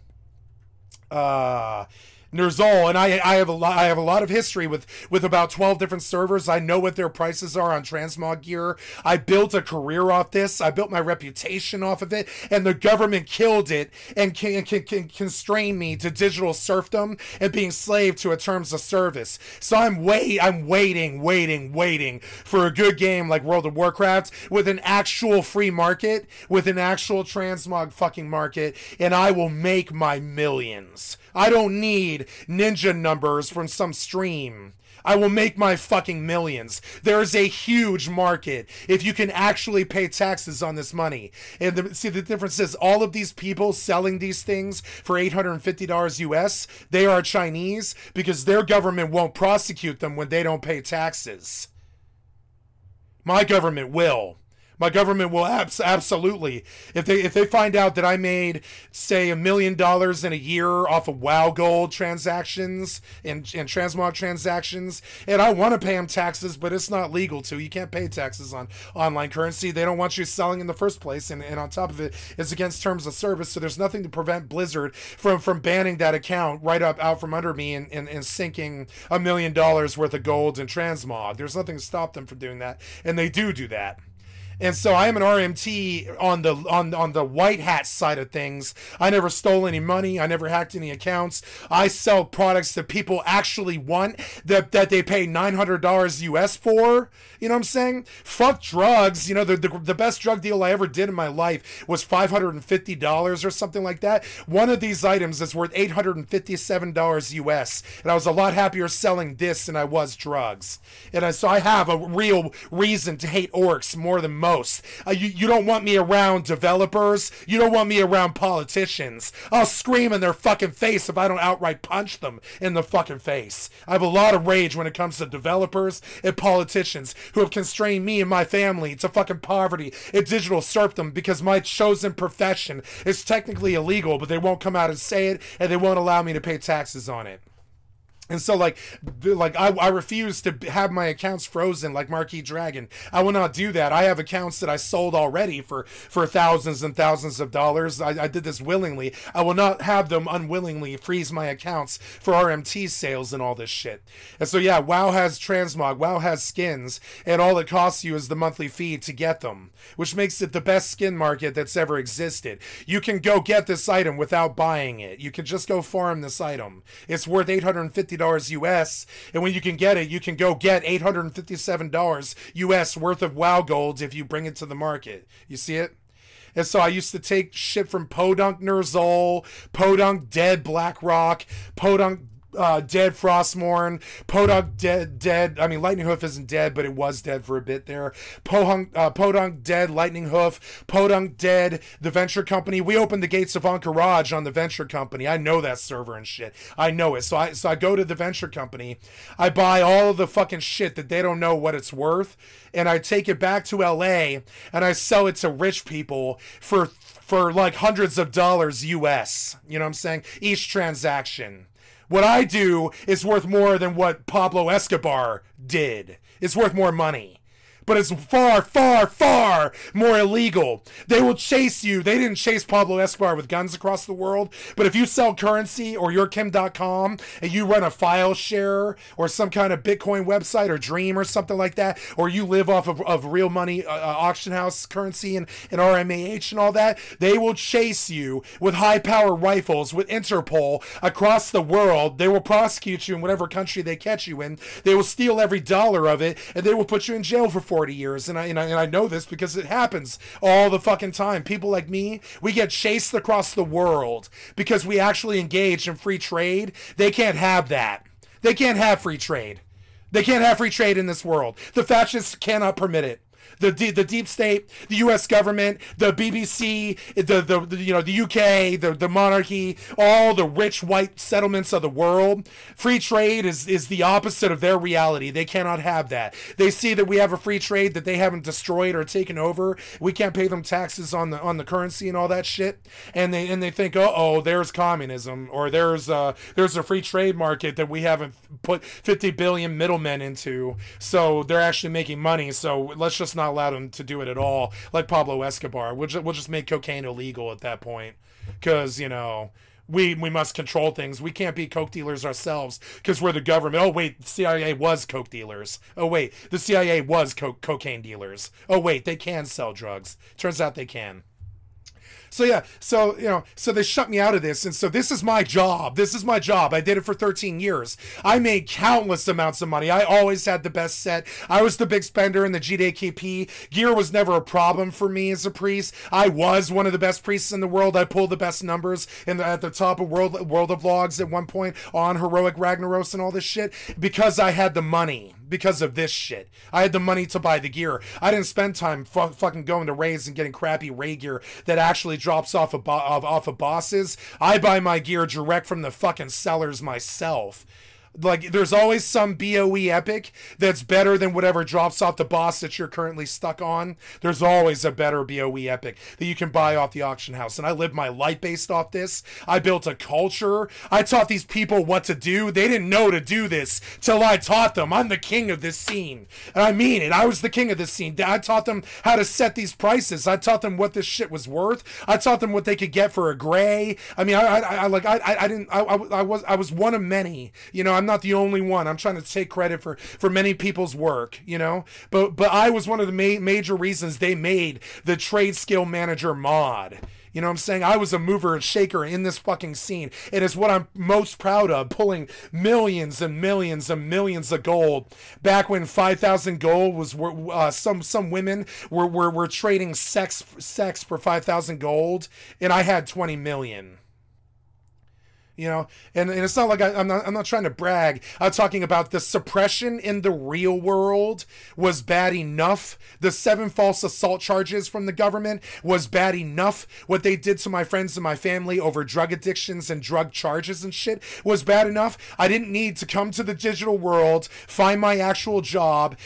and I have a lot of history with about 12 different servers. I know what their prices are on transmog gear. I built a career off this. I built my reputation off of it, and the government killed it and can constrain me to digital serfdom and being slave to a terms of service. So I'm waiting for a good game like World of Warcraft with an actual free market, with an actual transmog fucking market, and I will make my millions. I don't need ninja numbers from some stream. I will make my fucking millions. There is a huge market if you can actually pay taxes on this money. And see, the difference is all of these people selling these things for $850 US, they are Chinese because their government won't prosecute them when they don't pay taxes. My government will. My government will absolutely. If they find out that I made, say, $1 million in a year off of WoW Gold transactions and transmog transactions, and I want to pay them taxes, but it's not legal to. You can't pay taxes on online currency. They don't want you selling in the first place, and on top of it, it's against terms of service, so there's nothing to prevent Blizzard from banning that account right out from under me and sinking $1 million worth of gold in transmog. There's nothing to stop them from doing that, and they do that. And so I am an RMT on the white hat side of things. I never stole any money. I never hacked any accounts. I sell products that people actually want, that they pay $900 US for. You know what I'm saying? Fuck drugs. You know, the best drug deal I ever did in my life was $550 or something like that. One of these items is worth $857 US. And I was a lot happier selling this than I was drugs. And so I have a real reason to hate orcs more than most. You don't want me around developers. You don't want me around politicians. I'll scream in their fucking face if I don't outright punch them in the fucking face. I have a lot of rage when it comes to developers and politicians who have constrained me and my family to fucking poverty and digital serfdom because my chosen profession is technically illegal, but they won't come out and say it, and they won't allow me to pay taxes on it. And so, I refuse to have my accounts frozen like Marquis Dragon. I will not do that. I have accounts that I sold already for thousands and thousands of dollars. I did this willingly. I will not have them unwillingly freeze my accounts for RMT sales and all this shit. And so, yeah, WoW has transmog. WoW has skins, and all it costs you is the monthly fee to get them, which makes it the best skin market that's ever existed. You can go get this item without buying it. You can just go farm this item. It's worth $850 US, and when you can get it, you can go get $857 US worth of WoW gold if you bring it to the market. You see it? And so I used to take shit from Podunk Nerzal, Podunk Dead Blackrock, Podunk dead Frostmourne, Podunk dead. I mean, Lightning Hoof isn't dead, but it was dead for a bit there. Podunk dead, Lightning Hoof, Podunk dead, the Venture Company. We opened the gates of Encourage on the Venture Company. I know that server and shit. I know it. So I go to the Venture Company. I buy all of the fucking shit that they don't know what it's worth, and I take it back to LA and I sell it to rich people for like hundreds of dollars US. You know what I'm saying? Each transaction. What I do is worth more than what Pablo Escobar did. It's worth more money. But it's far, far, far more illegal. They will chase you. They didn't chase Pablo Escobar with guns across the world. But if you sell currency or you're Kim.com and you run a file share or some kind of Bitcoin website or Dream or something like that, or you live off of real money, auction house currency and RMAH and all that, they will chase you with high power rifles with Interpol across the world. They will prosecute you in whatever country they catch you in. They will steal every dollar of it, and they will put you in jail for 40 years, and I know this because it happens all the fucking time. People like me, we get chased across the world because we actually engage in free trade. They can't have that. They can't have free trade. They can't have free trade in this world. The fascists cannot permit it. The deep state, the U.S. government, the BBC, the UK, the monarchy, all the rich white settlements of the world. Free trade is the opposite of their reality. They cannot have that. They see that we have a free trade that they haven't destroyed or taken over. We can't pay them taxes on the currency and all that shit, and they think, oh, there's communism, or there's a free trade market that we haven't put 50 billion middlemen into, so they're actually making money. So let's just not allow them to do it at all, like Pablo Escobar. We'll just make cocaine illegal at that point, because we must control things. We can't be coke dealers ourselves because we're the government. Oh wait, the CIA was coke dealers. Oh wait, the CIA was cocaine dealers. Oh wait, they can sell drugs. Turns out they can. So yeah, so they shut me out of this, and so this is my job. This is my job. I did it for 13 years. I made countless amounts of money. I always had the best set. I was the big spender in the GDKP. Gear was never a problem for me as a priest. I was one of the best priests in the world. I pulled the best numbers at the top of World of Logs at one point on Heroic Ragnaros and all this shit because I had the money. Because of this shit, I had the money to buy the gear. I didn't spend time fucking going to raids and getting crappy raid gear that actually drops off of bosses. I buy my gear direct from the fucking sellers myself. Like, there's always some BOE epic that's better than whatever drops off the boss that you're currently stuck on. There's always a better BOE epic that you can buy off the auction house. And I lived my life based off this. I built a culture. I taught these people what to do. They didn't know to do this till I taught them. I'm the king of this scene. And I mean it. I was the king of this scene. I taught them how to set these prices. I taught them what this shit was worth. I taught them what they could get for a gray. I mean, I was one of many. I'm not the only one. I'm trying to take credit for many people's work, but I was one of the major reasons they made the trade skill manager mod. You know what I'm saying? I was a mover and shaker in this fucking scene. It is what I'm most proud of, pulling millions and millions and millions of gold. Back when 5,000 gold was some women were trading sex for 5,000 gold, and I had 20 million. And it's not like I'm not trying to brag. I'm talking about the suppression in the real world was bad enough. The 7 false assault charges from the government was bad enough. What they did to my friends and my family over drug addictions and drug charges and shit was bad enough. I didn't need to come to the digital world, find my actual job,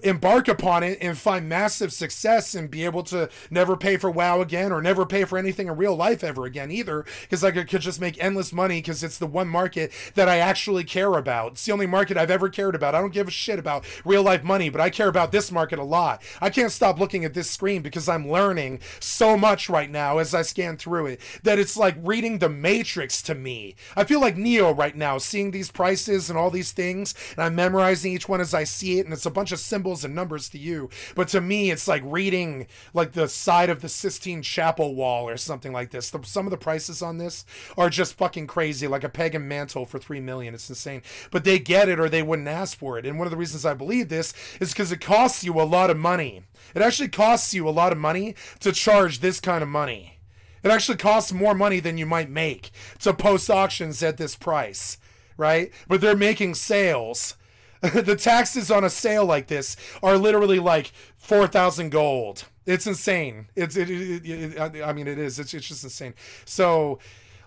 embark upon it, and find massive success and be able to never pay for WoW again or never pay for anything in real life ever again either, because I could just make endless money because it's the one market that I actually care about. It's the only market I've ever cared about. I don't give a shit about real life money, but I care about this market a lot. I can't stop looking at this screen because I'm learning so much right now as I scan through it that it's like reading the Matrix to me. I feel like Neo right now, seeing these prices and all these things, and I'm memorizing each one as I see it, and it's a bunch of symbols and numbers to you, but to me it's like reading like the side of the Sistine Chapel wall or something like this. Some of the prices on this are just fucking crazy, like a pagan mantle for 3 million. It's insane, but they get it or they wouldn't ask for it. And one of the reasons I believe this is because it costs you a lot of money. It actually costs you a lot of money to charge this kind of money. It actually costs more money than you might make to post auctions at this price, right? But they're making sales. The taxes on a sale like this are literally like 4,000 gold. It's insane. I mean, it is. It's just insane. So,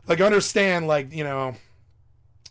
like, understand, like,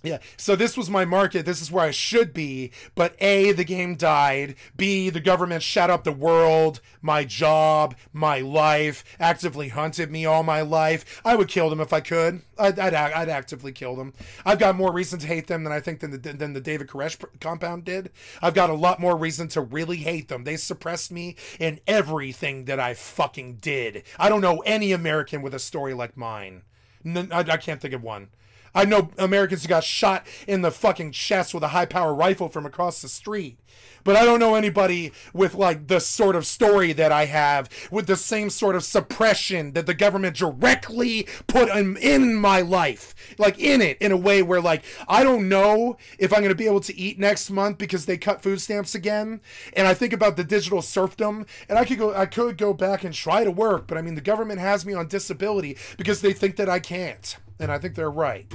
yeah, so this was my market. This is where I should be. But A, the game died. B, the government shut up the world, my job, my life, actively hunted me all my life. I would kill them if I could. I'd actively kill them. I've got more reason to hate them than I think than the David Koresh compound did. I've got a lot more reason to really hate them. They suppressed me in everything that I fucking did. I don't know any American with a story like mine. I can't think of one. I know Americans who got shot in the fucking chest with a high-power rifle from across the street. But I don't know anybody with, like, the sort of story that I have, with the same sort of suppression that the government directly put in my life. Like, in it, in a way where, like, I don't know if I'm going to be able to eat next month because they cut food stamps again. And I think about the digital serfdom, and I could go back and try to work, but I mean, the government has me on disability because they think that I can't. And I think they're right.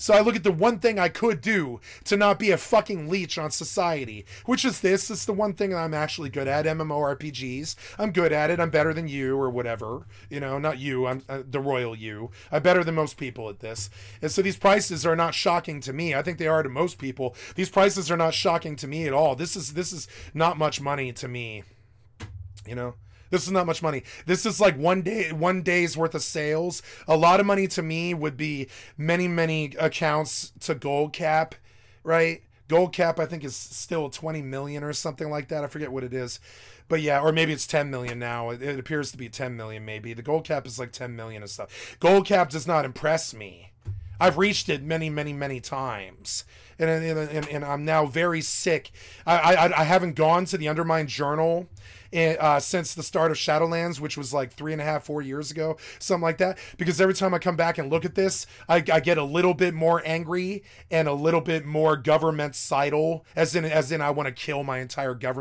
So I look at the one thing I could do to not be a fucking leech on society, which is this. This is the one thing that I'm actually good at, MMORPGs. I'm good at it. I'm better than you or whatever. You know, not you. I'm the royal you. I'm better than most people at this. And so these prices are not shocking to me. I think they are to most people. These prices are not shocking to me at all. This is not much money to me. You know? This is not much money. This is like one day's worth of sales. A lot of money to me would be many accounts to gold cap, right? Gold cap I think is still 20 million or something like that. I forget what it is. But yeah, or maybe it's 10 million now. It appears to be 10 million maybe. The gold cap is like 10 million and stuff. Gold cap does not impress me. I've reached it many times. And I'm now very sick. I haven't gone to the Undermined Journal since the start of Shadowlands, which was like 3.5, 4 years ago, something like that. Because every time I come back and look at this, I get a little bit more angry and a little bit more government-cidal, as in I want to kill my entire government.